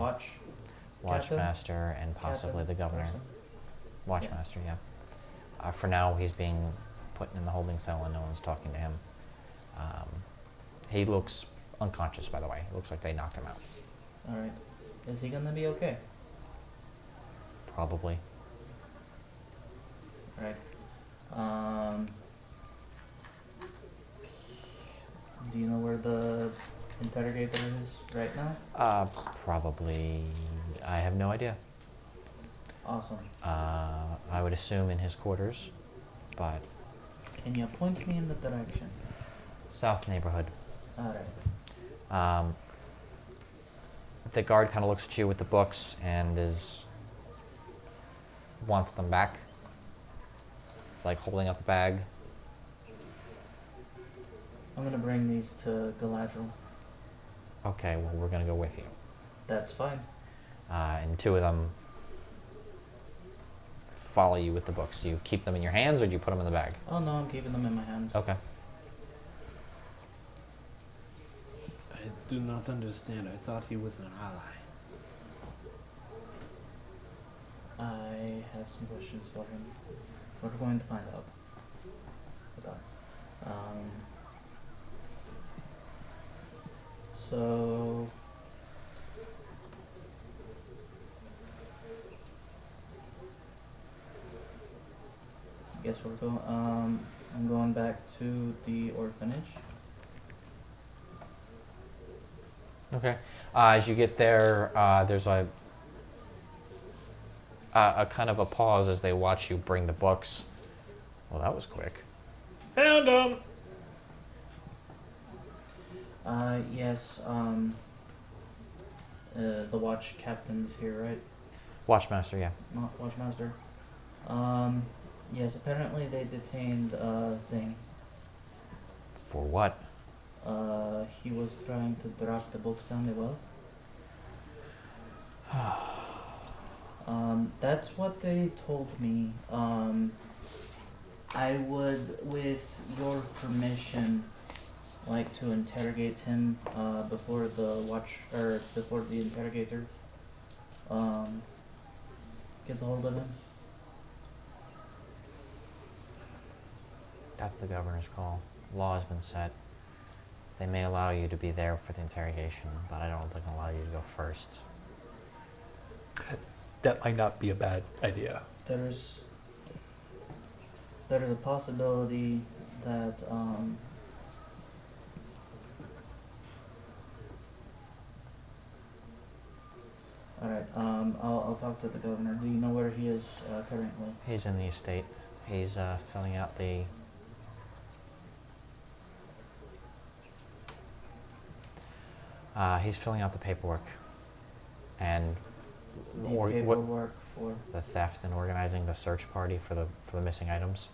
captain? Watchmaster and possibly Captain the governor. person? Watchmaster, yeah. For now, he's being put in the holding cell and no one's talking to him. He looks unconscious, by the way. It looks like they knocked him out. All right. Is he gonna be okay? Probably. All right. Do you know where the interrogator is right now? Probably. I have no idea. Awesome. I would assume in his quarters, but Can you point me in the direction? south neighborhood. All right. The guard kind of looks at you with the books and wants them back. It's like holding up the bag. I'm gonna bring these to Galadriel. Okay, well, we're gonna go with you. That's fine. And 2 of them follow you with the books. Do you keep them in your hands or do you put them in the bag? Oh no, I'm keeping them in my hands. Okay. I do not understand. I thought he was an ally. I have some questions for him. We're going to find out. Hold on. So I guess we're going. I'm going back to the orphanage. Okay. As you get there, there's a kind of a pause as they watch you bring the books. Well, that was quick. Found them. Yes. The watch captain's here, right? Watchmaster, yeah. Not Watchmaster. Yes. Apparently they detained Zane. For what? He was trying to drop the books down the well. That's what they told me. I would, with your permission, like to interrogate him before before the interrogator gets a hold of him. That's the governor's call. Law has been set. They may allow you to be there for the interrogation, but I don't think they'll allow you to go first. That might not be a bad idea. There's a possibility that all right. I'll talk to the governor. Do you know where he is currently? He's in the estate. He's filling out the... he's filling out the paperwork and The or- what- paperwork for. the theft and organizing the search party for the missing items.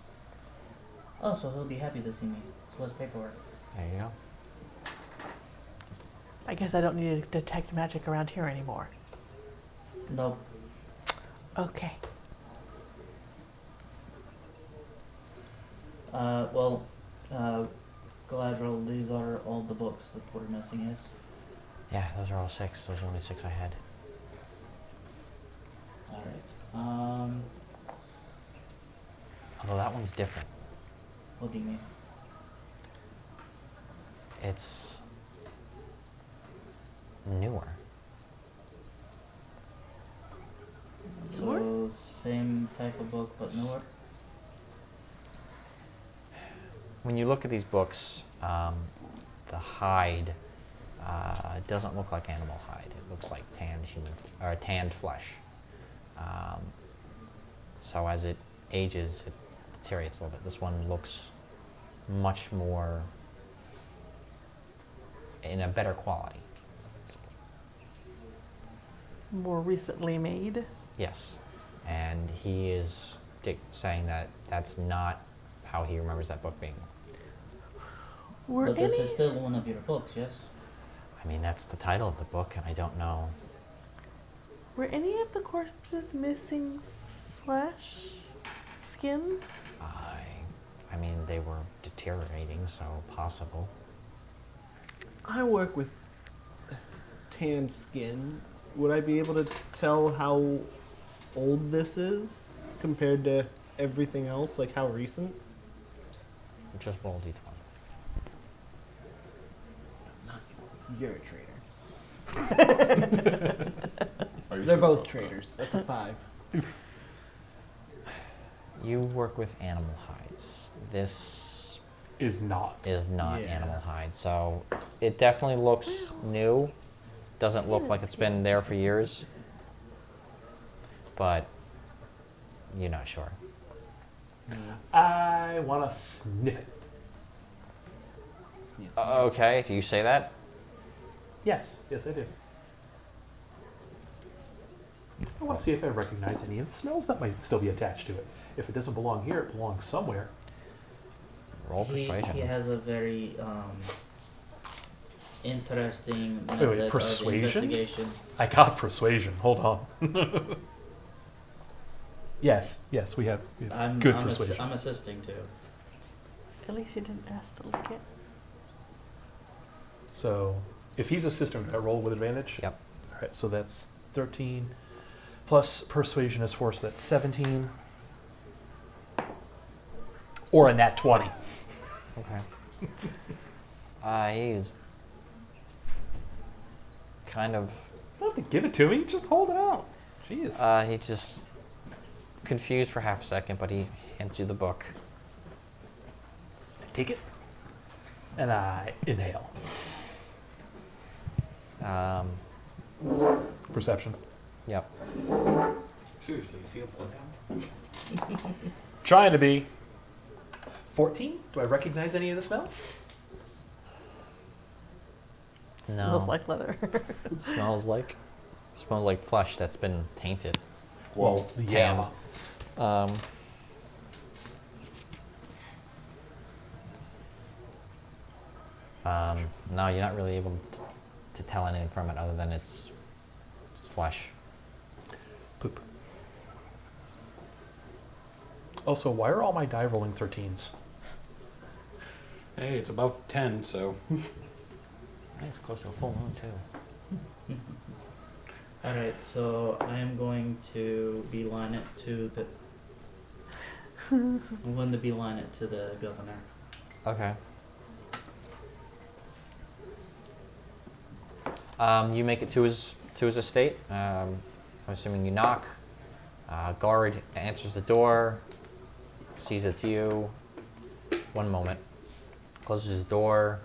Oh, so he'll be happy to see me. It's less paperwork. There you go. I guess I don't need to detect magic around here anymore. Nope. Okay. Well, Galadriel, these are all the books that we're missing, yes? Yeah, those are all 6. Those are only 6 I had. Alright. Although that one's different. What do you mean? It's newer. So, same type of book, but newer? When you look at these books, the hide doesn't look like animal hide. It looks like tanned human or tanned flesh. So as it ages, it deteriorates a little bit. This one looks much more in a better quality. More recently made. Yes, and he is saying that that's not how he remembers that book being. Were But this any is still one of your books, yes? I mean, that's the title of the book, and I don't know. were any of the corpses missing flesh, skin? I mean, they were deteriorating, so possible. I work with tanned skin. Would I be able to tell how old this is compared to everything else? Like how recent? Just roll d20. You're a traitor. Are you They're sure both about traitors. That's a 5. You work with animal hides. This Is not. is not Yeah. animal hide, so it definitely looks new. Doesn't look like it's been there for years, but you're not sure. I want to sniff it. Okay, do you say that? Yes, yes, I do. I want to see if I recognize any of the smells that might still be attached to it. If it doesn't belong here, it belongs somewhere. Roll persuasion. He has a very interesting Wait, method of persuasion? investigation. I got persuasion. Hold on. yes, we have good persuasion. I'm assisting too. At least you didn't ask to lick it. So, if he's assistant, I roll with advantage? Yep. All right, so that's 13. Plus persuasion is 4, so that's 17. Or a nat 20. Okay. He's kind of. You don't have to give it to me, just hold it out. Jeez. He just confused for half a second, but he hands you the book. I take it, and I inhale. Perception. Yep. Seriously, you see a blood down? Trying to be. 14? Do I recognize any of the smells? No. Smells like leather. Smells like flesh that's been tainted. Well, Tanned. No, you're not really able to tell anything from it other than it's flesh. Poop. Also, why are all my die rolling 13s? Hey, it's above 10, so. It's close to a full moon too. Alright, so I am going to beeline it to the. I'm going to beeline it to the governor. Okay. You make it to his estate. I'm assuming you knock. Guard answers the door, sees it's you. One moment. Closes his door.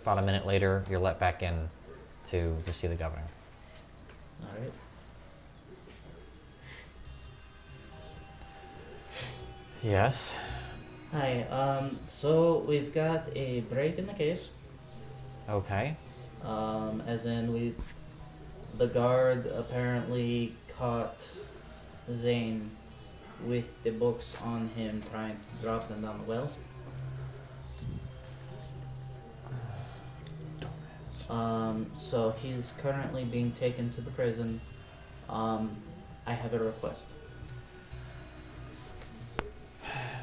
About a minute later, you're let back in to see the governor. All right. Yes. Hi. So we've got a break in the case. Okay. As in the guard apparently caught Zane with the books on him trying to drop them down the well. So he's currently being taken to the prison. I have a request.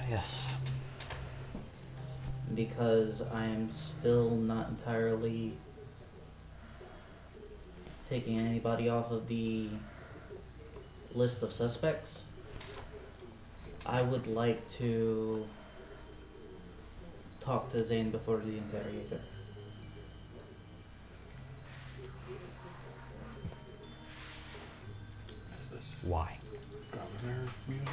Yes. Because I'm still not entirely taking anybody off of the list of suspects. I would like to talk to Zane before the interrogator. Why? Governor music?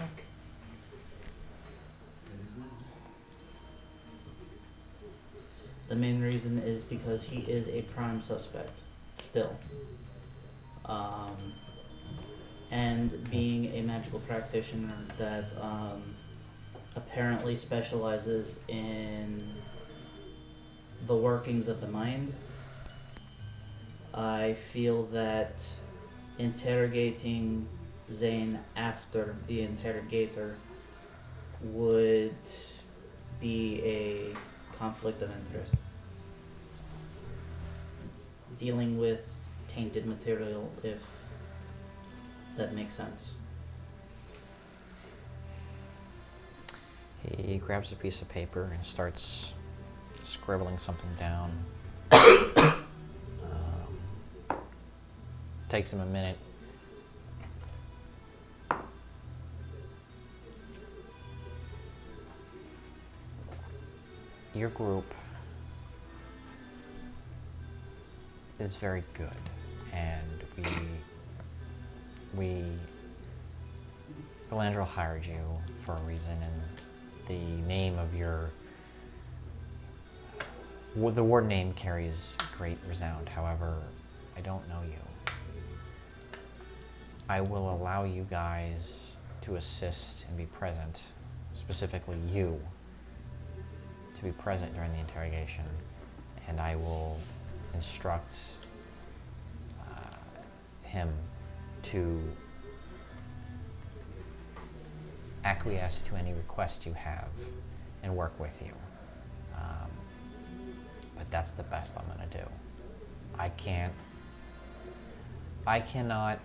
The main reason is because he is a prime suspect, still. And being a magical practitioner that apparently specializes in the workings of the mind, I feel that interrogating Zane after the interrogator would be a conflict of interest. Dealing with tainted material, if that makes sense. He grabs a piece of paper and starts scribbling something down. Takes him a minute. Your group is very good, and Galandril hired you for a reason, and the name of the ward name carries great resound. However, I don't know you. I will allow you guys to assist and be present, specifically you, to be present during the interrogation, and I will instruct him to acquiesce to any request you have and work with you. But that's the best I'm gonna do. I cannot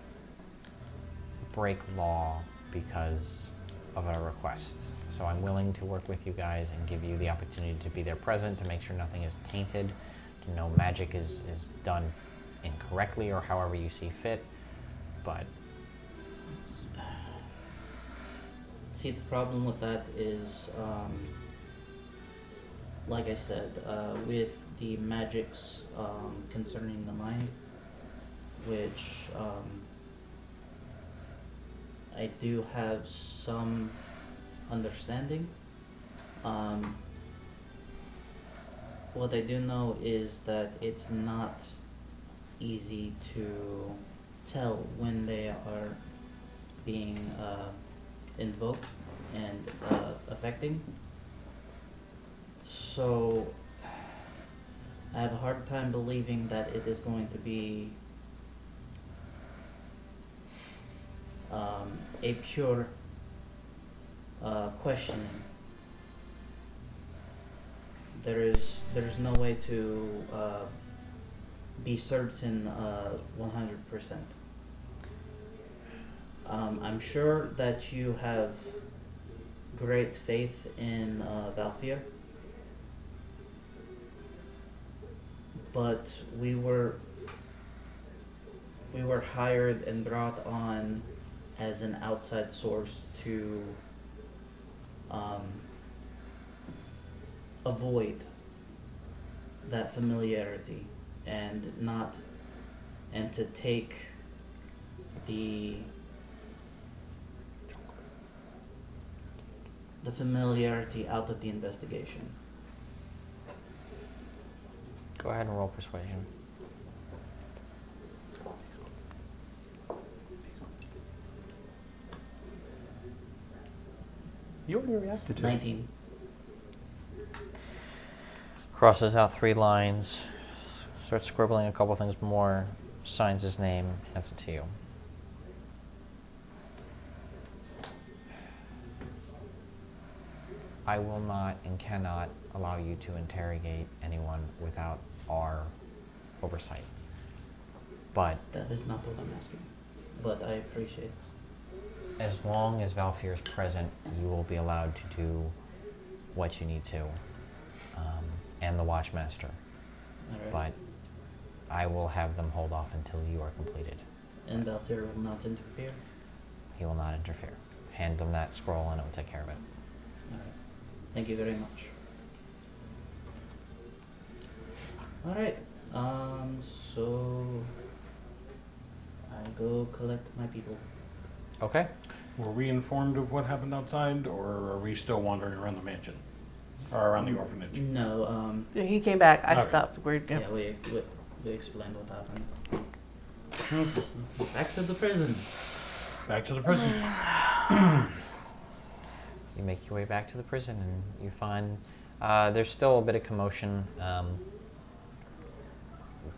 break law because of a request. So I'm willing to work with you guys and give you the opportunity to be there present, to make sure nothing is tainted, to know magic is done incorrectly or however you see fit, but... See, the problem with that is, like I said, with the magics concerning the mind, which I do have some understanding. What I do know is that it's not easy to tell when they are being invoked and affecting. So I have a hard time believing that it is going to be a pure questioning. There's no way to be certain 100%. I'm sure that you have great faith in Valfir, but we were hired and brought on as an outside source to avoid that familiarity and not and to take the familiarity out of the investigation. Go ahead and roll persuasion. You already reacted to it. 19. Crosses out 3 lines, starts scribbling a couple things more, signs his name, hands it to you. I will not and cannot allow you to interrogate anyone without our oversight. But That is not what I'm asking, but I appreciate. as long as Valfir is present, you will be allowed to do what you need to, and the Watchmaster. Alright. But I will have them hold off until you are completed. And Valtir will not interfere? He will not interfere. Hand them that scroll and it will take care of it. Alright. Thank you very much. Alright, so I go collect my people. Okay. Were we informed of what happened outside, or are we still wandering around the mansion? Or around the orphanage? No, Yeah, he came back. I Okay. stopped. We're yeah, we explained what happened. Back to the prison. Back to the prison. You make your way back to the prison and you find there's still a bit of commotion.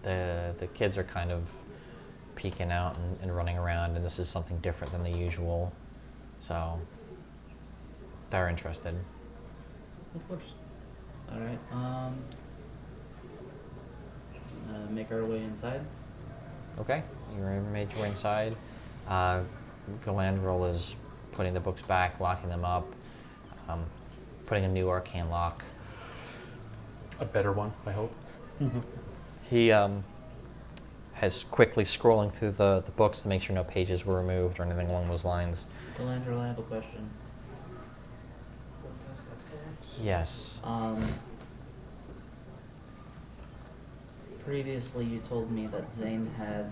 The kids are kind of peeking out and running around, and this is something different than the usual. So they're interested. Of course. Alright, make our way inside. Okay, you made your way inside. Galandril is putting the books back, locking them up, putting a new arcane lock. A better one, I hope. He has quickly scrolling through the books to make sure no pages were removed or anything along those lines. Galandro, I have a question. Yes. Previously you told me that Zane had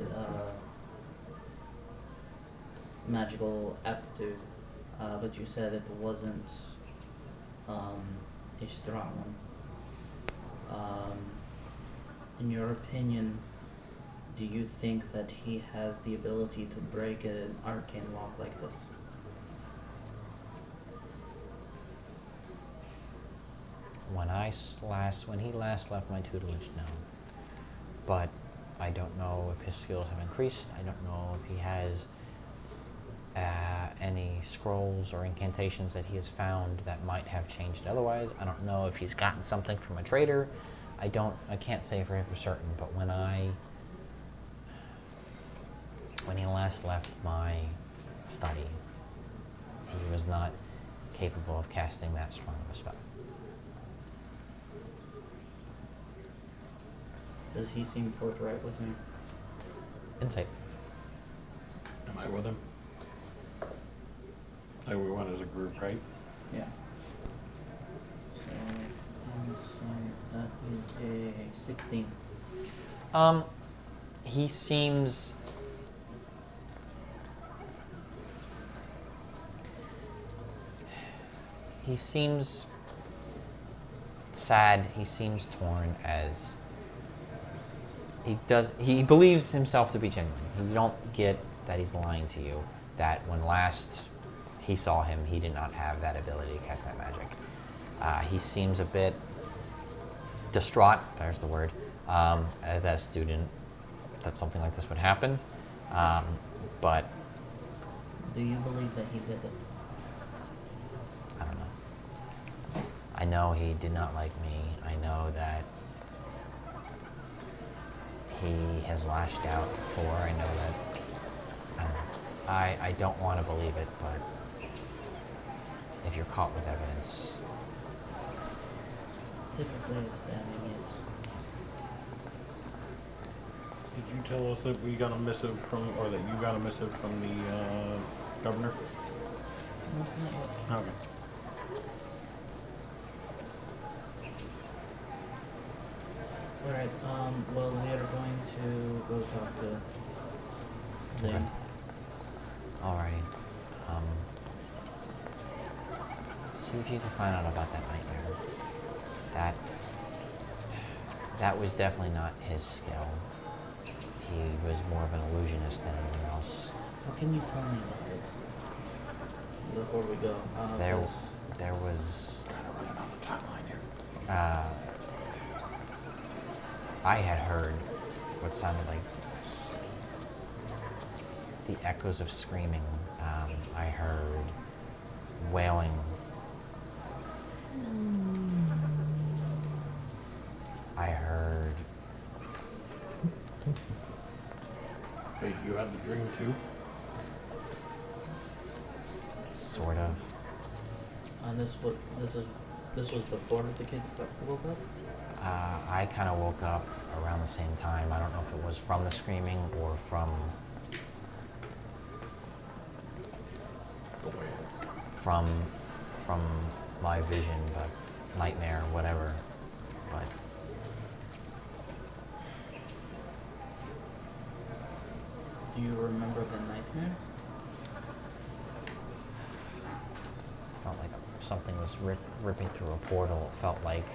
magical aptitude, but you said it wasn't a strong one. In your opinion, do you think that he has the ability to break an arcane lock like this? When he last left my tutelage, no. But I don't know if his skills have increased. I don't know if he has any scrolls or incantations that he has found that might have changed it otherwise. I don't know if he's gotten something from a trader. I can't say for certain, but when he last left my study, he was not capable of casting that strong of a spell. Does he seem forthright with me? Insight. Am I with him? Like we went as a group, right? Yeah. So, that is a 16. He seems sad. He seems torn as he believes himself to be genuine. You don't get that he's lying to you, that when last he saw him, he did not have that ability to cast that magic. He seems a bit distraught, there's the word, that a student, that something like this would happen. But Do you believe that he did it? I don't know. I know he did not like me. I know that he has lashed out before. I know that, I don't know. I don't want to believe it, but if you're caught with evidence, Typically it's damning, yes. Did you tell us that we got a missive from, or that you got a missive from the governor? Okay. Alright, well, we are going to go talk to Zane. Okay. Alrighty. See if you can find out about that nightmare. That was definitely not his skill. He was more of an illusionist than anything else. What can you tell me about it? Before we go. There was. Kinda running on the timeline here. I had heard what sounded like the echoes of screaming. I heard wailing. I heard. Wait, you had the dream too? Sort of. And this was before the kids woke up? I kind of woke up around the same time. I don't know if it was from the screaming or from The waves. from my vision, but nightmare, whatever. But Do you remember the nightmare? felt like something was ripping through a portal. It felt like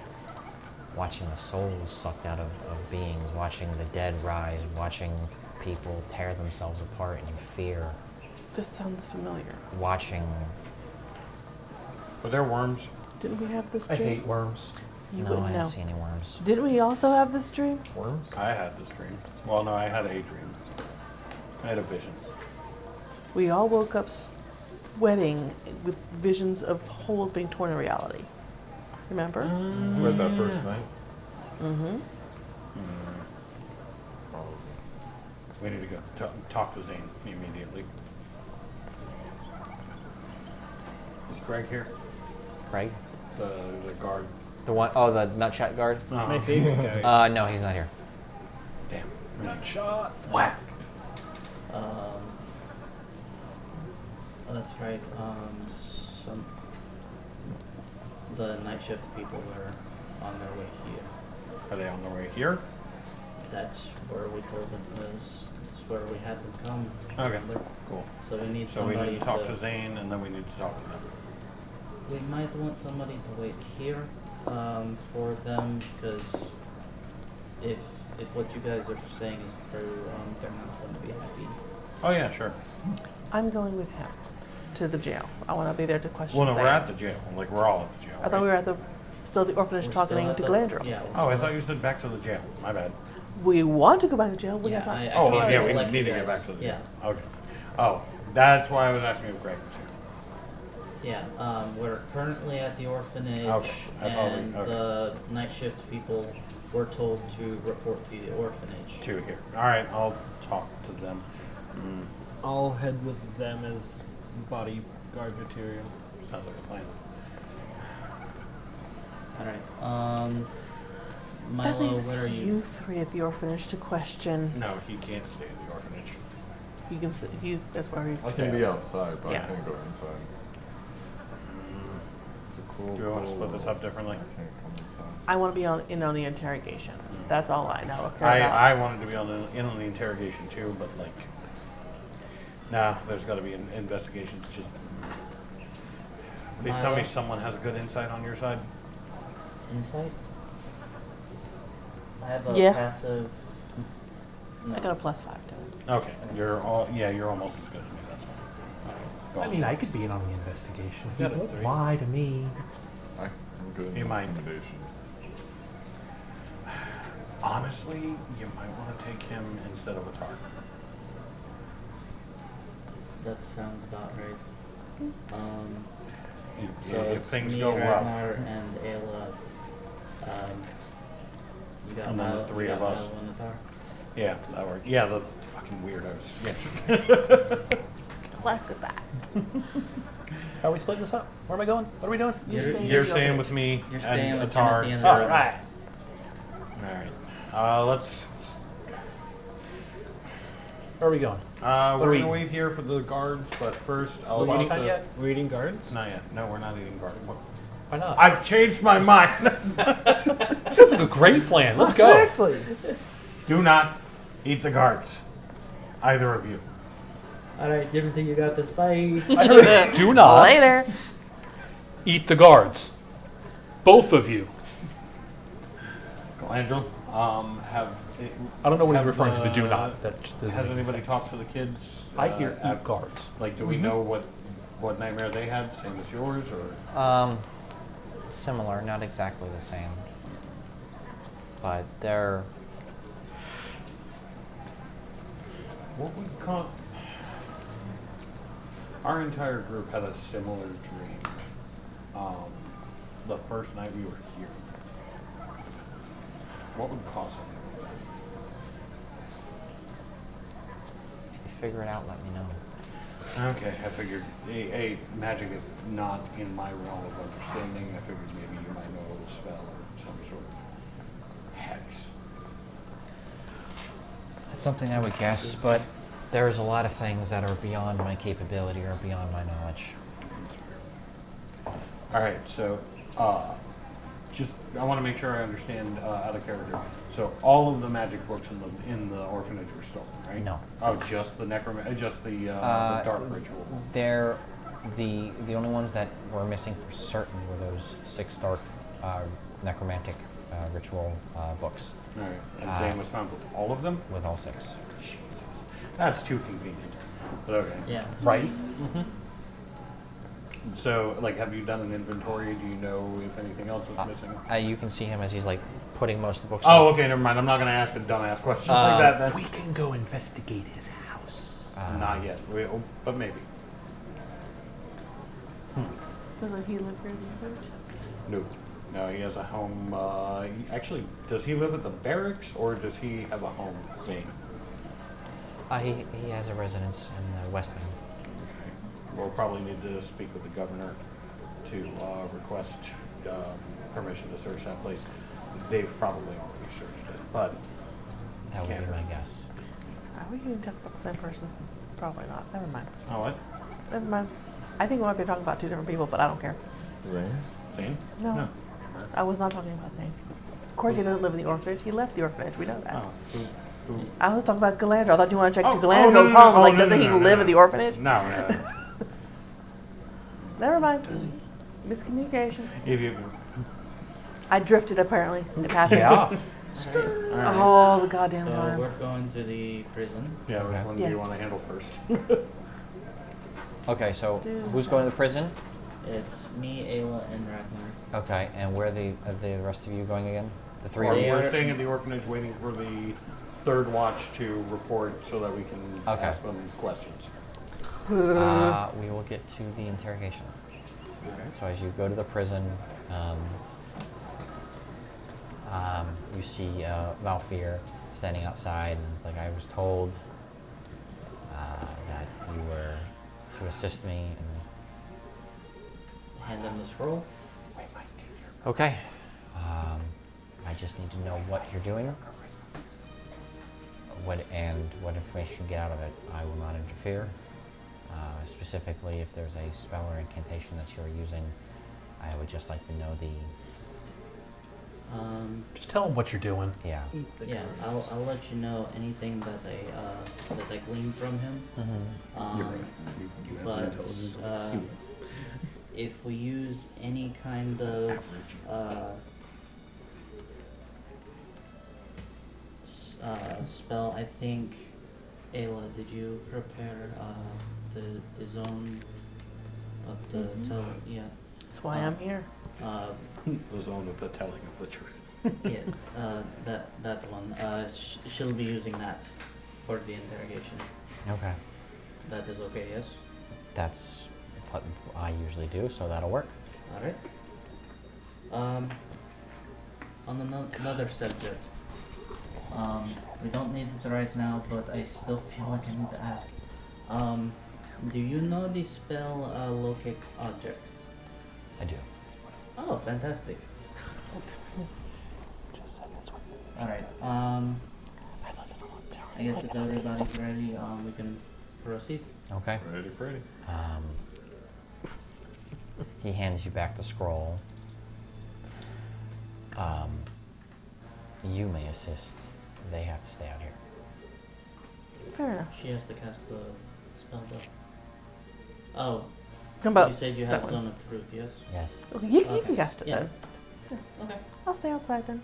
watching the souls sucked out of beings, watching the dead rise, watching people tear themselves apart in fear, This sounds familiar. watching. Were there worms? Didn't we have this I dream? hate worms. You No, wouldn't I know. didn't see any worms. Didn't we also have this dream? Worms? I had this dream. Well, no, I had a dream. I had a vision. We all woke up sweating with visions of holes being torn in reality. Remember? Read that first night? Mm-hmm. Probably. We need to go talk to Zane immediately. Is Greg here? Craig? The guard. The one, oh, the nutshot guard? My favorite guy. No, he's not here. Damn. Shot. Whack. Oh, that's right. The night shift people are on their way here. Are they on their way here? That's where we told them that's where we had them come. Okay. remember? Cool. So we need So we somebody need to talk to Zane, and then we need to talk to them. We might want somebody to wait here for them because if what you guys are saying is true, they're not going to be happy. Oh yeah, sure. I'm going with him to the jail. I want to be there to question Well, no, we're Zane. at the jail. Like we're all at the jail. I thought we were at the still the orphanage We're talking still at to the- Glandrel. Yeah. we're Oh, I still thought at- you said back to the jail. My bad. We want to go back to jail. We Yeah, have not I Oh, can't started. yeah, we let need you to get guys- back to the jail. yeah. Okay. Oh, that's why I was asking if Greg was here. Yeah, we're currently at the orphanage, Okay, I thought we- and okay. the night shift people were told to report to the orphanage. Two here. All right, I'll talk to them. I'll head with them as bodyguard material. Sounds like a plan. All right. That Milo, leaves where are you you? three at the orphanage to question. No, he can't stay at the orphanage. You can. That's where he's. I can be outside, but Yeah. I can't go inside. It's a cool. Do you want to split this up differently? I can't come inside. I want to be in on the interrogation. That's all I know. Care about. I wanted to be in on the interrogation too, but like, nah, there's got to be investigations. Just please tell me Milo? someone has a good insight on your side. Insight? I have a Yeah. passive. No. I got a +5 to it. Okay, you're almost as good as me. That's fine. Go I on. mean, I could be in on the investigation. You got a Don't 3. lie to me. I'm good You in mind? intimidation. Honestly, you might want to take him instead of a tar. That sounds about right. So If it's things me, go rough, Ragnar, and Ayla. You got And then the Milo, three you of got us. Milo and the tar? yeah, that worked. Yeah, the fucking weirdos. Yeah. Left with that. How are we splitting this up? Where am I going? What are we doing? You're staying with me You're staying and with Atar. Timothy and All the right. All right. Let's. Where are we going? We're are we- gonna wait here for the guards, but first I'll Is it talk eating time to. yet? We're eating guards? Not yet. No, we're not eating guard. Why not? I've changed my mind. This is like a great plan. Let's go. Exactly. Do not eat the guards. Either of you. All right, different thing. You got this. Bye. I heard do not Later. eat the guards. Both of you. Angel, have. I don't know what he's have referring to the do the- not. That doesn't Has make anybody sense. talked to the kids? I hear at- eat guards. Like, do we know what nightmare they had? Same as yours, or? Similar, not exactly the same, but they're What we call. Our entire group had a similar dream. The first night we were here. What would cause it? If you figure it out, let me know. Okay, I figured magic is not in my realm of understanding. I figured maybe you might know a spell or some sort of hex. That's something I would guess, but there's a lot of things that are beyond my capability or beyond my knowledge. All right, so just I want to make sure I understand out of character. So all of the magic books in the orphanage were stolen, right? No. Oh, just the just the dark ritual. They're the only ones that were missing for certain were those 6 dark necromantic ritual books All right, and Zane was found with all of them. with all 6. That's too convenient. But okay. Yeah. Right? So, like, have you done an inventory? Do you know if anything else is missing? You can see him as he's like putting most of the books. Oh, up. okay, never mind. I'm not going to ask a dumbass question like that then. We can go investigate his house. Not yet, but maybe. Doesn't he live here in the village? No. No, he has a home. Actually, does he live at the barracks or does he have a home staying? He has a residence in the West End. Okay. We'll probably need to speak with the governor to request permission to search that place. They've probably already searched it, but That would be Can't my hurt. guess. Are we even talking about the same person? Probably not. Never mind. oh, what? Never mind. I think we might be talking about 2 different people, but I don't care. Zane? No. I was not talking about Zane. Of course, he doesn't live in the orphanage. He left the orphanage. We know that. Oh, who? I was talking about Galandro. I thought you wanted to check Oh, to Galandro's no, no, no. home. Oh, Like, no, doesn't no, he no, live no. at the orphanage? No, no. Never mind. Miscommunication. If you, I drifted, apparently. It happened. Yeah. all right. Oh, the goddamn So time. we're going to the prison. Yeah, which Okay. one do Yes. you want to handle first? Okay, so Dude. who's going to the prison? It's me, Ayla, and Ragnar. Okay, and where are the rest of you going again? The 3 Or of you? we're staying at the orphanage waiting for the third watch to report so that we can Okay. ask them questions. We will get to the interrogation. Okay. So as you go to the prison, you see Valfir standing outside, and it's like, I was told that you were to assist me. Hand them the scroll. Okay. I just need to know what you're doing. What information you get out of it. I will not interfere. Specifically, if there's a spell or incantation that you're using, I would just like to know the Just tell him what you're doing. yeah. Yeah, I'll let you know anything that I gleaned from him. You're right. You have the But intelligence. if we use any kind of spell, I think, Ayla, did you prepare the zone of the yeah? That's why I'm here. The zone of the telling of the truth. Yeah, that one. She'll be using that for the interrogation. Okay. That is okay, yes? That's what I usually do, so that'll work. Alright. On another subject. We don't need it right now, but I still feel like I need to ask. Do you know the spell locate object? I do. Oh, fantastic. Alright, I guess if everybody's ready, we can proceed. Okay. Ready, Freddy. He hands you back the scroll. you may assist. They have to stay out here. Fair enough. She has to cast the spell though. Oh, How about you said you that have one? Zone of Truth, yes? Yes. Okay, you can Okay. cast it Yeah. then. Okay. I'll stay outside then.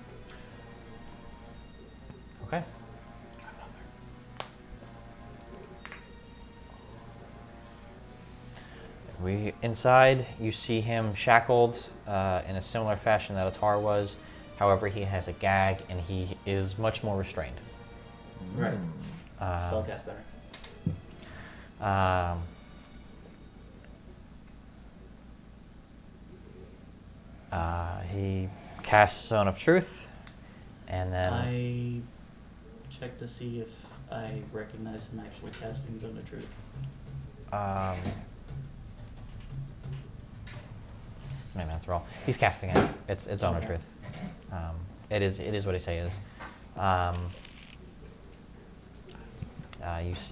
Okay. Inside, you see him shackled in a similar fashion that Atar was. However, he has a gag and he is much more restrained. Right. Um, Spellcaster. Um, he casts Zone of Truth, and then I check to see if I recognize him actually casting Zone of Truth. maybe that's wrong. He's casting it. It's Zone of Okay. Truth. It is what he say it is.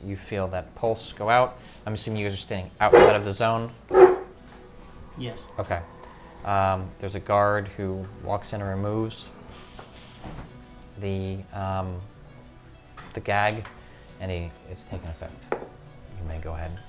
You feel that pulse go out. I'm assuming you guys are standing outside of the zone. Yes. Okay. There's a guard who walks in and removes the gag, and it's taken effect. You may go ahead.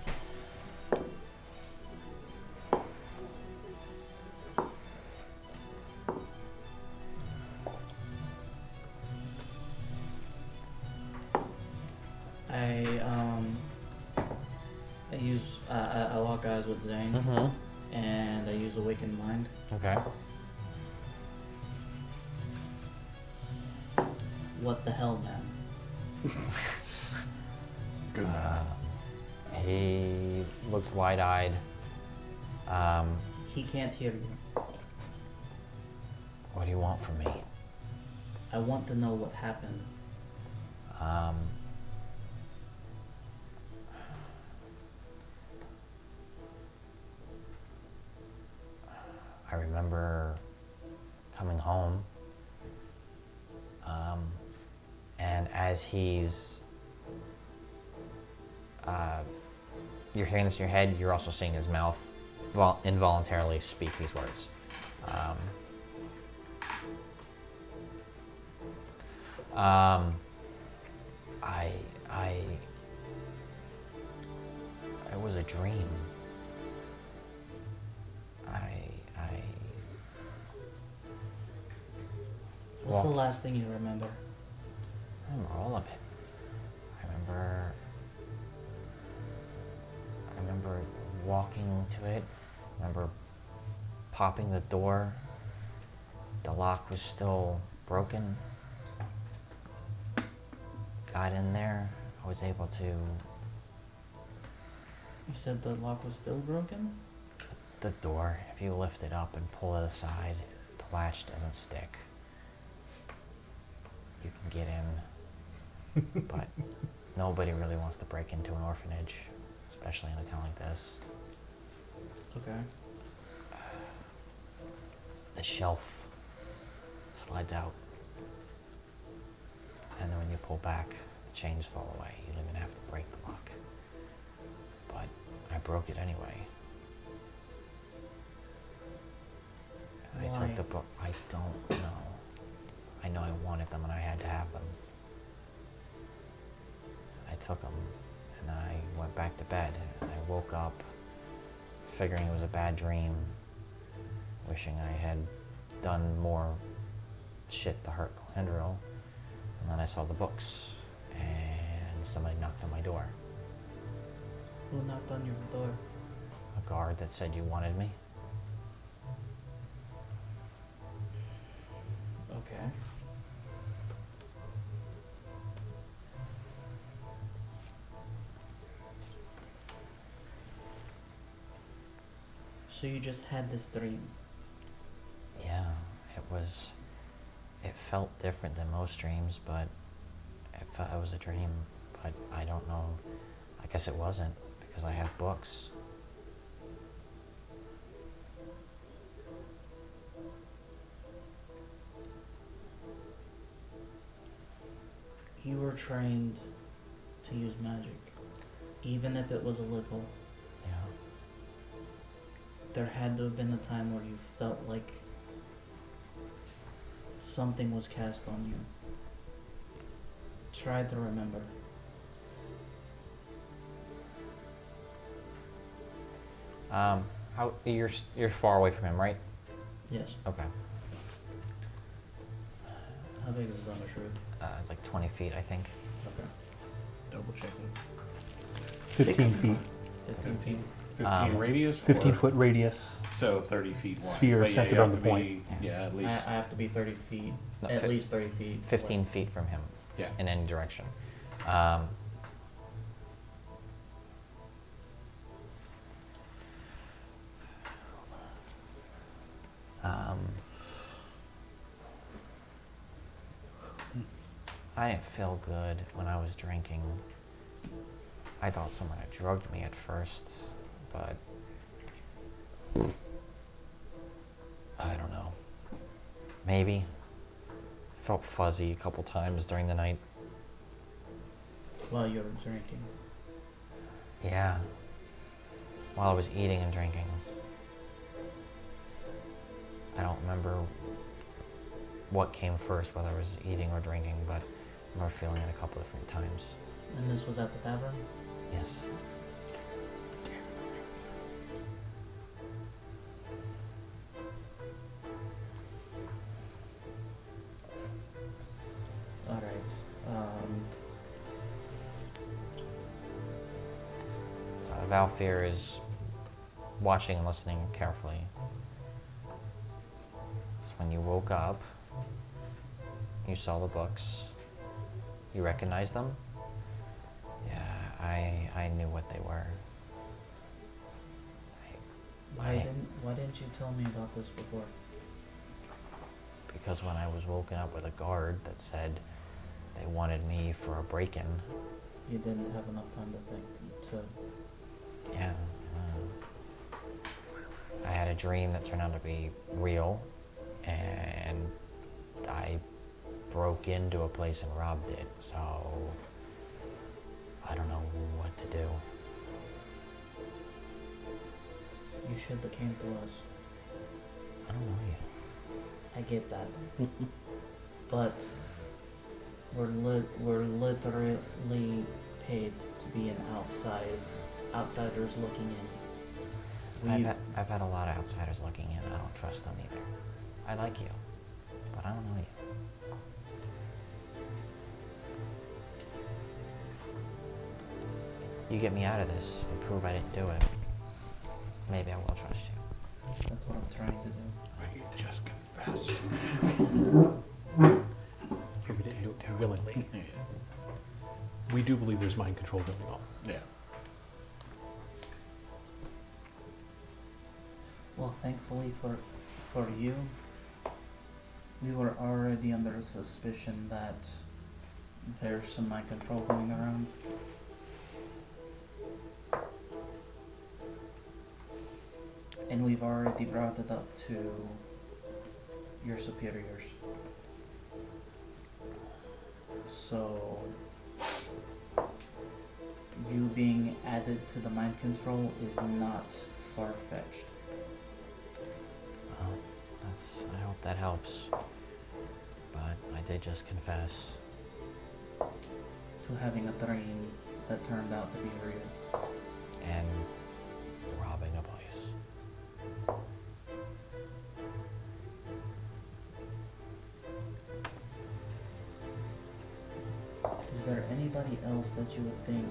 I lock eyes with Zane, Mm-hmm. and I use Awakened Mind. Okay. What the hell, man? Good manners. He looked wide-eyed. He can't hear you. What do you want from me? I want to know what happened. I remember coming home, and as he's, you're hearing this in your head, you're also seeing his mouth involuntarily speak these words. It was a dream. What's the Well- last thing you remember? I remember all of it. I remember walking to it. I remember popping the door. The lock was still broken. Got in there. I was able to. You said the lock was still broken? The door, if you lift it up and pull it aside, the latch doesn't stick. You can get in, but nobody really wants to break into an orphanage, especially in a town like this. Okay. The shelf slides out, and then when you pull back, the chains fall away. You don't even have to break the lock. But I broke it anyway. I Why? took the book. I don't know. I know I wanted them and I had to have them. I took them and I went back to bed. And I woke up figuring it was a bad dream, wishing I had done more shit to hurt Calandriel. And then I saw the books and somebody knocked on my door. Who knocked on your door? A guard that said you wanted me. Okay. So you just had this dream? Yeah, it felt different than most dreams, but it was a dream, but I don't know, I guess it wasn't, because I have books. You were trained to use magic, even if it was a little. Yeah. There had to have been a time where you felt like something was cast on you. Try to remember. How you're far away from him, right? Yes. Okay. How big is his undershirt? It's like 20 feet, I think. Okay. Double checking. 15 feet. 15 feet. 15 radius? 15 or- foot radius. So 30 feet wide. Sphere But yeah, centered you on have the to point. be- Yeah. Yeah, at I least. have to be 30 feet. No, At least 30 feet. 15 feet from him. Yeah. In any direction. I didn't feel good when I was drinking. I thought someone had drugged me at first, but I don't know. Maybe. Felt fuzzy a couple times during the night. While you were drinking. Yeah. While I was eating and drinking. I don't remember what came first, whether I was eating or drinking, but I remember feeling it a couple different times. And this was at the tavern? Yes. Alright. Valfir is watching and listening carefully. So when you woke up, you saw the books. You recognized them? Yeah, I knew what they were. Why didn't you tell me about this before? Because when I was woken up with a guard that said they wanted me for a break-in, You didn't have enough time to think to. yeah, I had a dream that turned out to be real, and I broke into a place and robbed it, so I don't know what to do. You should have came to us. I don't know you. I get that. But we're literally paid to be an outsiders looking in. I've had a lot of outsiders looking in. I don't trust them either. I like you, but I don't know you. You get me out of this and prove I didn't do it. Maybe I will trust you. That's what I'm trying to do. You just confess. So we didn't do it willingly. We do believe there's mind control going on. Yeah. Well, thankfully for you, we were already under suspicion that there's some mind control going around. And we've already brought it up to your superiors. So, you being added to the mind control is not far-fetched. Well, I hope that helps. But I did just confess. To having a dream that turned out to be real. And robbing a place. Is there anybody else that you would think?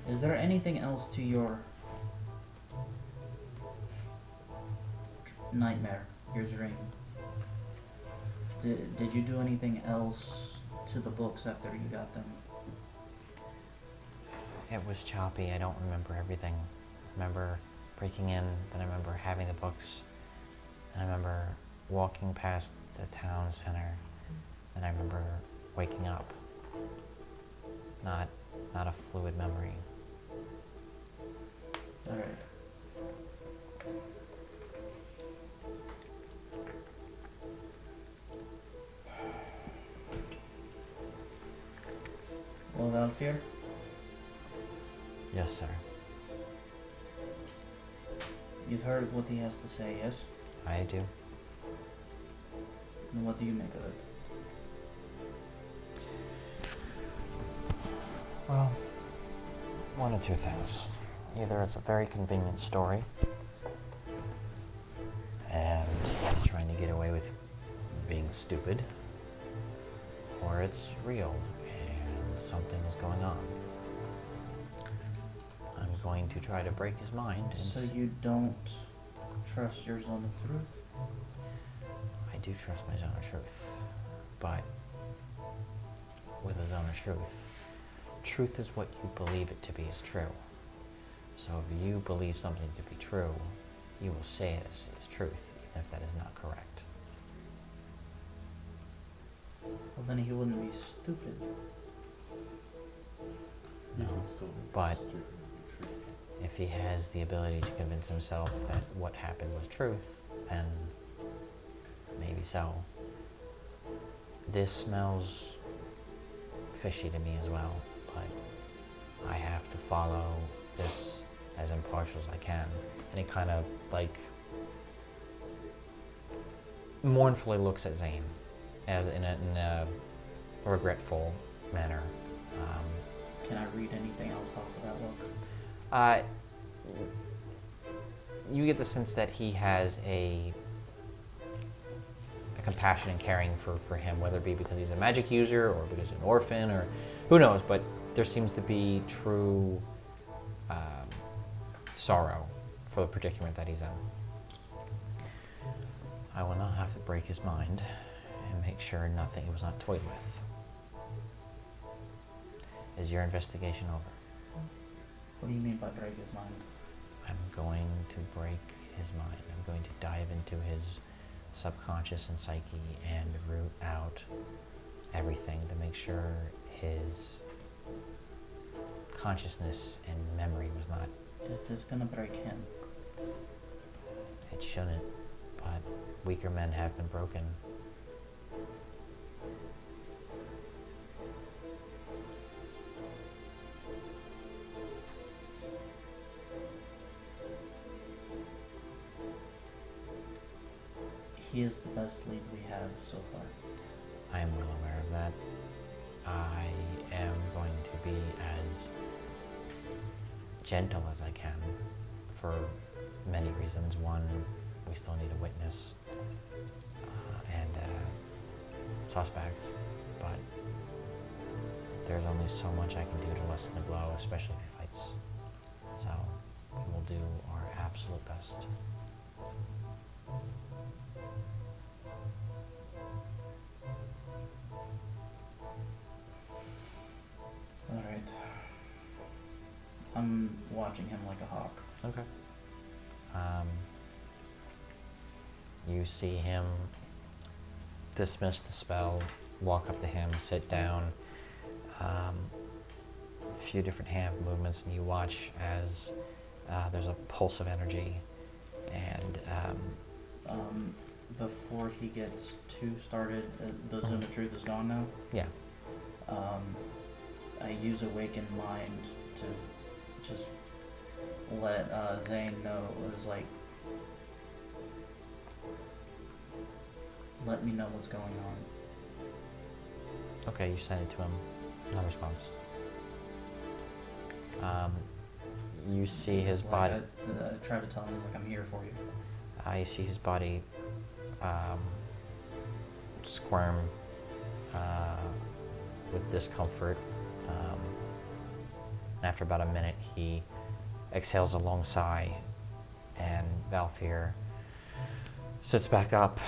Is there anything else to your nightmare, your dream? Did you do anything else to the books after you got them? It was choppy. I don't remember everything. I remember breaking in, then I remember having the books, and I remember walking past the town center, and I remember waking up. Not a fluid memory. Alright. Well, Valkyr, Yes, sir. you've heard what he has to say, yes? I do. And what do you make of it? Well, one of two things. Either it's a very convenient story, and he's trying to get away with being stupid, or it's real and something is going on. I'm going to try to break his mind. And So you don't trust your zone of truth? I do trust my zone of truth, but with a zone of truth, truth is what you believe it to be is true. So if you believe something to be true, you will say it is truth, even if that is not correct. Well, then he wouldn't be stupid. No, but if he has the ability to convince himself that what happened was truth, then maybe so. This smells fishy to me as well, but I have to follow this as impartial as I can. And he kind of like mournfully looks at Zane as in a regretful manner. Can I read anything else off of that look? You get the sense that he has a compassion and caring for him, whether it be because he's a magic user or because he's an orphan or who knows, but there seems to be true sorrow for the predicament that he's in. I will not have to break his mind and make sure nothing was not toyed with. Is your investigation over? What do you mean by break his mind? I'm going to break his mind. I'm going to dive into his subconscious and psyche and root out everything to make sure his consciousness and memory was not. Is this gonna break him? It shouldn't, but weaker men have been broken. He is the best lead we have so far. I am well aware of that. I am going to be as gentle as I can for many reasons. One, we still need a witness and suspects, but there's only so much I can do to lessen the blow, especially if he fights. So we will do our absolute best. Alright. I'm watching him like a hawk. Okay. You see him dismiss the spell, walk up to him, sit down. A few different hand movements, and you watch as there's a pulse of energy. And Before he gets too started, the Zone of Truth is gone now. yeah, I use Awakened Mind to just let Zane know it was like, let me know what's going on. okay, you send it to him. No response. You see his Like, body. I try to tell him, like, I'm here for you. You see his body squirm with discomfort. And after about a minute, he exhales a long sigh, and Valfir sits back up.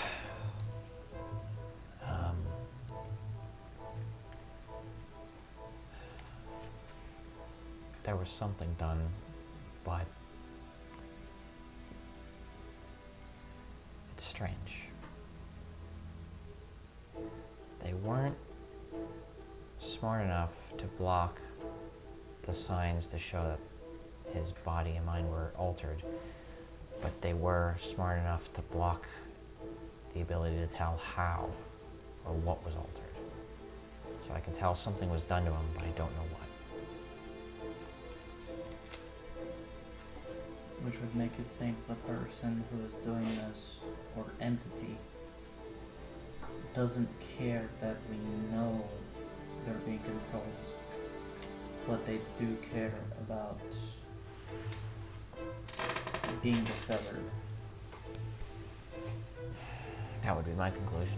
There was something done, but it's strange. They weren't smart enough to block the signs to show that his body and mind were altered, but they were smart enough to block the ability to tell how or what was altered. So I can tell something was done to him, but I don't know what. Which would make you think the person who is doing this, or entity, doesn't care that we know they're being controlled, but they do care about being discovered. That would be my conclusion.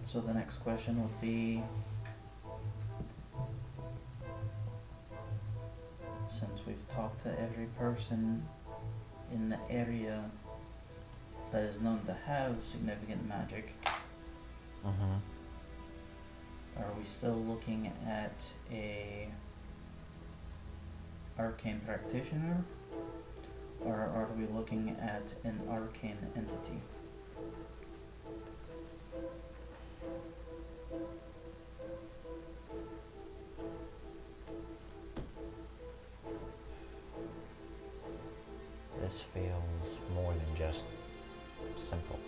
So the next question would be, since we've talked to every person in the area that is known to have significant magic, Mm-hmm. are we still looking at a arcane practitioner, or are we looking at an arcane entity? This feels more than just simple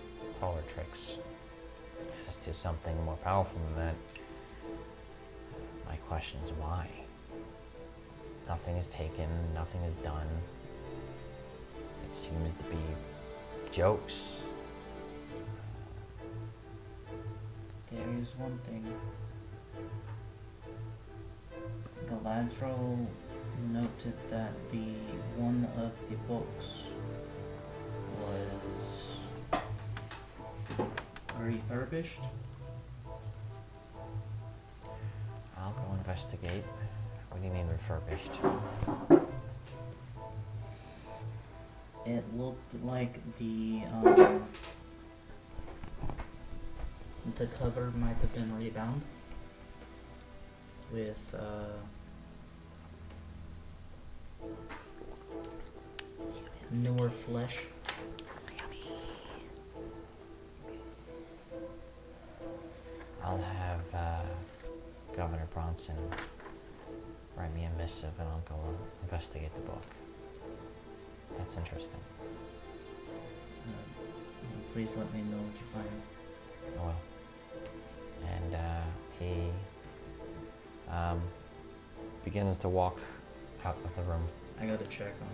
parlor tricks. As to something more powerful than that. My question is why? Nothing is taken, nothing is done. It seems to be jokes. There is one thing. Galadriel noted that one of the books was refurbished. I'll go investigate. What do you mean refurbished? It looked like the cover might have been rebound with newer flesh. I'll have Governor Bronson write me a missive and I'll go investigate the book. That's interesting. Please let me know what you find. I will. And he begins to walk out of the room. I gotta check on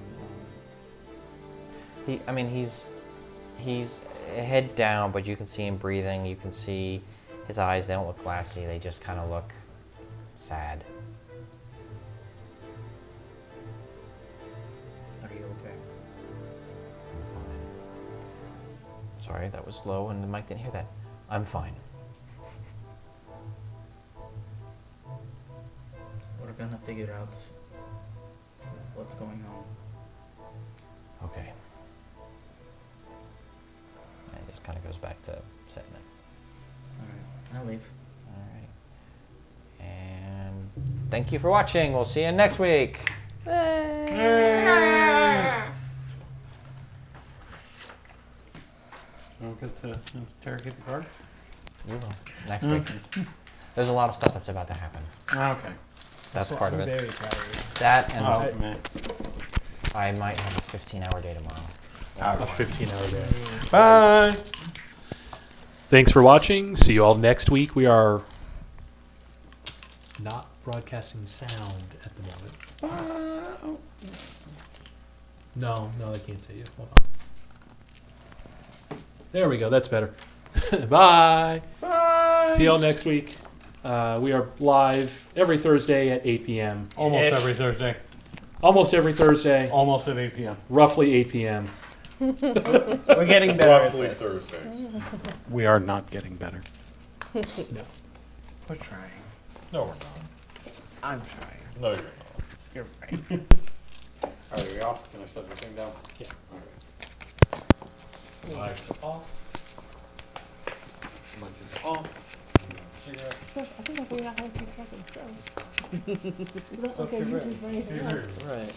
He's head down, but you can see him breathing. You can see his eyes. They don't look glassy. They just kind of look sad. Are you okay? I'm fine. Sorry, that was low and the mic didn't hear that. I'm fine. We're gonna figure out what's going on. Okay. And he just kind of goes back to setting it. Alright, I'll leave. Alright. And thank you for watching. We'll see you next week. Don't get to interrogate the guard? You will. Next week. There's a lot of stuff that's about to happen. Okay. That's part of I'm it. very proud of you. That and Oh, man. I might have a 15-hour day tomorrow. A 15-hour day. Bye. Thanks for watching. See you all next week. We are not broadcasting sound at the moment. No, they can't see you. Hold on. There we go. That's better. Bye. Bye. See y'all next week. We are live every Thursday at 8 p.m. Almost every Thursday. Almost every Thursday, Almost at 8 p.m. roughly 8 p.m. We're getting better at Roughly this. Thursdays. We are not getting better. No. We're trying. No, we're not. I'm trying. No, you're not. You're right. Are we off? Can I set this thing down? Yeah. Okay. Lights off. Lunches off. Cigarette. So I think I forgot how to take seconds. So. Okay, this is for anything else. Right.